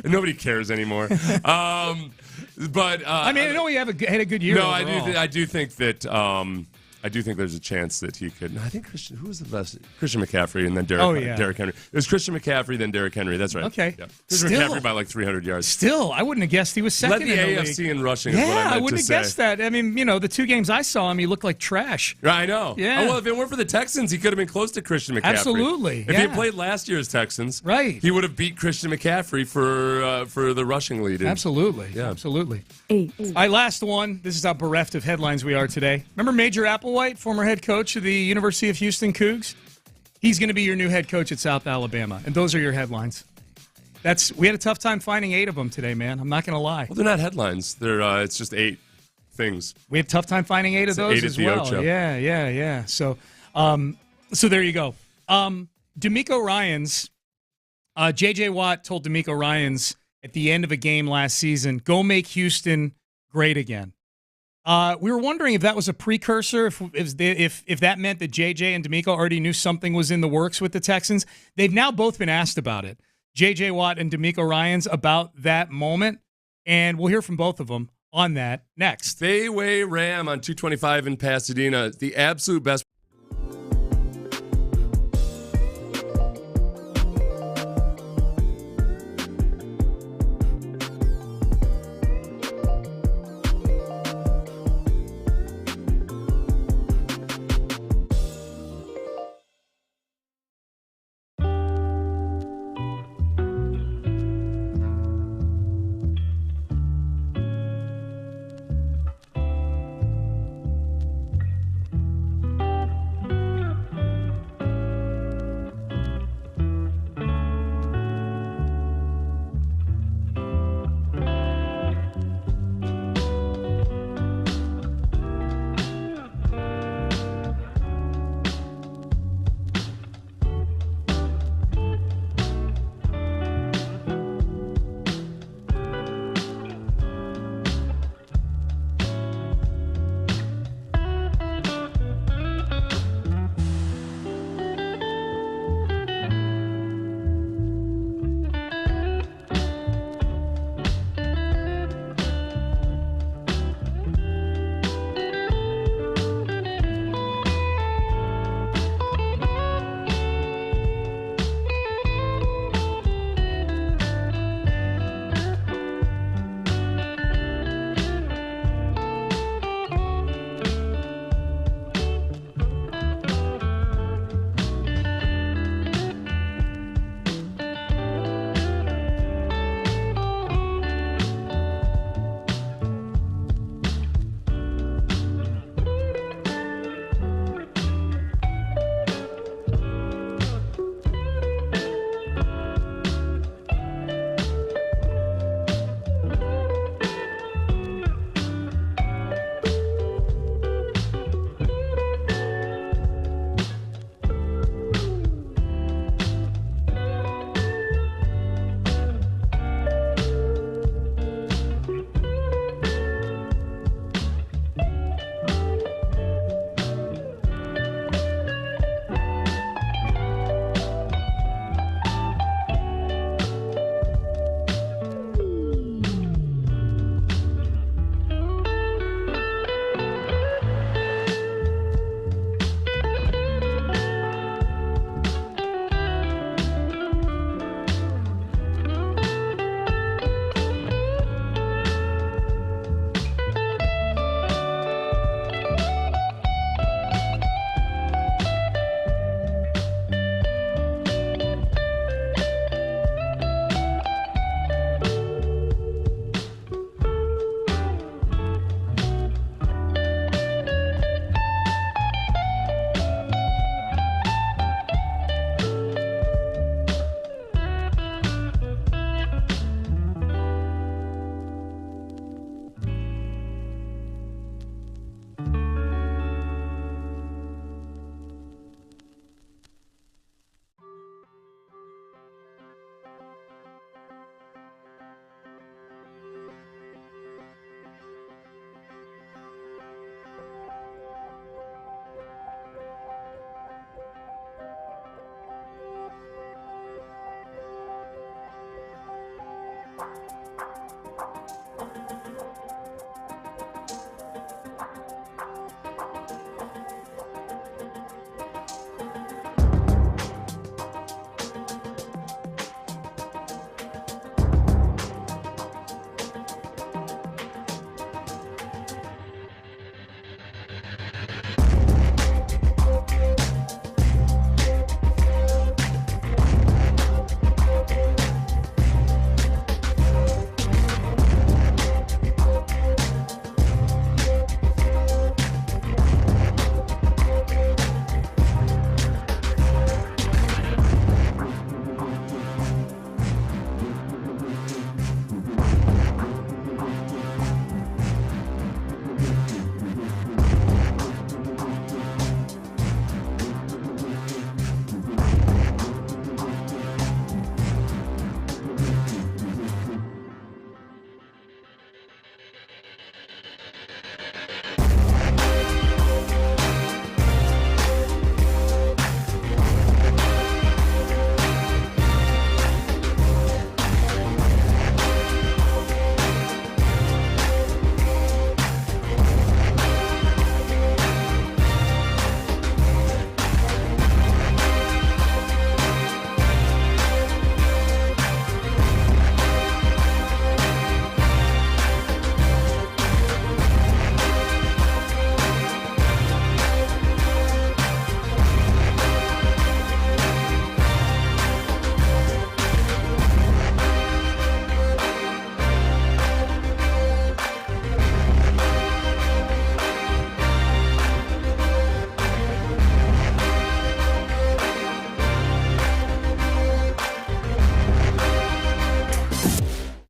Nobody cares anymore. But I know he had a good year. No, overall. I do think that I do think there's a chance that he could. I think who was the best? Christian McCaffrey and then Derrick Henry. It was Christian McCaffrey, then Derrick Henry. That's right. Okay. Yeah. Christian McCaffrey by like 300 yards. Still, I wouldn't have guessed he was second Led the in the AFC league. in rushing. Yeah, is what I meant wouldn't to have guessed that. I mean, the 2 games I saw him, he looked like trash. I know. Yeah. Oh, well, if it weren't for the Texans, he could have been close to Christian McCaffrey. Absolutely. If he had played last year's Texans, right, he would have beat Christian McCaffrey for the rushing lead. Absolutely. Yeah. Absolutely. 8. All right, last one. This is how bereft of headlines we are today. Remember Major Applewhite, former head coach of the University of Houston Cougs? He's going to be your new head coach at South Alabama. And those are your headlines. We had a tough time finding 8 of them today, man. I'm not going to lie. Well, they're not headlines. They're it's just 8 things. We had a tough time finding 8 of those 8 as at the well. Ocho. Yeah. So there you go. DeMeco Ryans, JJ Watt told DeMeco Ryans at the end of a game last season, go make Houston great again. We were wondering if that was a precursor, if that meant that JJ and DeMeco already knew something was in the works with the Texans. They've now both been asked about it, JJ Watt and DeMeco Ryans, about that moment, and we'll hear from both of them on that next. Fayway Ram on 225 in Pasadena, the absolute best.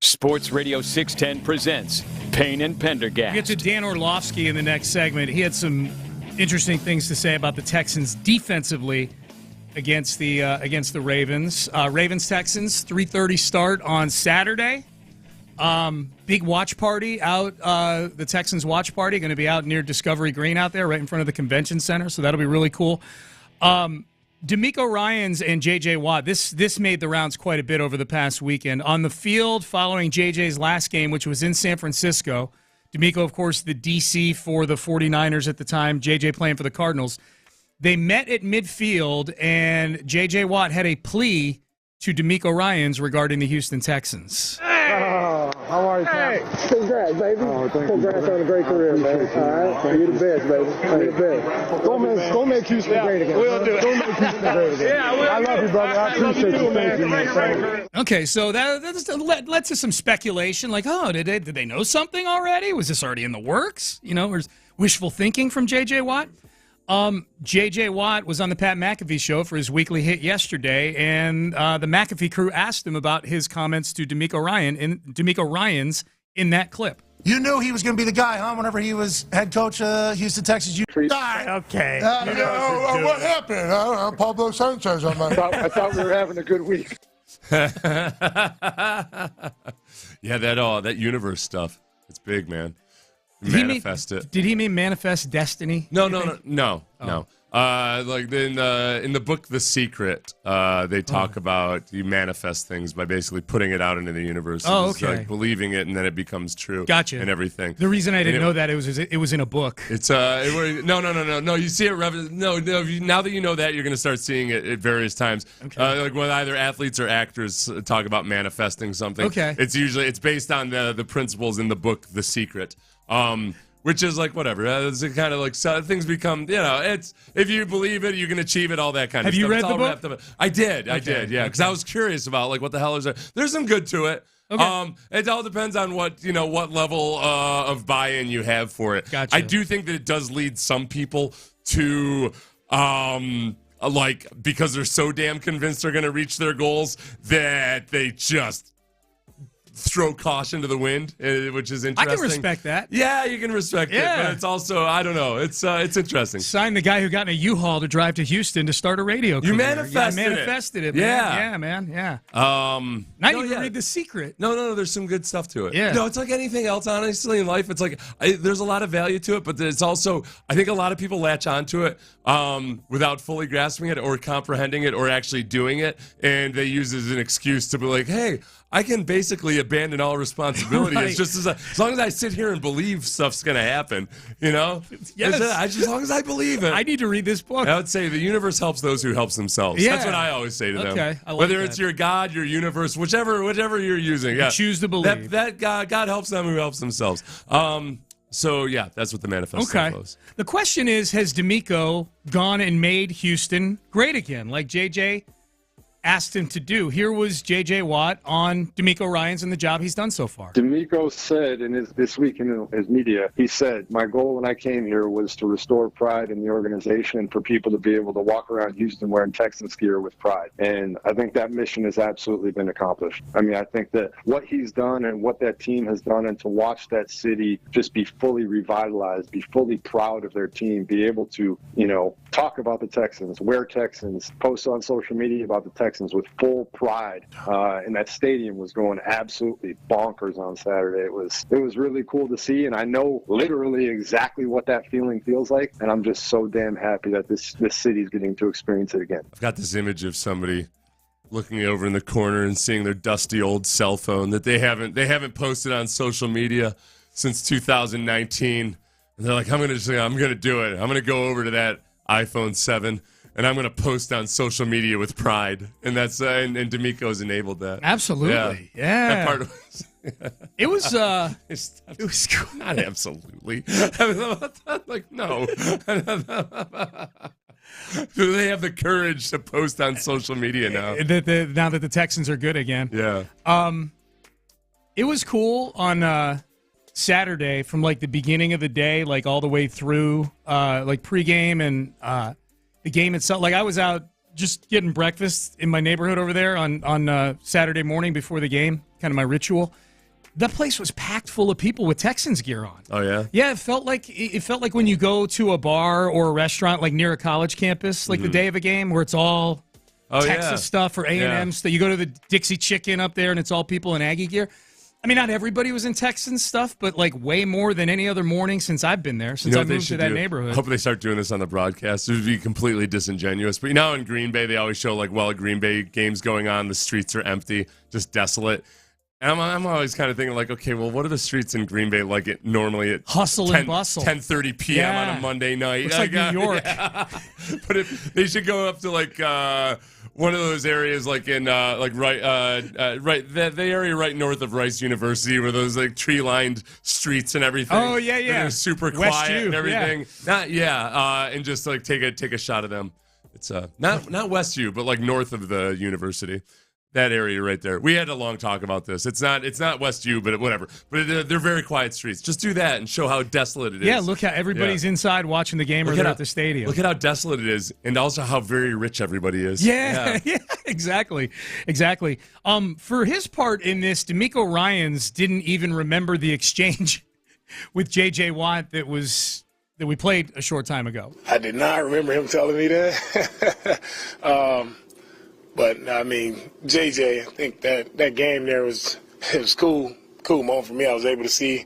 Sports Radio 610 presents Payne and Pendergast. We'll get to Dan Orlovsky in the next segment. He had some interesting things to say about the Texans defensively against the Ravens. Ravens-Texans, 3:30 start on Saturday. Big watch party out, the Texans watch party, going to be out near Discovery Green out there, right in front of the convention center, so that'll be really cool. DeMeco Ryans and JJ Watt, this made the rounds quite a bit over the past weekend. On the field following JJ's last game, which was in San Francisco, DeMeco, of course, the DC for the 49ers at the time, JJ playing for the Cardinals. They met at midfield, and JJ Watt had a plea to DeMeco Ryans regarding the Houston Texans. How are you, Pat? Congrats, baby. Congrats on a great career, man. All right? You're the best, baby. You're the best. Don't make Houston great again. We'll do it. Don't make Houston great again. Yeah, I love you, brother. I appreciate you. Thank you, man. Okay, so that led to some speculation, like, oh, did they know something already? Was this already in the works? You know, or wishful thinking from JJ Watt? JJ Watt was on the Pat McAfee show for his weekly hit yesterday, and the McAfee crew asked him about his comments to DeMeco Ryans in that clip. You knew he was going to be the guy, huh? Whenever he was head coach of Houston Texans, you died. Okay. What happened? Pablo Sanchez on my. I thought we were having a good week. Yeah, that universe stuff. It's big, man. Manifest it. Did he mean manifest destiny? No. Like in the book The Secret, they talk about you manifest things by basically putting it out into the universe. Oh, It's okay. like believing it, and then it becomes true. Gotcha. And everything. The reason I didn't know that it was in a book. It's no. You see it. No. Now that you know that, you're going to start seeing it at various times. Okay. Like when either athletes or actors talk about manifesting something. Okay. It's based on the principles in the book The Secret. Which is like whatever. It's kind of like things become. It's if you believe it, you can achieve it. All that kind of stuff. Have you read It's the all book? wrapped up. I did. Yeah, because I was curious about like what the hell is there. There's some good to it. Okay. It all depends on what level of buy-in you have for it. Gotcha. I do think that it does lead some people to like because they're so damn convinced they're going to reach their goals that they just throw caution to the wind, which is interesting. I can respect that. Yeah, you can respect it, but it's also, I don't know, it's interesting. Sign the guy who got in a U-Haul to drive to Houston to start a radio career. You manifested it. Yeah. Man. Yeah, man. Yeah. Now you can read The Secret. No, there's some good stuff to it. Yeah. No, it's like anything else, honestly, in life. It's like there's a lot of value to it, but it's also, I think a lot of people latch onto it without fully grasping it or comprehending it or actually doing it, and they use it as an excuse to be like, hey, I can basically abandon all responsibility. Right. It's just as long as I sit here and believe stuff's going to happen, Yes. As long as I believe it. I need to read this book. I would say the universe helps those who helps themselves. Yeah. That's what I always say to them. Okay, I like Whether that. it's your God, your universe, whichever you're using. Yeah. Choose to believe. That God helps them who helps themselves. So, yeah, that's what the manifest was. The question is, has DeMeco gone and made Houston great again, like JJ asked him to do? Here was JJ Watt on DeMeco Ryans and the job he's done so far. DeMeco said this week in his media, he said, my goal when I came here was to restore pride in the organization and for people to be able to walk around Houston wearing Texans gear with pride. And I think that mission has absolutely been accomplished. I mean, I think that what he's done and what that team has done, and to watch that city just be fully revitalized, be fully proud of their team, be able to, talk about the Texans, wear Texans, post on social media about the Texans with full pride, and that stadium was going absolutely bonkers on Saturday. It was really cool to see, and I know literally exactly what that feeling feels like, and I'm just so damn happy that this city's getting to experience it again. I've got this image of somebody looking over in the corner and seeing their dusty old cell phone that they haven't posted on social media since 2019, and they're like, I'm gonna do it. I'm gonna go over to that iPhone 7. And I'm going to post on social media with pride. And that's and DeMeco's enabled that. Absolutely. Yeah. That part was... It was cool. Not absolutely. Like, no. Do they have the courage to post on social media now? Now that the Texans are good again. Yeah. It was cool on Saturday from like the beginning of the day, like all the way through like pregame and the game itself. Like I was out just getting breakfast in my neighborhood over there on Saturday morning before the game, kind of my ritual. That place was packed full of people with Texans gear on. Oh yeah. Yeah, it felt like when you go to a bar or a restaurant like near a college campus, like the day of a game, where it's all Texas stuff or A&M stuff. You go to the Dixie Chicken up there, and it's all people in Aggie gear. I mean, not everybody was in Texans stuff, but like way more than any other morning since I've been there, since I moved to that neighborhood. I hope they start doing this on the broadcast. It would be completely disingenuous. But in Green Bay, they always show like, a Green Bay game's going on, the streets are empty, just desolate. And I'm always kind of thinking like, okay, well, what are the streets in Green Bay like it normally at hustle and bustle, 10:30 p.m. on a Monday night? Looks like New York. Yeah. But they should go up to like one of those areas like in the area right north of Rice University, where those like tree-lined streets and everything. Oh yeah. They're super quiet and everything. And just like take a shot of them. It's not West U, but like north of the university. That area right there. We had a long talk about this. It's not West U, but whatever. But they're very quiet streets. Just do that and show how desolate it is. Yeah, look how everybody's inside watching the game or they're at the stadium. Look at how desolate it is, and also how very rich everybody is. Yeah, exactly. For his part in this, DeMeco Ryans didn't even remember the exchange with JJ Watt that we played a short time ago. I did not remember him telling me that. But I mean, JJ, I think that game there was cool moment for me. I was able to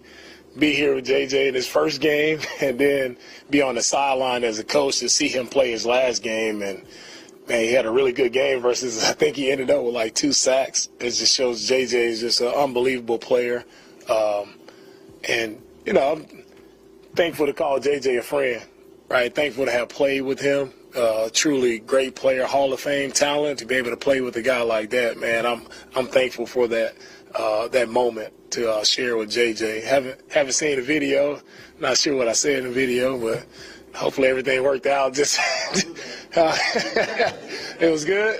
be here with JJ in his first game, and then be on the sideline as a coach to see him play his last game. And man, he had a really good game versus, I think he ended up with like 2 sacks. It just shows JJ is just an unbelievable player. And I'm thankful to call JJ a friend, right? Thankful to have played with him. Truly great player, Hall of Fame talent. To be able to play with a guy like that, man, I'm thankful for that moment to share with JJ. Haven't seen the video. Not sure what I said in the video, but hopefully everything worked out. Just it was good.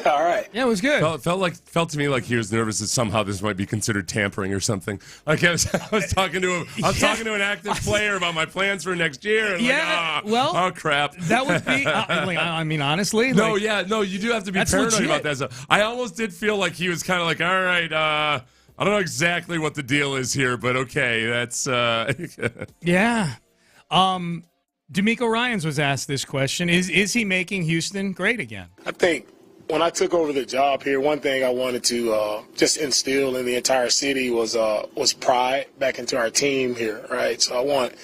All right. Yeah, it was good. Felt to me like he was nervous that somehow this might be considered tampering or something. Like I was talking to him. I was talking to an active player about my plans for next year. And oh crap. That would be. I mean, honestly. You do have to be paranoid about that stuff. I almost did feel like he was kind of like, all right. I don't know exactly what the deal is here, but okay, that's. Yeah. DeMeco Ryans was asked this question. Is he making Houston great again? I think when I took over the job here, one thing I wanted to just instill in the entire city was pride back into our team here, right? So I want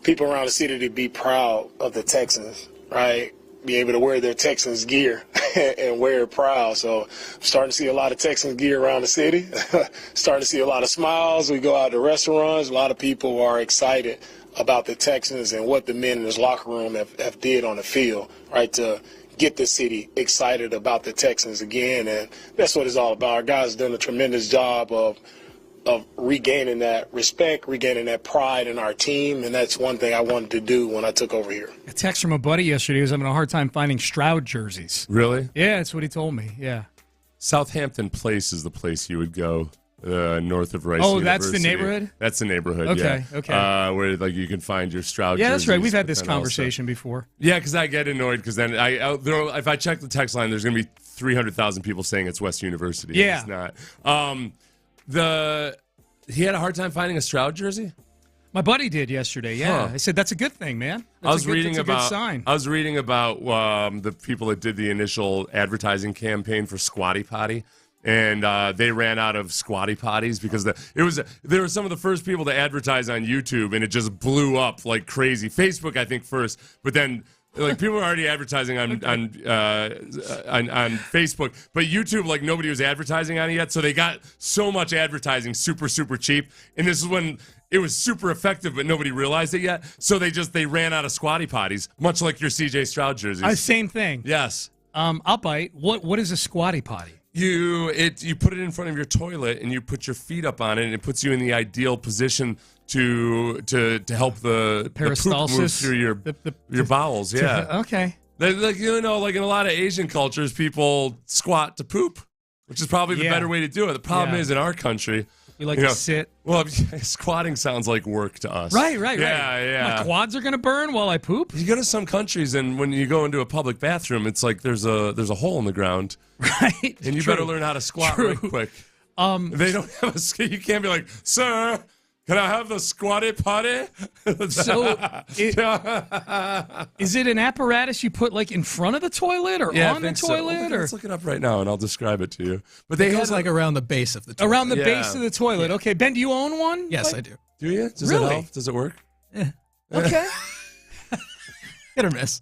people around the city to be proud of the Texans, right? Be able to wear their Texans gear and wear it proud. So I'm starting to see a lot of Texans gear around the city. Starting to see a lot of smiles. We go out to restaurants. A lot of people are excited about the Texans and what the men in this locker room have did on the field, right, to get the city excited about the Texans again. And that's what it's all about. Our guys have done a tremendous job of regaining that respect, regaining that pride in our team, and that's one thing I wanted to do when I took over here. A text from a buddy yesterday. He was having a hard time finding Stroud jerseys. Really? Yeah, that's what he told me, yeah. Southampton Place is the place you would go. North of Rice University. That's the neighborhood? That's the neighborhood, okay, yeah. Okay. Where like you can find your Stroud Yeah, jerseys, that's right. We've had this conversation before. Yeah, because I get annoyed because then if I check the text line, there's going to be 300,000 people saying it's West University. Yeah. It's not. He had a hard time finding a Stroud jersey? My buddy did yesterday, yeah. I said, that's a good thing, man. That's a good sign. I was reading about the people that did the initial advertising campaign for Squatty Potty. And they ran out of Squatty Potties because they were some of the first people to advertise on YouTube, and it just blew up like crazy. Facebook, I think, first, but then like people were already advertising on Facebook, but YouTube, like nobody was advertising on it yet, so they got so much advertising super cheap, and this is when it was super effective, but nobody realized it yet. So they ran out of Squatty Potties, much like your CJ Stroud jerseys. Same thing. Yes. I'll bite. What is a Squatty Potty? You put it in front of your toilet and you put your feet up on it, and it puts you in the ideal position to help the poop move through your bowels. Yeah. Okay. Like in a lot of Asian cultures, people squat to poop, which is probably the better way to do it. The problem is in our country, we like to sit. Well, squatting sounds like work to us. Right. Yeah. My quads are gonna burn while I poop. You go to some countries, and when you go into a public bathroom, it's like there's a hole in the ground. Right. And you better learn how to squat right quick. They don't have a. You can't be like, sir, can I have the Squatty Potty? So, is it an apparatus you put like in front of the toilet or on the toilet? So. Let's look it up right now, and I'll describe it to you. But they goes like around the base of the toilet. Around the base of the toilet. Yeah. Okay, Ben, do you own one? Yes, I do. Do you? Does really? It help? Does it work? Yeah. Okay. Hit or miss.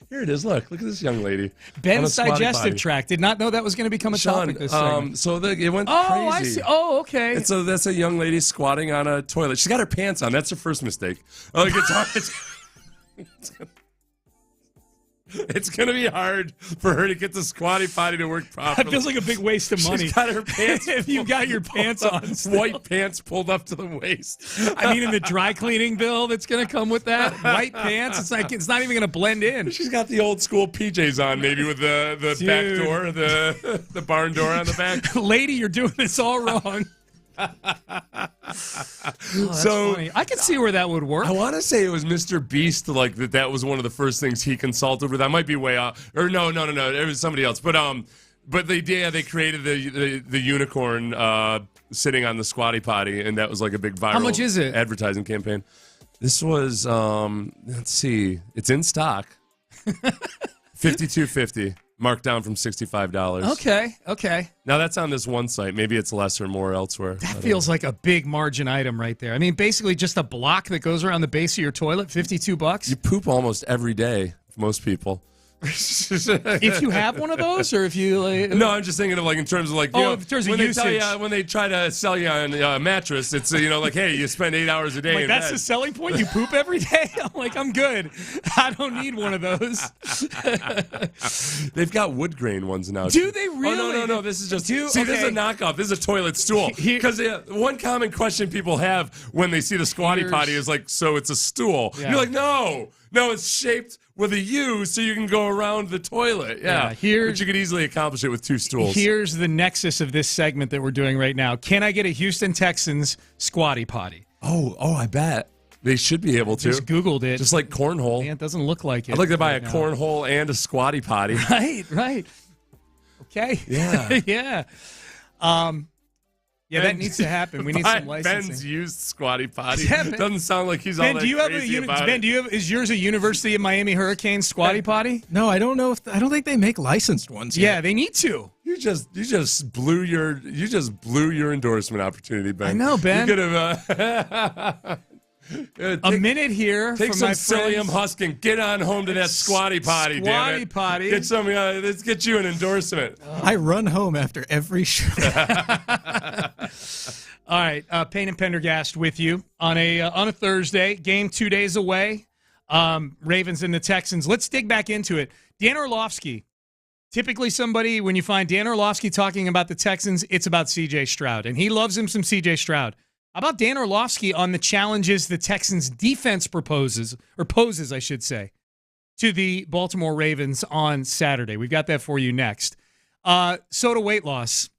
Here it is. Look at this young lady. Ben's digestive tract. Did not know that was going to become a topic this segment. So it went crazy. I see. Oh, okay. And so that's a young lady squatting on a toilet. She's got her pants on. That's her first mistake. It's going to be hard for her to get the Squatty Potty to work properly. That feels like a big waste of money. She's got her pants. If you've got your pants on. White pants pulled up to the waist. I mean, in the dry cleaning bill that's going to come with that, white pants, it's not even going to blend in. She's got the old school PJs on, maybe with the back door, the barn door on the back. Lady, you're doing this all wrong. So funny. I can see where that would work. I want to say it was Mr. Beast, like that was one of the first things he consulted with. I might be way off, or no, it was somebody else. But they created the unicorn sitting on the Squatty Potty, and that was like a big viral. How much is it? Advertising campaign. This was let's see, it's in stock, $52.50. Marked down from $65. Okay. Now that's on this one site. Maybe it's less or more elsewhere. That feels like a big margin item right there. I mean, basically just a block that goes around the base of your toilet, $52. You poop almost every day, most people. If you have one of those, or if you no, I'm just thinking of like in terms of like in terms of usage. When they try to sell you on a mattress, it's like hey, you spend 8 hours a day. Like that's the selling point. You poop every day. I'm like, I'm good. I don't need one of those. They've got wood grain ones now. Do they really? Oh, no. This is just this is a knockoff. This is a toilet stool. Because one common question people have when they see the Squatty Potty is like, so it's a stool. Yeah. You're like, no, it's shaped with a U so you can go around the toilet. Yeah. But you could easily accomplish it with two stools. Here's the nexus of this segment that we're doing right now. Can I get a Houston Texans Squatty Potty? Oh, I bet. They should be able to. Just Googled it. Just like cornhole. Yeah, it doesn't look like it. I'd like to buy a cornhole and a Squatty Potty. Right. Okay. Yeah. Yeah. Yeah, that needs to happen. We need some licensing. Ben's used Squatty Potty. Yeah, Doesn't sound like he's all that crazy about Ben, is yours a University of Miami Hurricanes Squatty Potty? No, I don't know. I don't think they make licensed ones yet. Yeah, they need to. You just blew your endorsement opportunity, Ben. I know, Ben. You could have a minute here. Take some psyllium husk and get on home to that Squatty Potty. Squatty Potty. Get some. Let's get you an endorsement. I run home after every show. All right, Payne and Pendergast with you on a Thursday. Game 2 days away. Ravens and the Texans. Let's dig back into it. Dan Orlovsky. Typically somebody, when you find Dan Orlovsky talking about the Texans, it's about C.J. Stroud, and he loves him some C.J. Stroud. How about Dan Orlovsky on the challenges the Texans defense poses, I should say, to the Baltimore Ravens on Saturday? We've got that for you next. So to weight loss.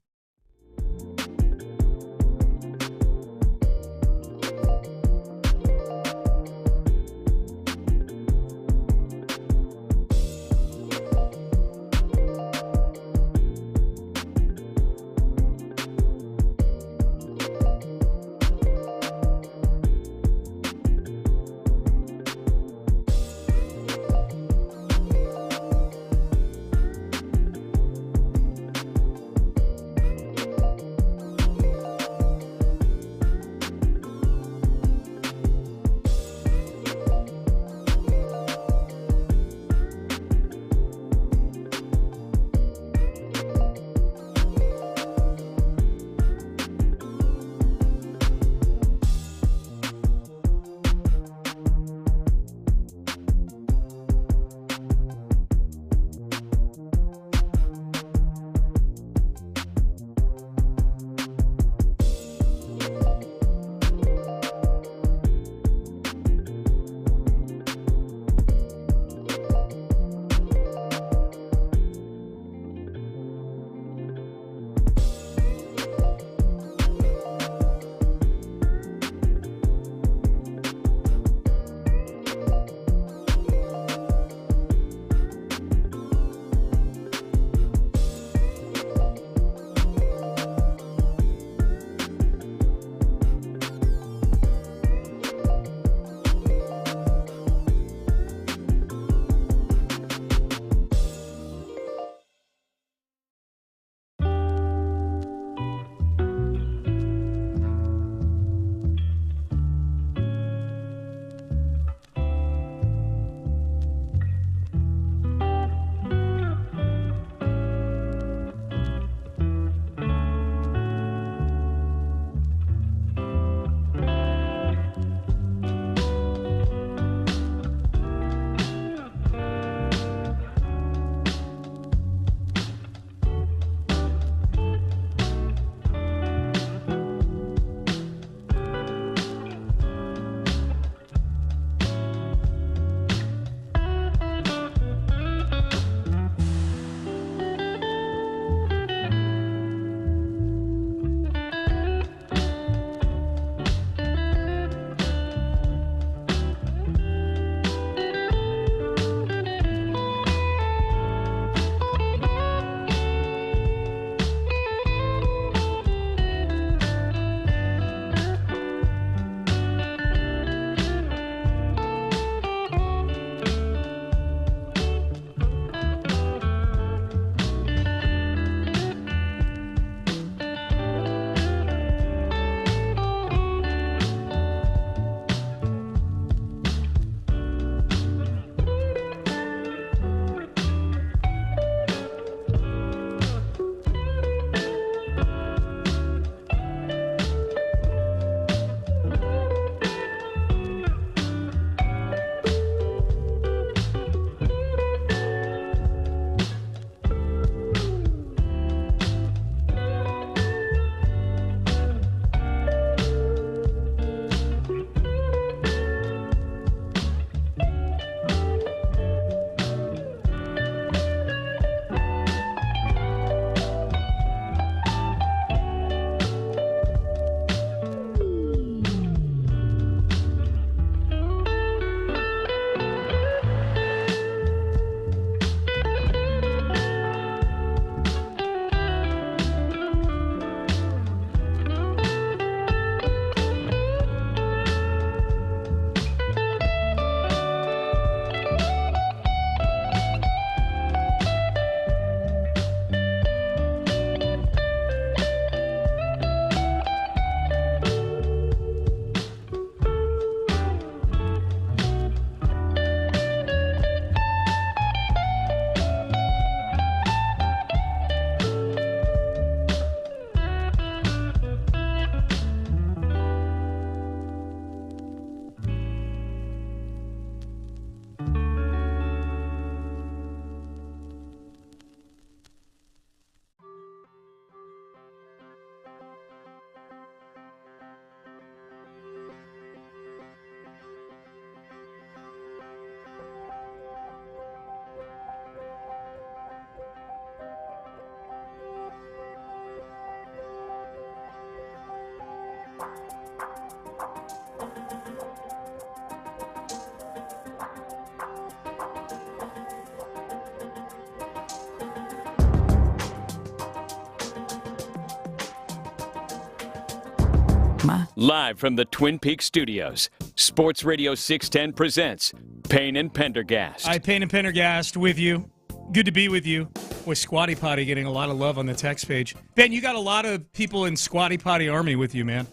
stigma. Live from the Twin Peaks studios, Sports Radio 610 presents Payne and Pendergast. Hi, Payne and Pendergast with you. Good to be with you. With Squatty Potty getting a lot of love on the text page. Ben, you got a lot of people in Squatty Potty Army with you, man.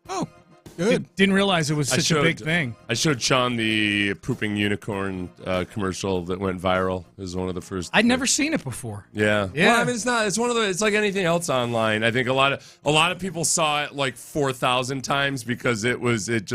Oh, good. Didn't realize it was such a big thing. I showed Sean the pooping unicorn commercial that went viral. It was one of the first. I'd never seen it before. Yeah. Well, I mean, it's not. It's one of the. It's like anything else online. I think a lot of people saw it like 4,000 times because it was in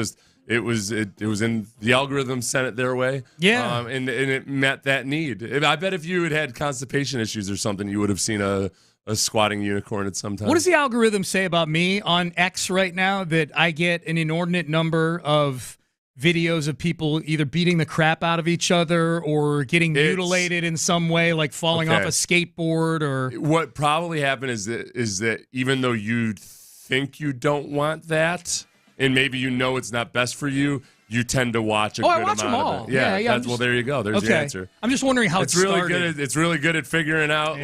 the algorithm, sent it their way. Yeah. And it met that need. I bet if you had constipation issues or something, you would have seen a squatting unicorn at some time. What does the algorithm say about me on X right now that I get an inordinate number of videos of people either beating the crap out of each other or getting mutilated in some way, like falling off a skateboard? Or what probably happened is that even though you think you don't want that, and maybe you know it's not best for you, you tend to watch a good amount them all. of it. Yeah. Well, there you go. There's your answer. I'm just wondering how it's it really started. good. It's really good at figuring out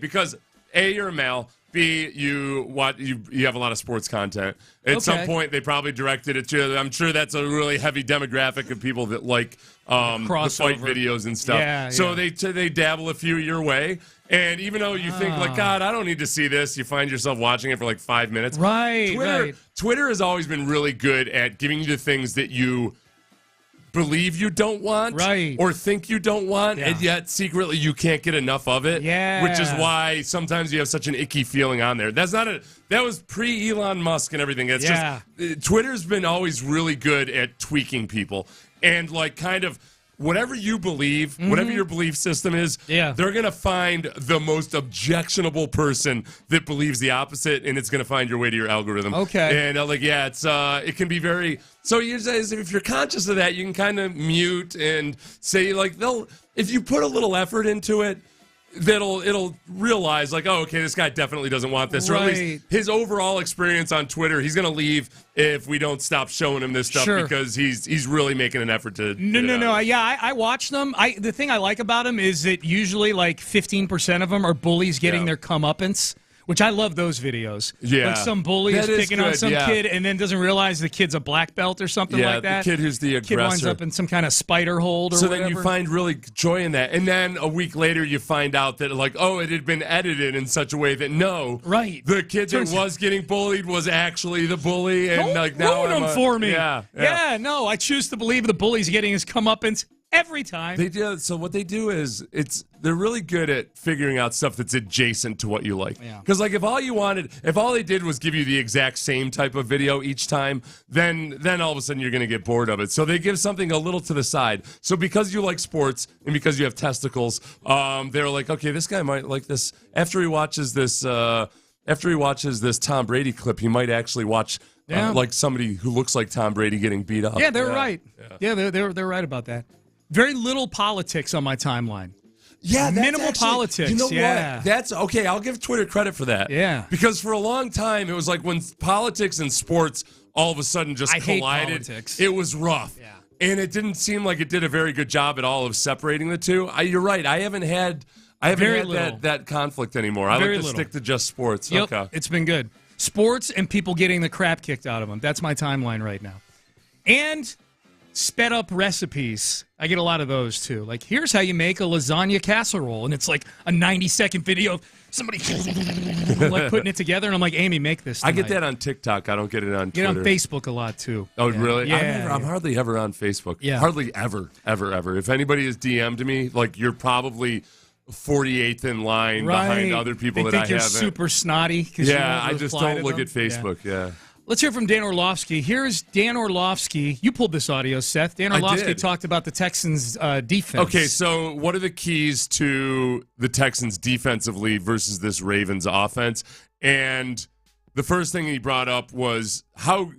because A, you're a male. B, you have a lot of sports content. At some point, they probably directed it to. I'm sure that's a really heavy demographic of people that like the fight videos and stuff. Yeah, so they dabble a few your way. And even though you think, like, God, I don't need to see this, you find yourself watching it for like 5 minutes. Right. Twitter has always been really good at giving you the things that you believe you don't want or think you don't want, and yet secretly you can't get enough of it. Yeah. Which is why sometimes you have such an icky feeling on there. That was pre-Elon Musk and everything. It's just Twitter's been always really good at tweaking people. And like kind of whatever you believe, whatever your belief system is, they're going to find the most objectionable person that believes the opposite, and it's going to find your way to your algorithm. Okay. And it can be very. So if you're conscious of that, you can kind of mute and say if you put a little effort into it, it'll realize like, oh, okay, this guy definitely doesn't want this, or at least his overall experience on Twitter, he's going to leave if we don't stop showing him this stuff because he's really making an effort to. No. Yeah, I watch them. The thing I like about them is that usually like 15% of them are bullies getting their comeuppance. Which I love those videos. Yeah. Like some bully is picking on some kid and then doesn't realize the kid's a black belt or something like that. The kid who's the aggressor. Kid winds up in some kind of spider hold or whatever. So then you find really joy in that. And then a week later you find out that it had been edited in such a way that the kid that was getting bullied was actually the bully. And now ruin them for me. Yeah. No, I choose to believe the bully's getting his comeuppance every time. They do. So what they do is they're really good at figuring out stuff that's adjacent to what you like. Because if all they did was give you the exact same type of video each time, then all of a sudden you're going to get bored of it. So they give something a little to the side. So because you like sports and because you have testicles, they're like, okay, this guy might like this. After he watches this Tom Brady clip, he might actually watch like somebody who looks like Tom Brady getting beat up. Yeah, they're right. Yeah, they're right about that. Very little politics on my timeline. Yeah, minimal politics. You know what? That's okay. I'll give Twitter credit for that. Yeah, because for a long time it was like when politics and sports all of a sudden just collided. It was rough. Yeah, and it didn't seem like it did a very good job at all of separating the two. You're right. I haven't had that conflict anymore. I like to stick to just sports. Yep, okay, it's been good. Sports and people getting the crap kicked out of them. That's my timeline right now. And sped up recipes. I get a lot of those too. Like, here's how you make a lasagna casserole. And it's like a 90-second video of somebody like putting it together. And I'm like, Amy, make this tonight. I get that on TikTok. I don't get it on Twitter. Get on Facebook a lot too. Oh, really? Yeah. I'm hardly ever on Facebook. Yeah. Hardly ever. If anybody has DM'd me, like, you're probably 48th in line behind other people that I haven't. They think you're super snotty. Yeah, I just don't look at Facebook. Yeah. Let's hear from Dan Orlovsky. Here's Dan Orlovsky. You pulled this audio, Seth. Dan Orlovsky talked about the Texans' defense. Okay, so what are the keys to the Texans defensively versus this Ravens offense? And the first thing he brought up was how,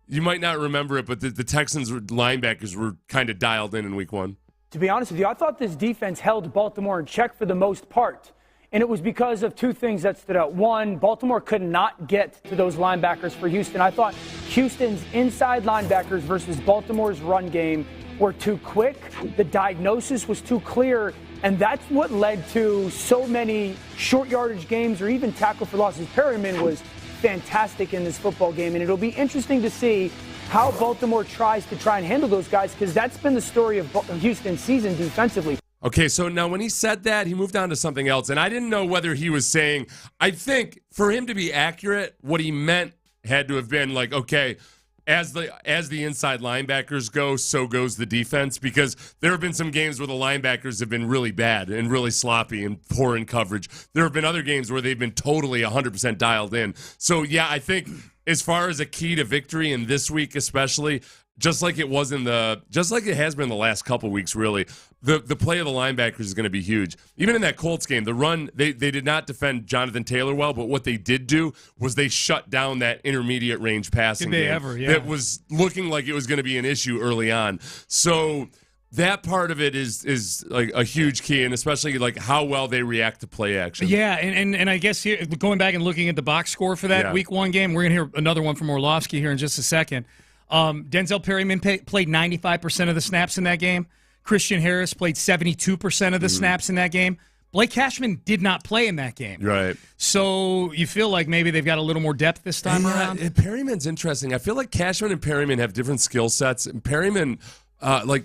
you might not remember it, but the Texans linebackers were kind of dialed in week one. To be honest with you, I thought this defense held Baltimore in check for the most part. And it was because of two things that stood out. One, Baltimore could not get to those linebackers for Houston. I thought Houston's inside linebackers versus Baltimore's run game were too quick. The diagnosis was too clear. And that's what led to so many short yardage games or even tackle for losses. Perryman was fantastic in this football game, and it'll be interesting to see how Baltimore tries to try and handle those guys, because that's been the story of Houston's season defensively. Okay, so now when he said that, he moved on to something else, and I didn't know whether he was saying, I think for him to be accurate, what he meant had to have been like, okay, as the inside linebackers go, so goes the defense, because there have been some games where the linebackers have been really bad and really sloppy and poor in coverage. There have been other games where they've been totally 100% dialed in. So, yeah, I think as far as a key to victory in this week especially, just like it has been the last couple weeks, really, the play of the linebackers is going to be huge. Even in that Colts game, the run, they did not defend Jonathan Taylor well, but what they did do was they shut down that intermediate range passing game that was looking like it was going to be an issue early on. So that part of it is like a huge key, and especially like how well they react to play action. Yeah, and I guess here, going back and looking at the box score for that Week 1 game, we're going to hear another one from Orlovsky here in just a second. Denzel Perryman played 95% of the snaps in that game. Christian Harris played 72% of the snaps in that game. Blake Cashman did not play in that game. Right. So you feel like maybe they've got a little more depth this time around? Perryman's interesting. I feel like Cashman and Perryman have different skill sets. And Perryman,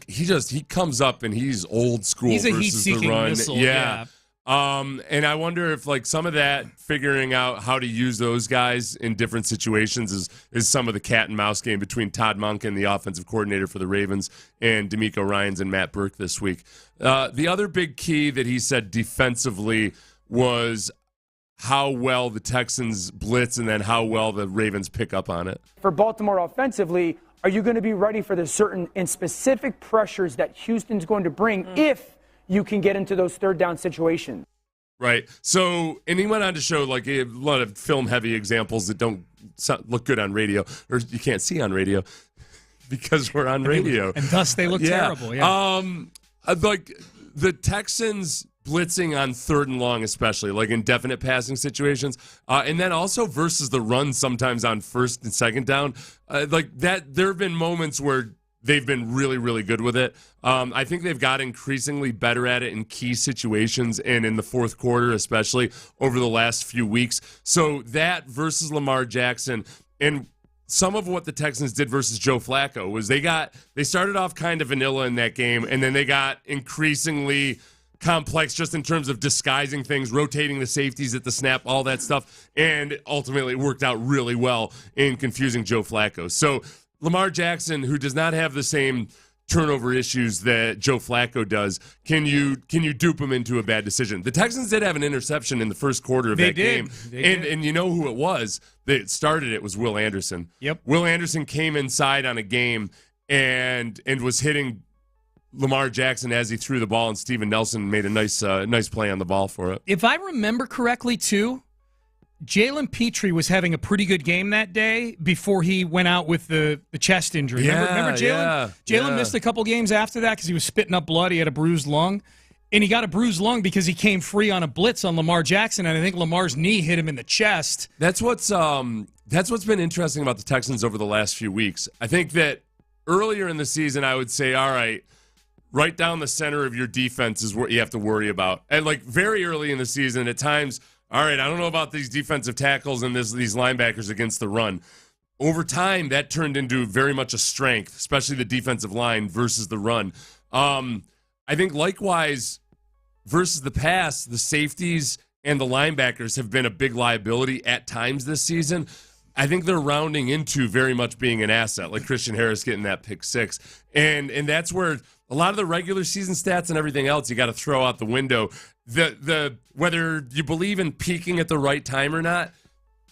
he comes up and he's old school he's versus a heat-seeking the run. missile. Yeah. And I wonder if like some of that figuring out how to use those guys in different situations is some of the cat and mouse game between Todd Monken, the offensive coordinator for the Ravens, and DeMeco Ryans and Matt Burke this week. The other big key that he said defensively was how well the Texans blitz and then how well the Ravens pick up on it. For Baltimore offensively, are you going to be ready for the certain and specific pressures that Houston's going to bring if you can get into those third down situations? Right. So, and he went on to show like a lot of film-heavy examples that don't look good on radio, or you can't see on radio because we're on radio. And thus they look terrible. Yeah. Like the Texans blitzing on 3rd and long, especially like in definite passing situations, and then also versus the run sometimes on 1st and 2nd down. Like that, there have been moments where they've been really, really good with it. I think they've got increasingly better at it in key situations and in the fourth quarter, especially over the last few weeks. So that versus Lamar Jackson and some of what the Texans did versus Joe Flacco was they started off kind of vanilla in that game, and then they got increasingly complex just in terms of disguising things, rotating the safeties at the snap, all that stuff, and ultimately it worked out really well in confusing Joe Flacco. So Lamar Jackson, who does not have the same turnover issues that Joe Flacco does, can you dupe him into a bad decision? The Texans did have an interception in the first quarter of that game. And you know who it was that started it was Will Anderson. Yep. Will Anderson came inside on a game and was hitting Lamar Jackson as he threw the ball, and Steven Nelson made a nice play on the ball for it. If I remember correctly, too, Jalen Petrie was having a pretty good game that day before he went out with the chest injury. Remember Jalen? Jalen missed a couple games after that because he was spitting up blood. He had a bruised lung. And he got a bruised lung because he came free on a blitz on Lamar Jackson, and I think Lamar's knee hit him in the chest. That's what's been interesting about the Texans over the last few weeks. I think that earlier in the season, I would say, all right, right down the center of your defense is what you have to worry about. And like very early in the season, at times, all right, I don't know about these defensive tackles and these linebackers against the run. Over time, that turned into very much a strength, especially the defensive line versus the run. I think likewise, versus the pass, the safeties and the linebackers have been a big liability at times this season. I think they're rounding into very much being an asset, like Christian Harris getting that pick 6. And that's where a lot of the regular season stats and everything else you got to throw out the window. The whether you believe in peaking at the right time or not,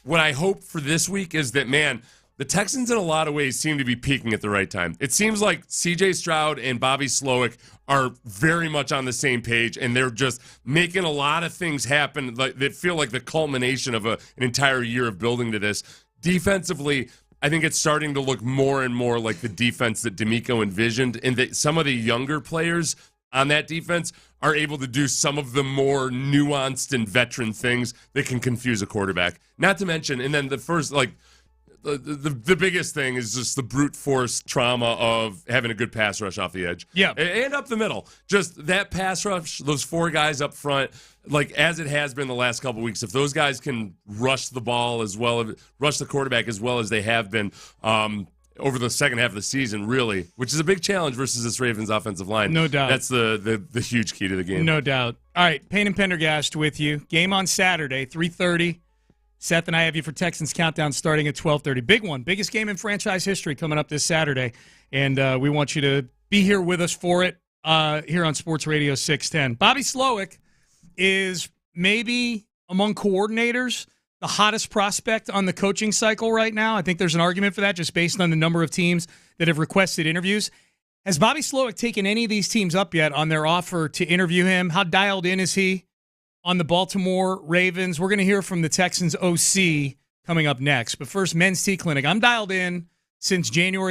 what I hope for this week is that, man, the Texans in a lot of ways seem to be peaking at the right time. It seems like C.J. Stroud and Bobby Slowick are very much on the same page, and they're just making a lot of things happen that feel like the culmination of an entire year of building to this. Defensively, I think it's starting to look more and more like the defense that DeMeco envisioned, and that some of the younger players on that defense are able to do some of the more nuanced and veteran things that can confuse a quarterback. Not to mention, and then the first, the biggest thing is just the brute force trauma of having a good pass rush off the edge. Yeah. And up the middle. Just that pass rush, those 4 guys up front, like as it has been the last couple of weeks, if those guys can rush the ball as well, rush the quarterback as well as they have been over the second half of the season, really, which is a big challenge versus this Ravens offensive line. No doubt. That's the huge key to the game. No doubt. All right, Payne and Pendergast with you. Game on Saturday, 3:30. Seth and I have you for Texans Countdown starting at 12:30. Big one. Biggest game in franchise history coming up this Saturday. And we want you to be here with us for it here on Sports Radio 610. Bobby Slowick is maybe among coordinators the hottest prospect on the coaching cycle right now. I think there's an argument for that just based on the number of teams that have requested interviews. Has Bobby Slowick taken any of these teams up yet on their offer to interview him? How dialed in is he on the Baltimore Ravens? We're going to hear from the Texans OC coming up next. But first, Men's Tea Clinic. I'm dialed in since January.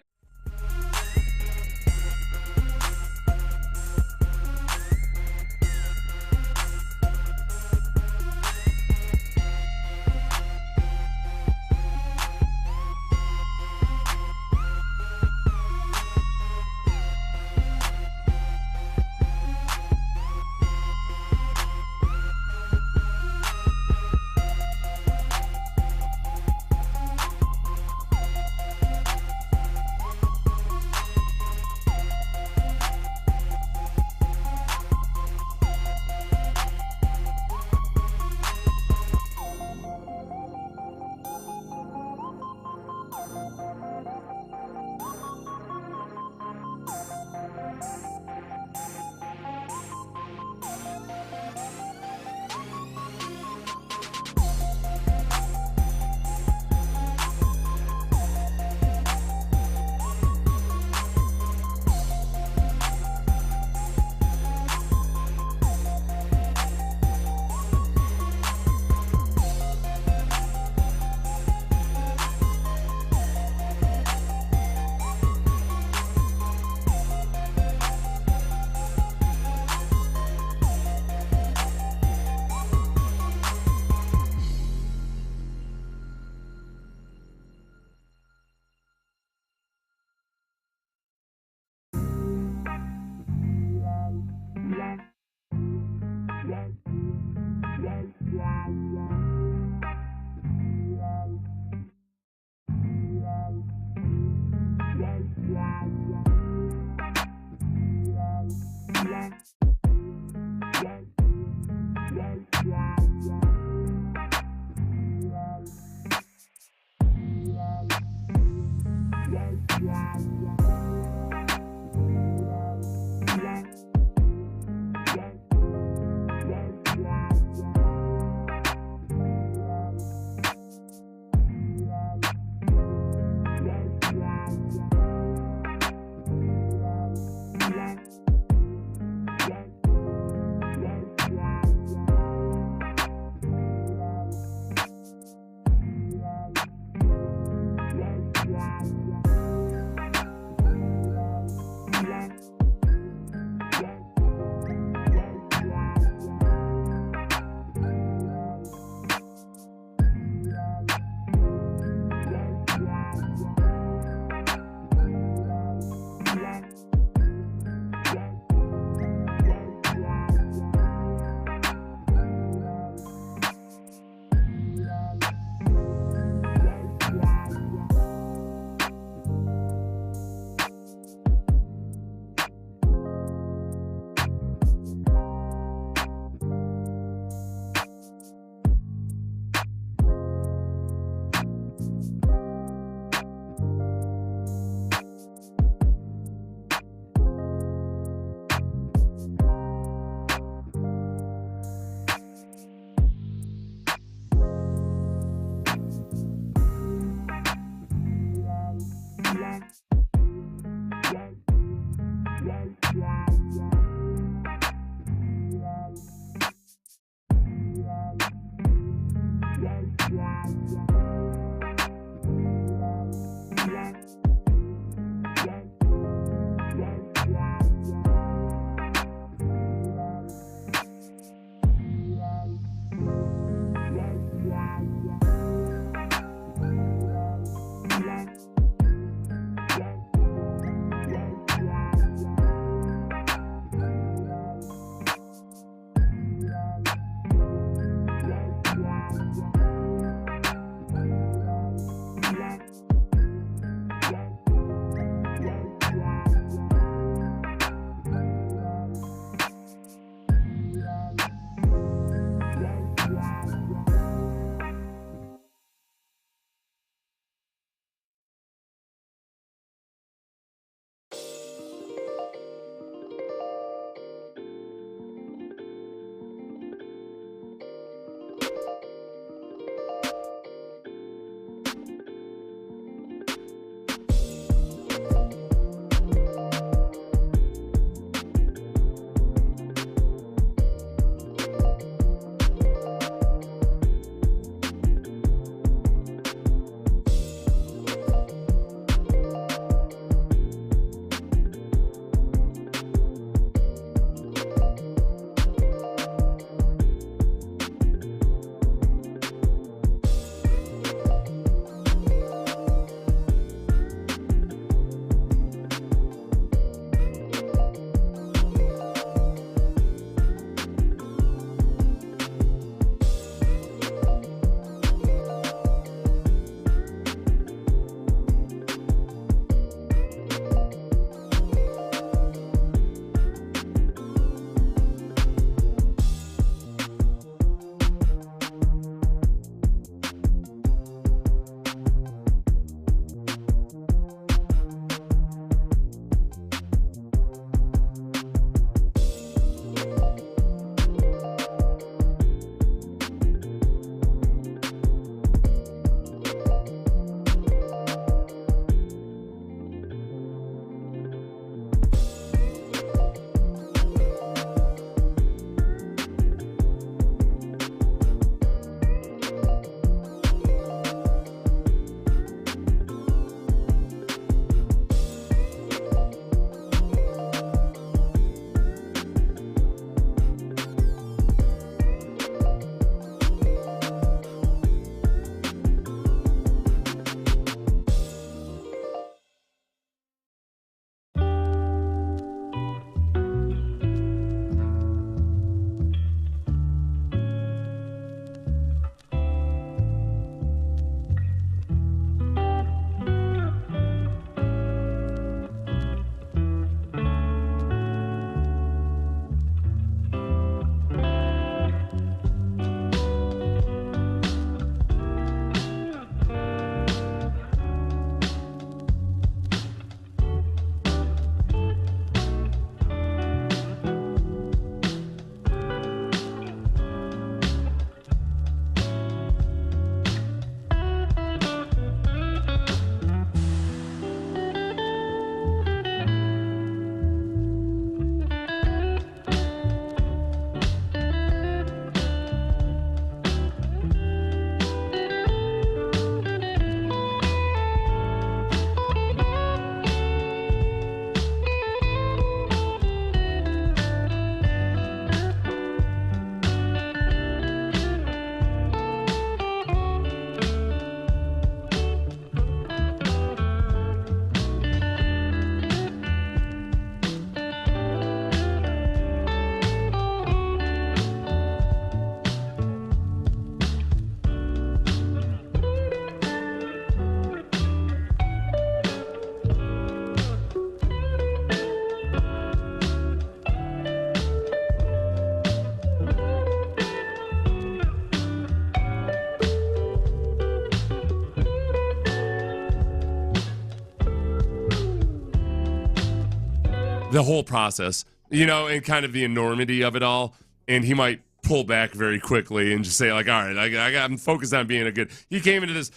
the whole process, and kind of the enormity of it all. And he might pull back very quickly and just say, like, all right, I'm focused on being a good. He came into this,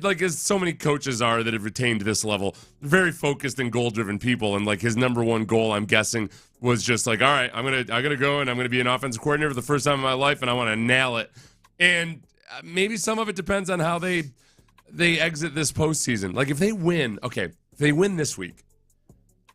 like, as so many coaches are that have retained this level, very focused and goal-driven people. And, like, his number one goal, I'm guessing, was just like, all right, I'm gonna go and I'm gonna be an offensive coordinator for the first time in my life, and I want to nail it. And maybe some of it depends on how they exit this postseason. Like, if they win this week,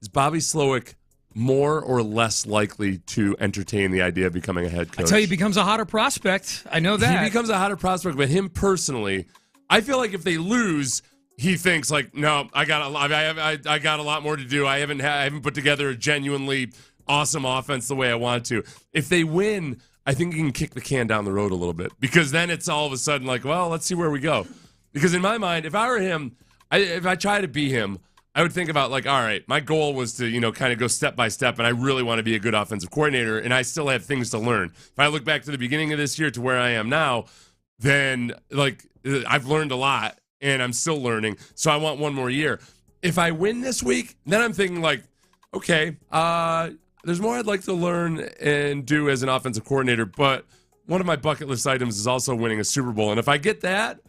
is Bobby Slowick more or less likely to entertain the idea of becoming a head coach? I tell you, he becomes a hotter prospect. I know that. He becomes a hotter prospect, but him personally, I feel like if they lose, he thinks like, no, I got a lot more to do. I haven't put together a genuinely awesome offense the way I want to. If they win, I think he can kick the can down the road a little bit, because then it's all of a sudden like, well, let's see where we go. Because in my mind, if I were him, if I try to be him, I would think about, like, all right, my goal was to, kind of go step by step, and I really want to be a good offensive coordinator, and I still have things to learn. If I look back to the beginning of this year to where I am now, then, like, I've learned a lot, and I'm still learning, so I want one more year. If I win this week, then I'm thinking, like, okay, there's more I'd like to learn and do as an offensive coordinator, but one of my bucket list items is also winning a Super Bowl, and if I get that,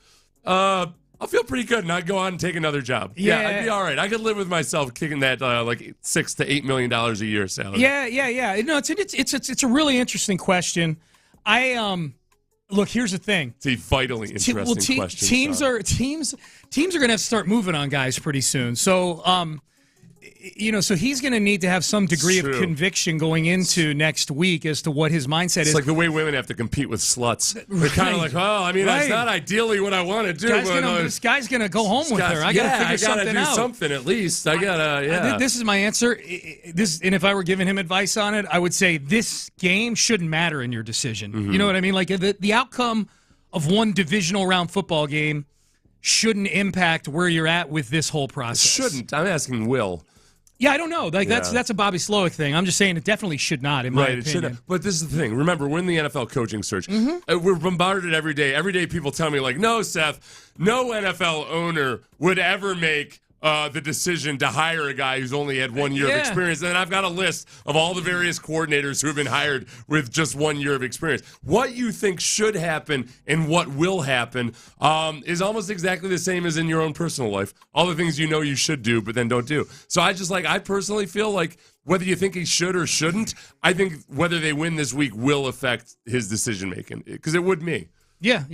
I'll feel pretty good, and I'd go out and take another job. Yeah, I'd be all right. I could live with myself kicking that like $6 to $8 million a year salary. Yeah. No, it's a really interesting question. Look, here's the thing. It's a vitally interesting question. Teams are going to have to start moving on guys pretty soon. So, so he's going to need to have some degree of conviction going into next week as to what his mindset is. It's like the way women have to compete with sluts. They're kind of like, that's not ideally what I want to do. This guy's going to go home with her. I got to figure something out. Something at least. I got to, This is my answer. And if I were giving him advice on it, I would say this game shouldn't matter in your decision. Mm-hmm. You know what I mean? Like the outcome of one divisional round football game shouldn't impact where you're at with this whole process. Shouldn't. I'm asking Will. Yeah, I don't know. Like that's a Bobby Slowick thing. I'm just saying it definitely should not, in my opinion. It should. But this is the thing. Remember, we're in the NFL coaching search. Mm-hmm. We're bombarded every day. Every day people tell me, like, no, Seth, no NFL owner would ever make the decision to hire a guy who's only had 1 year of experience. And I've got a list of all the various coordinators who have been hired with just 1 year of experience. What you think should happen and what will happen is almost exactly the same as in your own personal life. All the things you should do, but then don't do. So I personally feel like whether you think he should or shouldn't, I think whether they win this week will affect his decision making, because it would me. Yeah.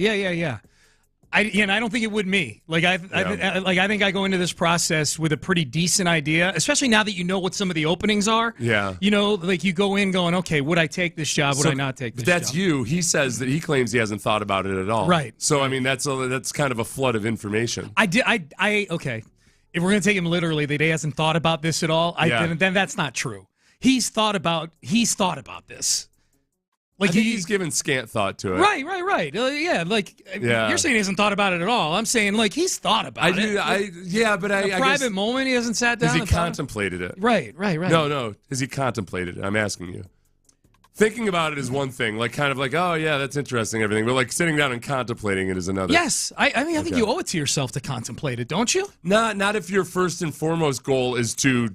I don't think it would me. I think I go into this process with a pretty decent idea, especially now that you know what some of the openings are. Yeah. You go in going, okay, would I take this job? Would I not take this job? That's you. He says that he claims he hasn't thought about it at all. Right. So, I mean, that's kind of a flood of information. Okay. If we're going to take him literally that he hasn't thought about this at all, then that's not true. He's thought about this. Like he's given scant thought to it. Right. You're saying he hasn't thought about it at all. I'm saying, like, he's thought about it. But in a private moment, he hasn't sat down. Has he contemplated it? Right. No. Has he contemplated it? I'm asking you. Thinking about it is one thing, like kind of like, oh yeah, that's interesting, everything. But like sitting down and contemplating it is another. Yes, I think you owe it to yourself to contemplate it, don't you? Not if your first and foremost goal is to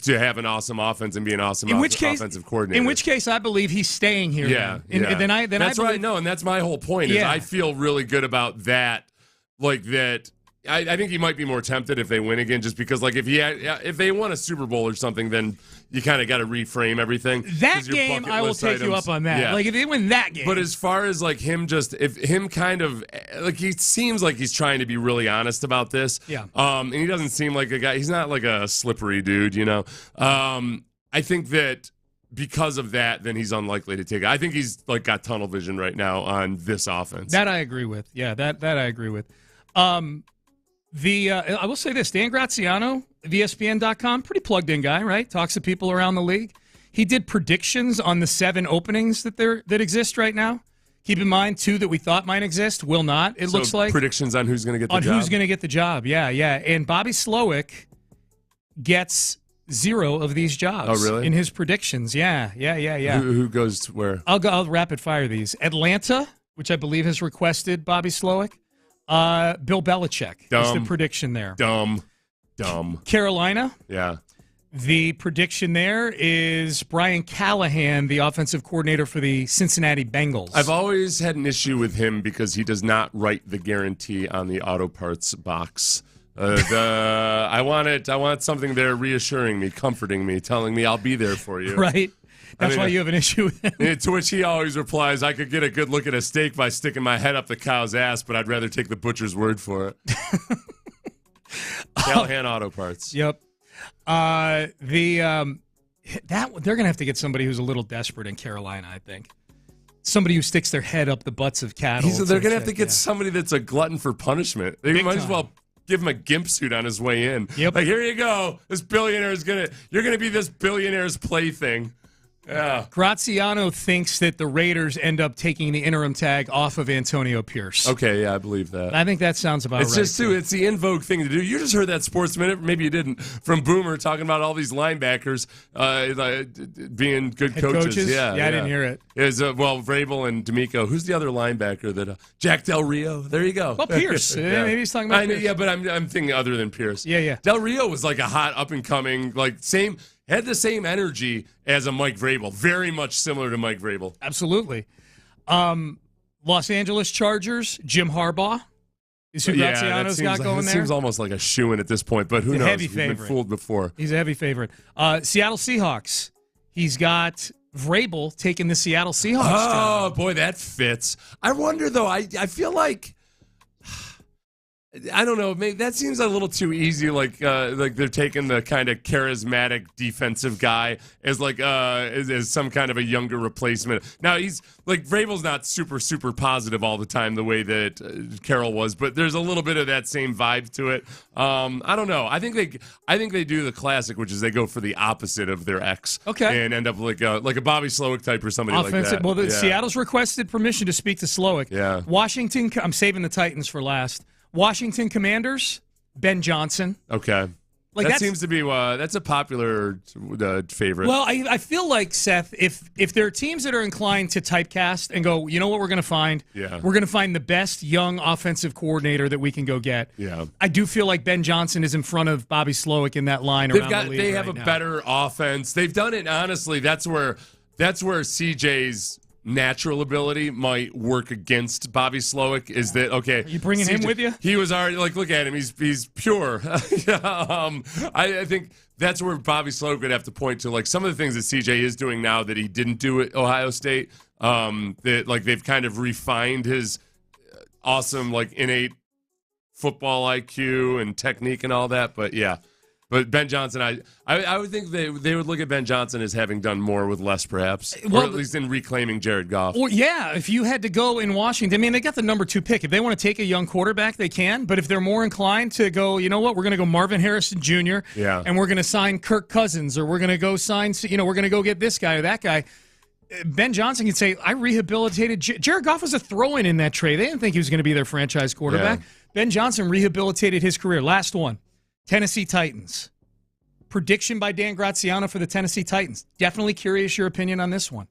have an awesome offense and be an awesome offensive coordinator. In which case, I believe he's staying here. Yeah. That's right. No, and that's my whole point. Is I feel really good about that. Like that. I think he might be more tempted if they win again, just because, like, if they won a Super Bowl or something, then you kind of got to reframe everything. That game, I will take you up on that. Yeah. Like, if they win that game. But as far as, like, he seems like he's trying to be really honest about this. Yeah. And he doesn't seem like a guy. He's not like a slippery dude, I think that because of that, then he's unlikely to take it. I think he's, like, got tunnel vision right now on this offense. That I agree with. Yeah, that I agree with. I will say this, Dan Graziano of ESPN.com, pretty plugged in guy, right? Talks to people around the league. He did predictions on the 7 openings that exist right now. Keep in mind, 2 that we thought might exist will not. It looks like predictions on who's going to get the job. On who's going to get the job. Yeah. And Bobby Slowick gets 0 of these jobs. Oh, really? In his predictions. Yeah. Who goes to where? I'll rapid fire these. Atlanta, which I believe has requested Bobby Slowick. Bill Belichick is the prediction there. Dumb. Carolina. Yeah. The prediction there is Brian Callahan, the offensive coordinator for the Cincinnati Bengals. I've always had an issue with him because he does not write the guarantee on the auto parts box. I want something there reassuring me, comforting me, telling me I'll be there for you. Right. That's why you have an issue with him. To which he always replies, I could get a good look at a steak by sticking my head up the cow's ass, but I'd rather take the butcher's word for it. Callahan Auto Parts. Yep. They're going to have to get somebody who's a little desperate in Carolina, I think. Somebody who sticks their head up the butts of cattle. They're going to have to get somebody that's a glutton for punishment. They might as well give him a gimp suit on his way in. Yep. Like, here you go. This billionaire you're going to be this billionaire's plaything. Yeah. Graziano thinks that the Raiders end up taking the interim tag off of Antonio Pierce. Okay, yeah, I believe that. I think that sounds about right. It's just, too, it's the in vogue thing to do. You just heard that Sports Minute, maybe you didn't, from Boomer talking about all these linebackers being good coaches. Yeah, I didn't hear it. It was, Vrabel and DeMeco. Who's the other linebacker that Jack Del Rio? There you go. Well, Pierce. Maybe he's talking about Pierce. Yeah, but I'm thinking other than Pierce. Yeah. Del Rio was like a hot up-and-coming, had the same energy as a Mike Vrabel. Very much similar to Mike Vrabel. Absolutely. Los Angeles Chargers, Jim Harbaugh is who Graziano's got going there. Seems almost like a shoo-in at this point, but who knows? Heavy favorite. We've been fooled before. He's a heavy favorite. Seattle Seahawks. He's got Vrabel taking the Seattle Seahawks. Oh, boy, that fits. I wonder, though, I feel like, I don't know. Maybe that seems a little too easy. Like they're taking the kind of charismatic defensive guy as as some kind of a younger replacement. Now he's like Vrabel's not super positive all the time the way that Carroll was, but there's a little bit of that same vibe to it. I don't know. I think they do the classic, which is they go for the opposite of their ex. Okay. And end up like a Bobby Slowick type or somebody like that. Well, Seattle's requested permission to speak to Slowick. Yeah. Washington. I'm saving the Titans for last. Washington Commanders, Ben Johnson. Okay. That seems to be that's a popular favorite. Well, I feel like, Seth, if there are teams that are inclined to typecast and go, you know what we're going to find? Yeah. We're going to find the best young offensive coordinator that we can go get. Yeah. I do feel like Ben Johnson is in front of Bobby Slowick in that line around the league. They have a better offense. They've done it, honestly. That's where CJ's natural ability might work against Bobby Slowick. Is that okay? Are you bringing him with you? He was already look at him. He's pure. I think that's where Bobby Slowick would have to point to some of the things that CJ is doing now that he didn't do at Ohio State. That they've kind of refined his awesome innate football IQ and technique and all that. But yeah. But Ben Johnson, I would think they would look at Ben Johnson as having done more with less, perhaps, or at least in reclaiming Jared Goff. Well, yeah, if you had to go in Washington, they got the number 2 pick. If they want to take a young quarterback, they can. But if they're more inclined to go, you know what, we're going to go Marvin Harrison Jr. Yeah. And we're going to sign Kirk Cousins, or we're going to go sign, we're going to go get this guy or that guy. Ben Johnson can say, I rehabilitated. Jared Goff was a throw-in in that trade. They didn't think he was going to be their franchise quarterback. Yeah. Ben Johnson rehabilitated his career. Last one. Tennessee Titans. Prediction by Dan Graziano for the Tennessee Titans. Definitely curious your opinion on this one.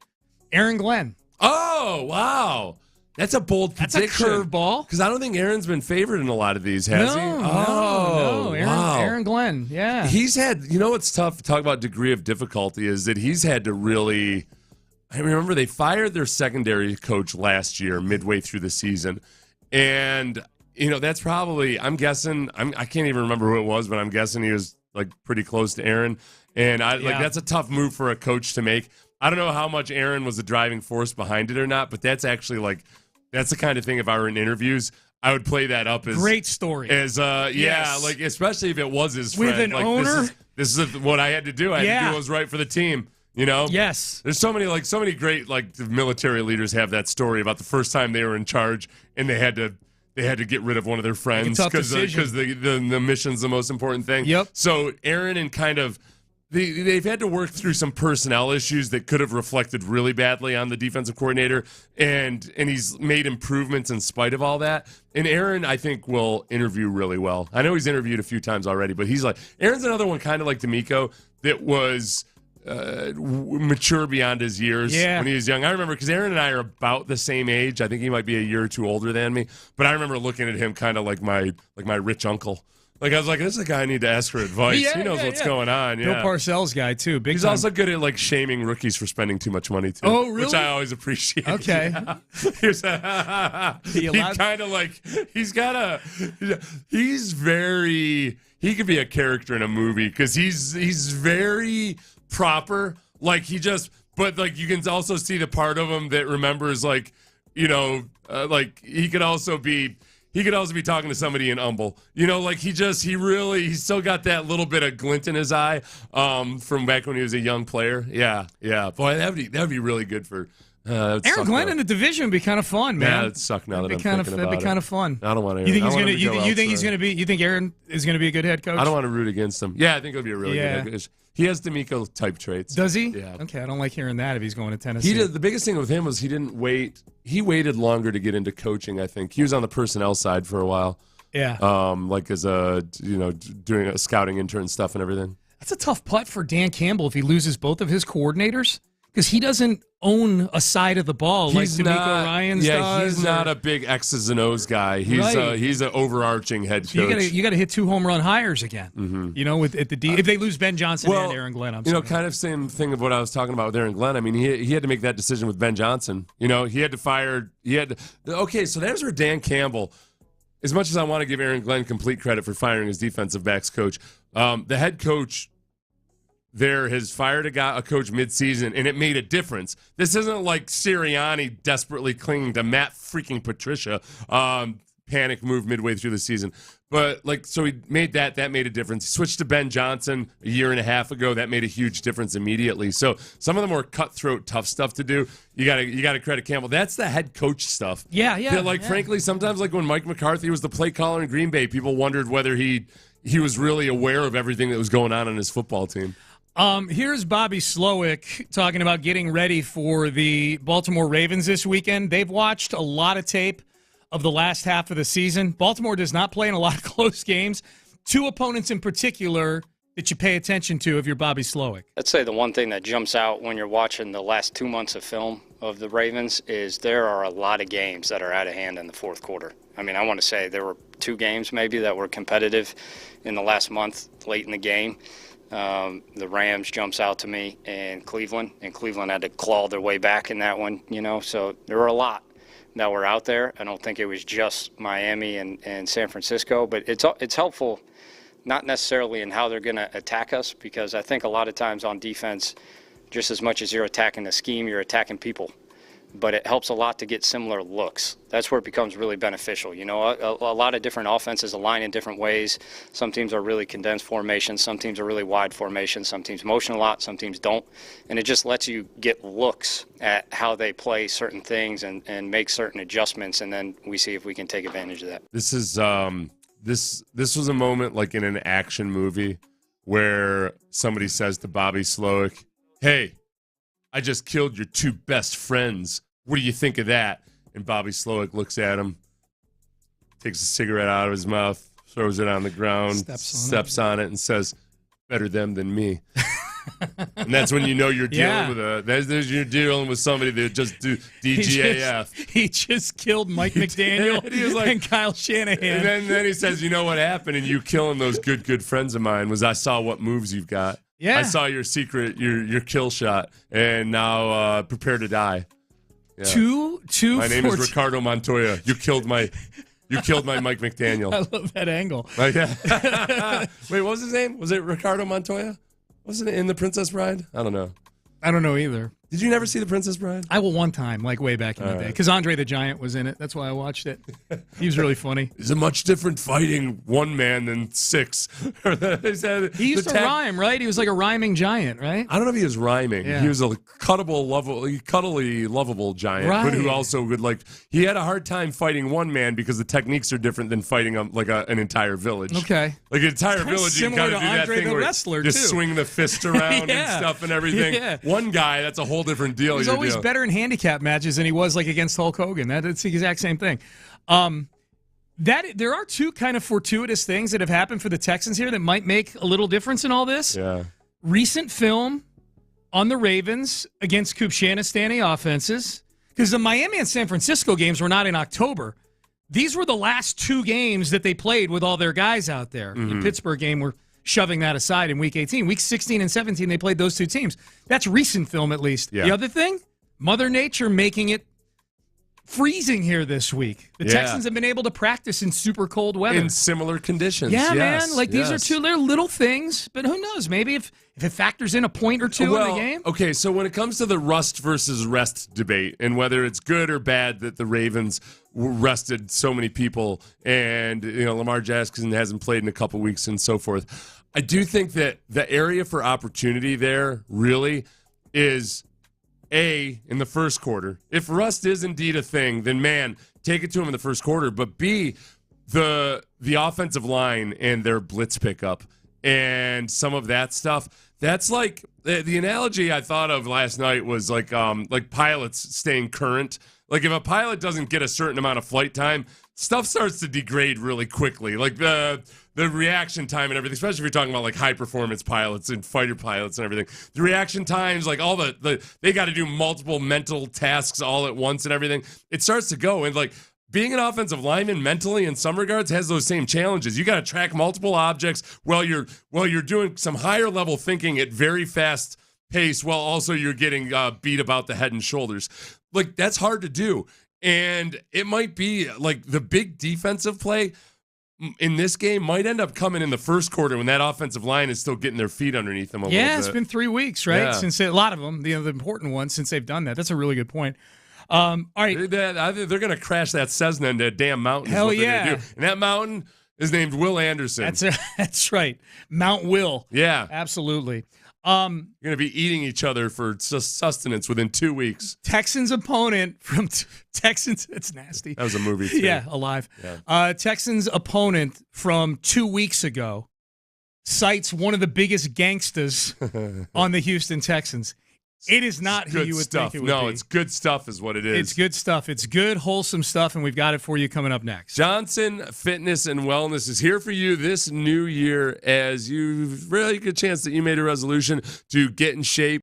Aaron Glenn. Oh, wow. That's a bold prediction. That's a curveball. Because I don't think Aaron's been favored in a lot of these, has he? No. Aaron Glenn, yeah. He's had, what's tough to talk about degree of difficulty is that he's had to really, I remember they fired their secondary coach last year, midway through the season. And, that's probably, I'm guessing, I can't even remember who it was, but I'm guessing he was pretty close to Aaron. And that's a tough move for a coach to make. I don't know how much Aaron was the driving force behind it or not, but that's actually that's the kind of thing if I were in interviews, I would play that up as great story. As yes. Especially if it was his friend. With an owner. This is what I had to do. I had to do what was right for the team. Yes. There's so many great military leaders have that story about the first time they were in charge and they had to get rid of one of their friends because the mission's the most important thing. Yep. So Aaron and they've had to work through some personnel issues that could have reflected really badly on the defensive coordinator, and he's made improvements in spite of all that. And Aaron, I think, will interview really well. I know he's interviewed a few times already, but Aaron's another one kind of like DeMeco that was mature beyond his years when he was young. I remember because Aaron and I are about the same age. I think he might be a year or two older than me, but I remember looking at him kind of like my rich uncle. Like, I was like, this is a guy I need to ask for advice. He knows what's going on. Bill Parcells guy, too. Big He's time. also good at, like, shaming rookies for spending too much money, too. Oh, really? Which I always appreciate. Okay. Yeah. He's kind of like, he could be a character in a movie because he's very proper. Like, but, like, you can also see the part of him that remembers, like, like, he could also be talking to somebody in Humble. Like he's still got that little bit of glint in his eye from back when he was a young player. Yeah. Boy, that'd be really good for Aaron Glenn in the division would be kind of fun, man. Yeah, it'd suck now that I'm thinking about it. That'd be kind of fun. I don't want to. You think Aaron is going to be a good head coach? I don't want to root against him. Yeah, I think it'll be a really good head coach. He has DeMeco type traits. Does he? Yeah. Okay, I don't like hearing that if he's going to Tennessee. The biggest thing with him was he didn't wait. He waited longer to get into coaching, I think. He was on the personnel side for a while. Yeah. Like as doing a scouting intern stuff and everything. That's a tough putt for Dan Campbell if he loses both of his coordinators because he doesn't own a side of the ball like DeMeco Ryans does. Yeah, he's not a big X's and O's guy. He's an overarching head coach. You got to hit 2 home run hires again. Mm-hmm. If they lose Ben Johnson and Aaron Glenn, kind of same thing of what I was talking about with Aaron Glenn. I mean, he had to make that decision with Ben Johnson. He had to fire. Okay, so there's where Dan Campbell. As much as I want to give Aaron Glenn complete credit for firing his defensive backs coach, the head coach there has fired a coach midseason, and it made a difference. This isn't like Sirianni desperately clinging to Matt freaking Patricia, panic move midway through the season. But, so he made that made a difference. He switched to Ben Johnson a year and a half ago. That made a huge difference immediately. So some of the more cutthroat, tough stuff to do, you gotta credit Campbell. That's the head coach stuff. Yeah. Frankly, sometimes when Mike McCarthy was the play caller in Green Bay, people wondered whether he was really aware of everything that was going on his football team. Here's Bobby Slowick talking about getting ready for the Baltimore Ravens this weekend. They've watched a lot of tape of the last half of the season. Baltimore does not play in a lot of close games. 2 opponents in particular that you pay attention to if you're Bobby Slowick. I'd say the one thing that jumps out when you're watching the last 2 months of film of the Ravens is there are a lot of games that are out of hand in the fourth quarter. I mean, I want to say there were 2 games maybe that were competitive in the last month late in the game. The Rams jumps out to me, and Cleveland had to claw their way back in that one, so there were a lot that were out there. I don't think it was just Miami and San Francisco, but it's helpful not necessarily in how they're going to attack us, because I think a lot of times on defense, just as much as you're attacking the scheme, you're attacking people. But it helps a lot to get similar looks. That's where it becomes really beneficial. A lot of different offenses align in different ways. Some teams are really condensed formations. Some teams are really wide formations. Some teams motion a lot. Some teams don't. And it just lets you get looks at how they play certain things and make certain adjustments. And then we see if we can take advantage of that. This is this was a moment like in an action movie where somebody says to Bobby Slowick, "Hey, I just killed your 2 best friends. What do you think of that?" And Bobby Slowick looks at him, takes a cigarette out of his mouth, throws it on the ground, steps on it, and says, "Better them than me." And that's when you know you're dealing you're dealing with somebody that just do DGAF. He just killed Mike McDaniel and Kyle Shanahan. And then he says, "You know what happened in you killing those good friends of mine was I saw what moves you've got. Yeah. I saw your secret, your kill shot, and now prepare to die." Yeah. Two. My name is Ricardo Montoya. You killed my Mike McDaniel. I love that angle. Yeah. Wait, what was his name? Was it Ricardo Montoya? Wasn't it in The Princess Bride? I don't know. I don't know either. Did you never see The Princess Bride? I will one time, like way back in the day, because Andre the Giant was in it. That's why I watched it. He was really funny. It's a much different fighting one man than 6. He used to rhyme, right? He was like a rhyming giant, right? I don't know if he was rhyming. Yeah. He was a cuddly, lovable giant, but who also would he had a hard time fighting one man because the techniques are different than fighting an entire village. Okay. Like an entire village, you kind of do that thing where you just swing the fist around and stuff and everything. Yeah. One guy, that's a whole different deal. He's always better in handicap matches than he was against Hulk Hogan. That's the exact same thing. There are 2 kind of fortuitous things that have happened for the Texans here that might make a little difference in all this. Yeah. Recent film on the Ravens against Kupchanistani offenses, because the Miami and San Francisco games were not in October. these were the last 2 games that they played with all their guys out there. The Pittsburgh game, we're shoving that aside in Week 18. Week 16 and 17, they played those 2 teams. That's recent film, at least. Yeah. The other thing, Mother Nature making it freezing here this week. The Texans have been able to practice in super cold weather. In similar conditions. Yeah, yes, man. Like, these are 2 little things, but who knows? Maybe if it factors in a point or 2 in the game. Okay, so when it comes to the rust versus rest debate and whether it's good or bad that the Ravens rested so many people and, Lamar Jackson hasn't played in a couple weeks and so forth, I do think that the area for opportunity there really is A, in the first quarter. If rust is indeed a thing, then, man, take it to him in the first quarter. But B, the offensive line and their blitz pickup and some of that stuff, that's like the analogy I thought of last night was like pilots staying current. Like if a pilot doesn't get a certain amount of flight time, stuff starts to degrade really quickly. Like the reaction time and everything, especially if you're talking about like high performance pilots and fighter pilots and everything. The reaction times, like all they got to do multiple mental tasks all at once and everything. It starts to go, and like being an offensive lineman mentally in some regards has those same challenges. You got to track multiple objects while you're doing some higher level thinking at very fast pace, while also you're getting beat about the head and shoulders. Like that's hard to do. And it might be like the big defensive play in this game might end up coming in the first quarter when that offensive line is still getting their feet underneath them a little bit. Yeah, it's been 3 weeks, right? Yeah. Since a lot of them, the important ones, since they've done that. That's a really good point. All right. They're going to crash that Cessna into a damn mountain. Hell is what yeah. They're gonna do. And that mountain is named Will Anderson. That's right. Mount Will. Yeah. Absolutely. You're going to be eating each other for sustenance within 2 weeks. Texans opponent from Texans. It's nasty. That was a movie, too. Yeah, Alive. Yeah. Texans opponent from 2 weeks ago cites one of the biggest gangsters on the Houston Texans. It is not who you would think it would be. No, it's good stuff is what it is. It's good stuff. It's good, wholesome stuff, and we've got it for you coming up next. Johnson Fitness and Wellness is here for you this new year as you've really good chance that you made a resolution to get in shape.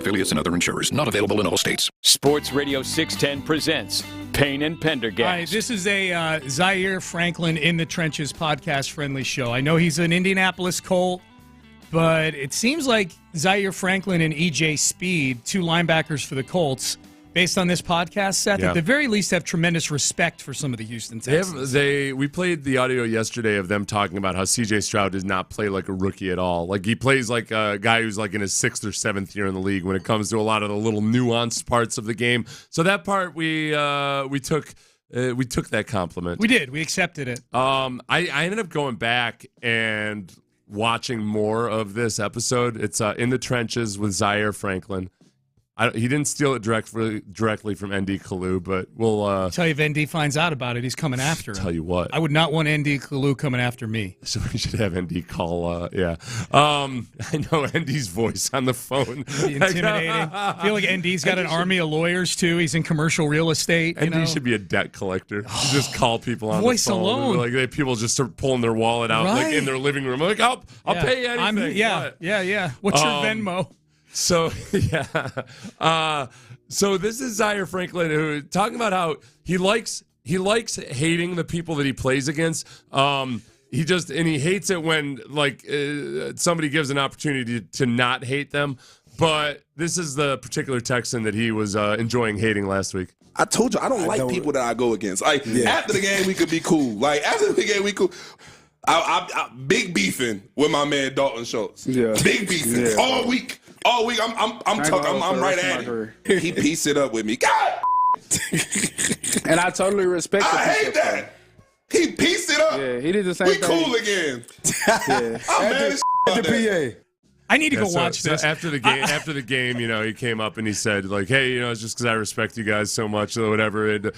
affiliates, and other insurers. Not available in all states. Sports Radio 610 presents Payne and Pendergast. All right, this is a Zaire Franklin in the Trenches podcast-friendly show. I know he's an Indianapolis Colt, but it seems like Zaire Franklin and E.J. Speed, two linebackers for the Colts, based on this podcast set, at the very least have tremendous respect for some of the Houston Texans. We played the audio yesterday of them talking about how C.J. Stroud does not play like a rookie at all. Like, he plays like a guy who's like in his 6th or 7th year in the league when it comes to a lot of the little nuanced parts of the game. So that part we took that compliment. We did. We accepted it. I ended up going back and watching more of this episode. It's In the Trenches with Zaire Franklin. He didn't steal it directly from ND Kalu, but we'll tell you if ND finds out about it, he's coming after him. Tell you what, I would not want ND Kalu coming after me. So we should have ND call. I know ND's voice on the phone. Intimidating. I feel like ND's got an army of lawyers too. He's in commercial real estate. ND should be a debt collector. Just call people on voice the phone. Alone. Like people just start pulling their wallet out like in their living room. Like I'll pay you anything. Yeah. What's your Venmo? So, so this is Zaire Franklin who talking about how he likes hating the people that he plays against. He hates it when somebody gives an opportunity to not hate them. But this is the particular Texan that he was enjoying hating last week. I told you I don't like people that I go against. After the game we could be cool. After the game we cool. I big beefing with my man Dalton Schultz. Yeah. Big beefing all week. All week, I'm right at him. He pieced it up with me. God! And I totally respect it. I hate that. He pieced it up. Yeah, he did the same thing. We cool again. Yeah. I'm mad as at the PA. I need to go watch this. So after the game, he came up and he said, like, hey, it's just because I respect you guys so much or whatever. And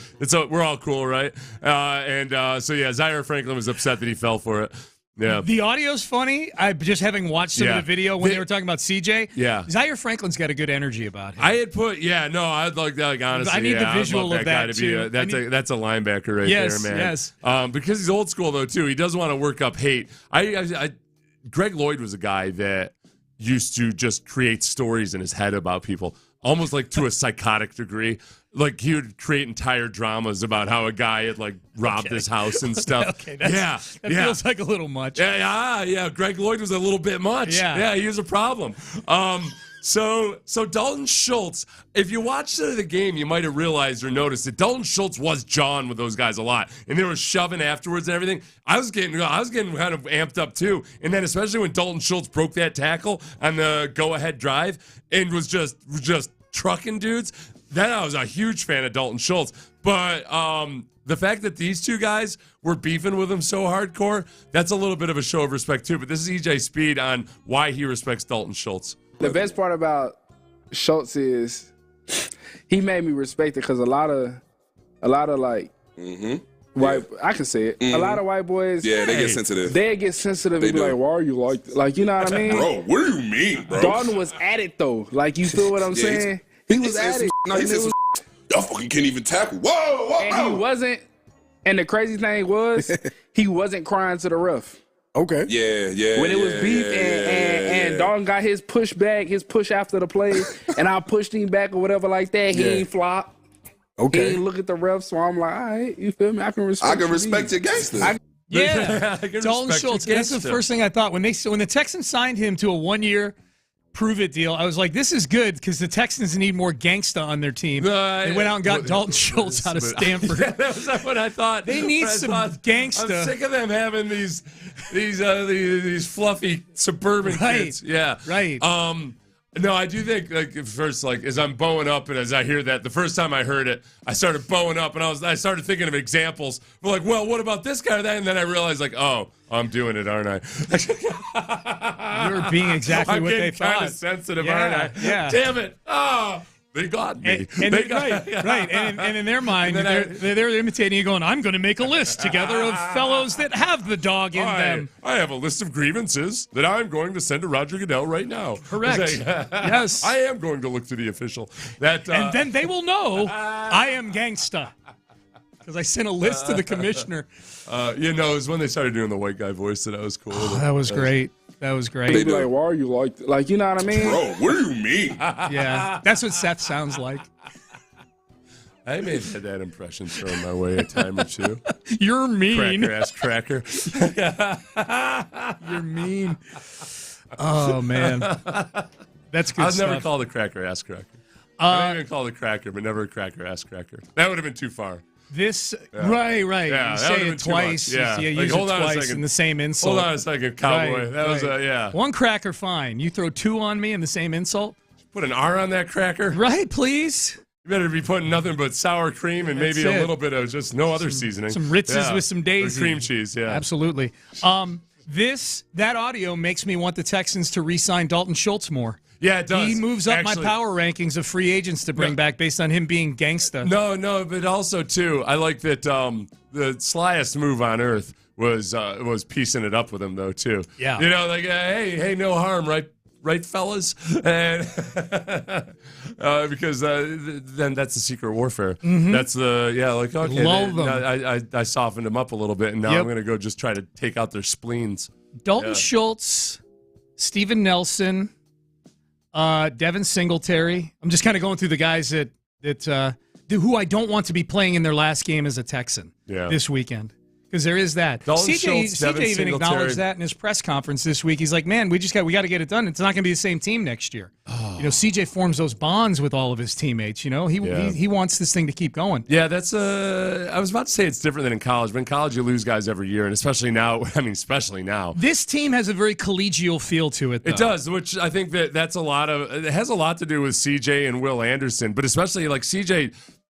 we're all cool, right? Zaire Franklin was upset that he fell for it. Yeah. The audio's funny. I just having watched some of the video when they were talking about CJ. Yeah. Zaire Franklin's got a good energy about him. I had put, I'd like that. Like, honestly, I need the visual of that too. That's a linebacker right there, man. Yes. Because he's old school though too. He doesn't want to work up hate. Greg Lloyd was a guy that used to just create stories in his head about people, almost like to a psychotic degree. Like he would create entire dramas about how a guy had robbed his house and stuff. That feels like a little much. Yeah. Greg Lloyd was a little bit much. Yeah, he was a problem. So Dalton Schultz, if you watched the game, you might have realized or noticed that Dalton Schultz was jawing with those guys a lot, and they were shoving afterwards and everything. I was getting kind of amped up too, and then especially when Dalton Schultz broke that tackle on the go-ahead drive and was just trucking dudes. Then I was a huge fan of Dalton Schultz, but the fact that these two guys were beefing with him so hardcore, that's a little bit of a show of respect too. But this is EJ Speed on why he respects Dalton Schultz. The best part about Schultz is he made me respect it because a lot of white, I can say it. A lot of white boys, they get sensitive. They get sensitive and be like, "Why are you like you know what I mean?" Bro, what do you mean, bro? Dalton was at it though. Like you feel what I'm saying? He was at it. No, he said y'all fucking can't even tackle. Whoa. And he wasn't. And the crazy thing was, he wasn't crying to the ref. Okay. Yeah. When it was beef and Dalton got his push back, his push after the play, and I pushed him back or whatever like that, he ain't flop. Okay. He ain't look at the ref, so I'm like, all right, you feel me? I can respect your gangster. Dalton Schultz. That's the first thing I thought when the Texans signed him to a 1-year prove-it deal. I was like, this is good because the Texans need more gangsta on their team. They went out and got Dalton Schultz out of Stanford. That was what I thought. They need some gangsta. I'm sick of them having these fluffy suburban kids. Yeah, right. No, I do think first, as I'm bowing up and as I hear that, the first time I heard it, I started bowing up and I started thinking of examples. We're well, what about this guy or that? And then I realized oh, I'm doing it, aren't I? You're being exactly what they thought. I'm getting kind of sensitive, aren't I? Yeah. Damn it. Oh, they got me. Right. And in their mind, they're imitating you going, I'm going to make a list together of fellows that have the dog in them. I have a list of grievances that I'm going to send to Roger Goodell right now. Correct. Yes. I am going to look to the official. And then they will know I am gangsta. Because I sent a list to the commissioner. It was when they started doing the white guy voice that I was cool. That was great. That was great. They'd be like, why are you like, you know what I mean? Bro, what do you mean? Yeah, that's what Seth sounds like. I may have had that impression thrown my way a time or two. You're mean. Cracker-ass cracker. You're mean. Oh, man. That's good I was stuff. never called a cracker-ass cracker. I didn't even call it a cracker, but never a cracker-ass cracker. That would have been too far. Right. Yeah, You that say would've it been too twice. much. Yeah. You Like, use hold it on a twice second. in the same insult. Hold on a second, cowboy. Right, That was one cracker, fine. You throw two on me in the same insult? Put an R on that cracker? Right, please. You better be putting nothing but sour cream and maybe a little bit of just no other seasoning. Some Ritzes with some daisy. Or cream cheese, yeah. Absolutely. That audio makes me want the Texans to re-sign Dalton Schultz more. Yeah, it does. He moves up my power rankings of free agents to bring back based on him being gangsta. No, but also, too, I like that the slyest move on earth was piecing it up with him, though, too. Yeah. You know, like, hey, no harm, right, fellas? And because then that's the secret warfare. Mm-hmm. That's okay. Lull them. I softened them up a little bit, and now I'm going to go just try to take out their spleens. Dalton Schultz, Steven Nelson, Devin Singletary. I'm just kind of going through the guys that who I don't want to be playing in their last game as a Texan this weekend. Because there is that. CJ even acknowledged that in his press conference this week. He's like, man, we got to get it done. It's not going to be the same team next year. You know, CJ forms those bonds with all of his teammates. You know, he wants this thing to keep going. Yeah, that's I was about to say it's different than in college, but in college you lose guys every year, and especially now. This team has a very collegial feel to it, though. It does, which I think it has a lot to do with CJ and Will Anderson, but especially like CJ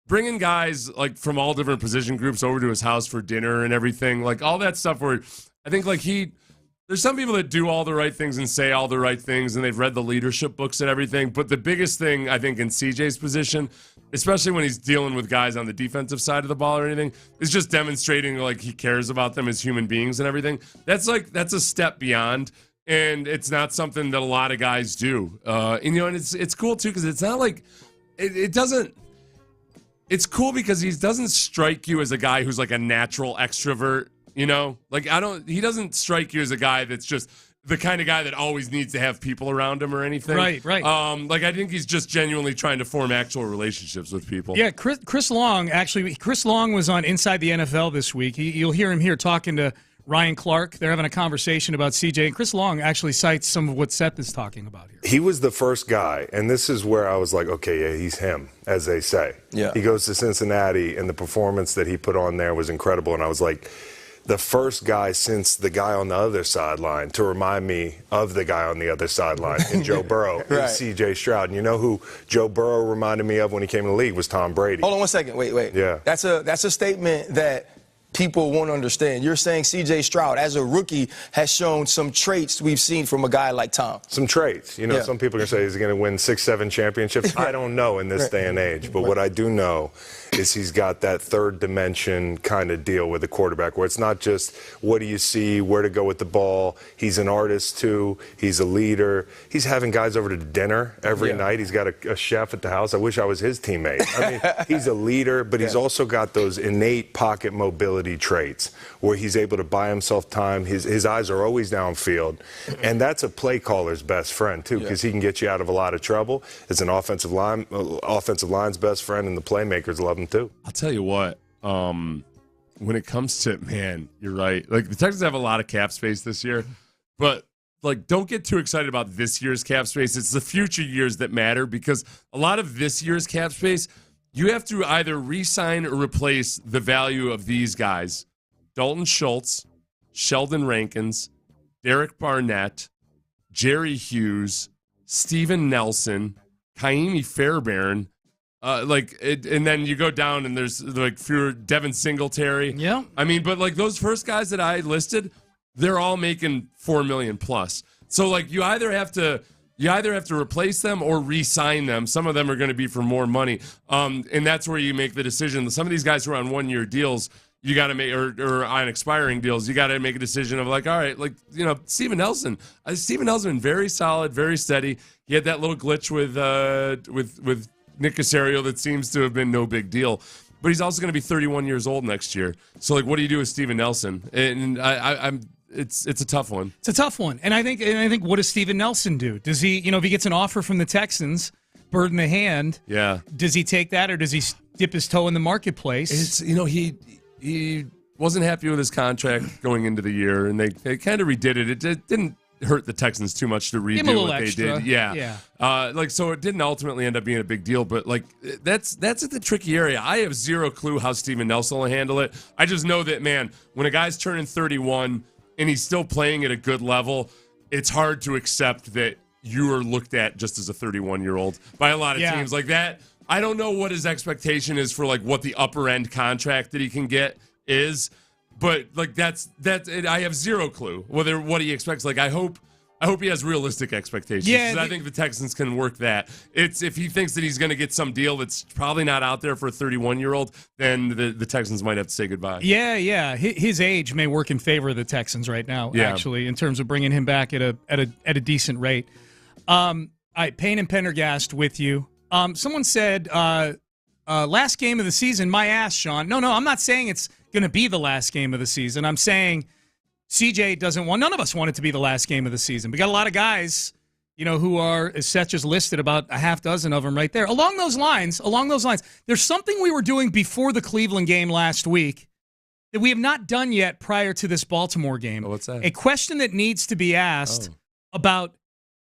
bringing guys like from all different position groups over to his house for dinner and everything, like all that stuff where I think like there's some people that do all the right things and say all the right things and they've read the leadership books and everything. But the biggest thing I think in CJ's position, especially when he's dealing with guys on the defensive side of the ball or anything, is just demonstrating like he cares about them as human beings and everything. That's a step beyond. And it's not something that a lot of guys do. And it's cool too, because it's not like it doesn't. It's cool because he doesn't strike you as a guy who's like a natural extrovert, you know? Like he doesn't strike you as a guy that's just the kind of guy that always needs to have people around him or anything. Right. Like I think he's just genuinely trying to form actual relationships with people. Yeah, Chris Long was on Inside the NFL this week. You'll hear him here talking to Ryan Clark. They're having a conversation about CJ, and Chris Long actually cites some of what Seth is talking about here. He was the first guy, and this is where I was like, okay, yeah, he's him, as they say. Yeah. He goes to Cincinnati, and the performance that he put on there was incredible, and I was like, the first guy since the guy on the other sideline to remind me of the guy on the other sideline in Joe Burrow Right. and C.J. Stroud. And you know who Joe Burrow reminded me of when he came in the league was Tom Brady. Hold on 1 second. Wait. Yeah. That's a statement that people won't understand. You're saying C.J. Stroud, as a rookie, has shown some traits we've seen from a guy like Tom. Some traits. You know, some people are going to say he's going to win 6-7 championships. I don't know in this day and age. But what I do know is he's got that third dimension kind of deal with the quarterback where it's not just what do you see, where to go with the ball. He's an artist, too. He's a leader. He's having guys over to dinner every night. He's got a chef at the house. I wish I was his teammate. I mean, he's a leader, but he's also got those innate pocket mobility traits where he's able to buy himself time. His eyes are always downfield. And that's a play caller's best friend, too, because he can get you out of a lot of trouble. It's an offensive line's best friend, and the playmakers love him, too. I'll tell you what, when it comes to, man, you're right. Like, the Texans have a lot of cap space this year, but, like, don't get too excited about this year's cap space. It's the future years that matter because a lot of this year's cap space, you have to either re-sign or replace the value of these guys. Dalton Schultz, Sheldon Rankins, Derek Barnett, Jerry Hughes, Steven Nelson, Kaimi Fairbairn, and then you go down and there's like fewer Devin Singletary. Yeah. I mean, but like those first guys that I listed, they're all making $4 million plus. So like you either have to replace them or re-sign them. Some of them are going to be for more money. And that's where you make the decision. Some of these guys who are on one-year deals, you got to make, or on expiring deals, you got to make a decision of like, all right, like, you know, Steven Nelson. Steven Nelson, very solid, very steady. He had that little glitch with Nick Caserio that seems to have been no big deal. But he's also going to be 31 years old next year. So, like, what do you do with Steven Nelson? And it's a tough one. It's a tough one. And I think what does Steven Nelson do? Does he, if he gets an offer from the Texans, bird in the hand, does he take that or does he dip his toe in the marketplace? It's he wasn't happy with his contract going into the year, and they kind of redid it. It didn't hurt the Texans too much to redo what extra. They did. Yeah. So it didn't ultimately end up being a big deal, but that's at the tricky area. I have zero clue how Steven Nelson will handle it. I just know that, man, when a guy's turning 31 and he's still playing at a good level, it's hard to accept that you are looked at just as a 31-year-old by a lot of teams like that. I don't know what his expectation is for what the upper end contract that he can get is. But that's I have zero clue what he expects. I hope he has realistic expectations. Yeah, I think the Texans can work that. It's if he thinks that he's going to get some deal that's probably not out there for a 31-year-old, then the Texans might have to say goodbye. Yeah. His age may work in favor of the Texans right now. Actually, in terms of bringing him back at a decent rate. All right, Payne and Pendergast with you. Someone said last game of the season. My ass, Sean. No, I'm not saying it's going to be the last game of the season. I'm saying CJ doesn't want, none of us want it to be the last game of the season. We got a lot of guys, who are, as Seth just listed, about a half dozen of them right there. Along those lines, there's something we were doing before the Cleveland game last week that we have not done yet prior to this Baltimore game. Oh, what's that? A question that needs to be asked about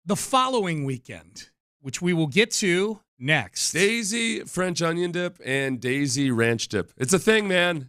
the following weekend, which we will get to next. Daisy French onion dip and Daisy ranch dip. It's a thing, man.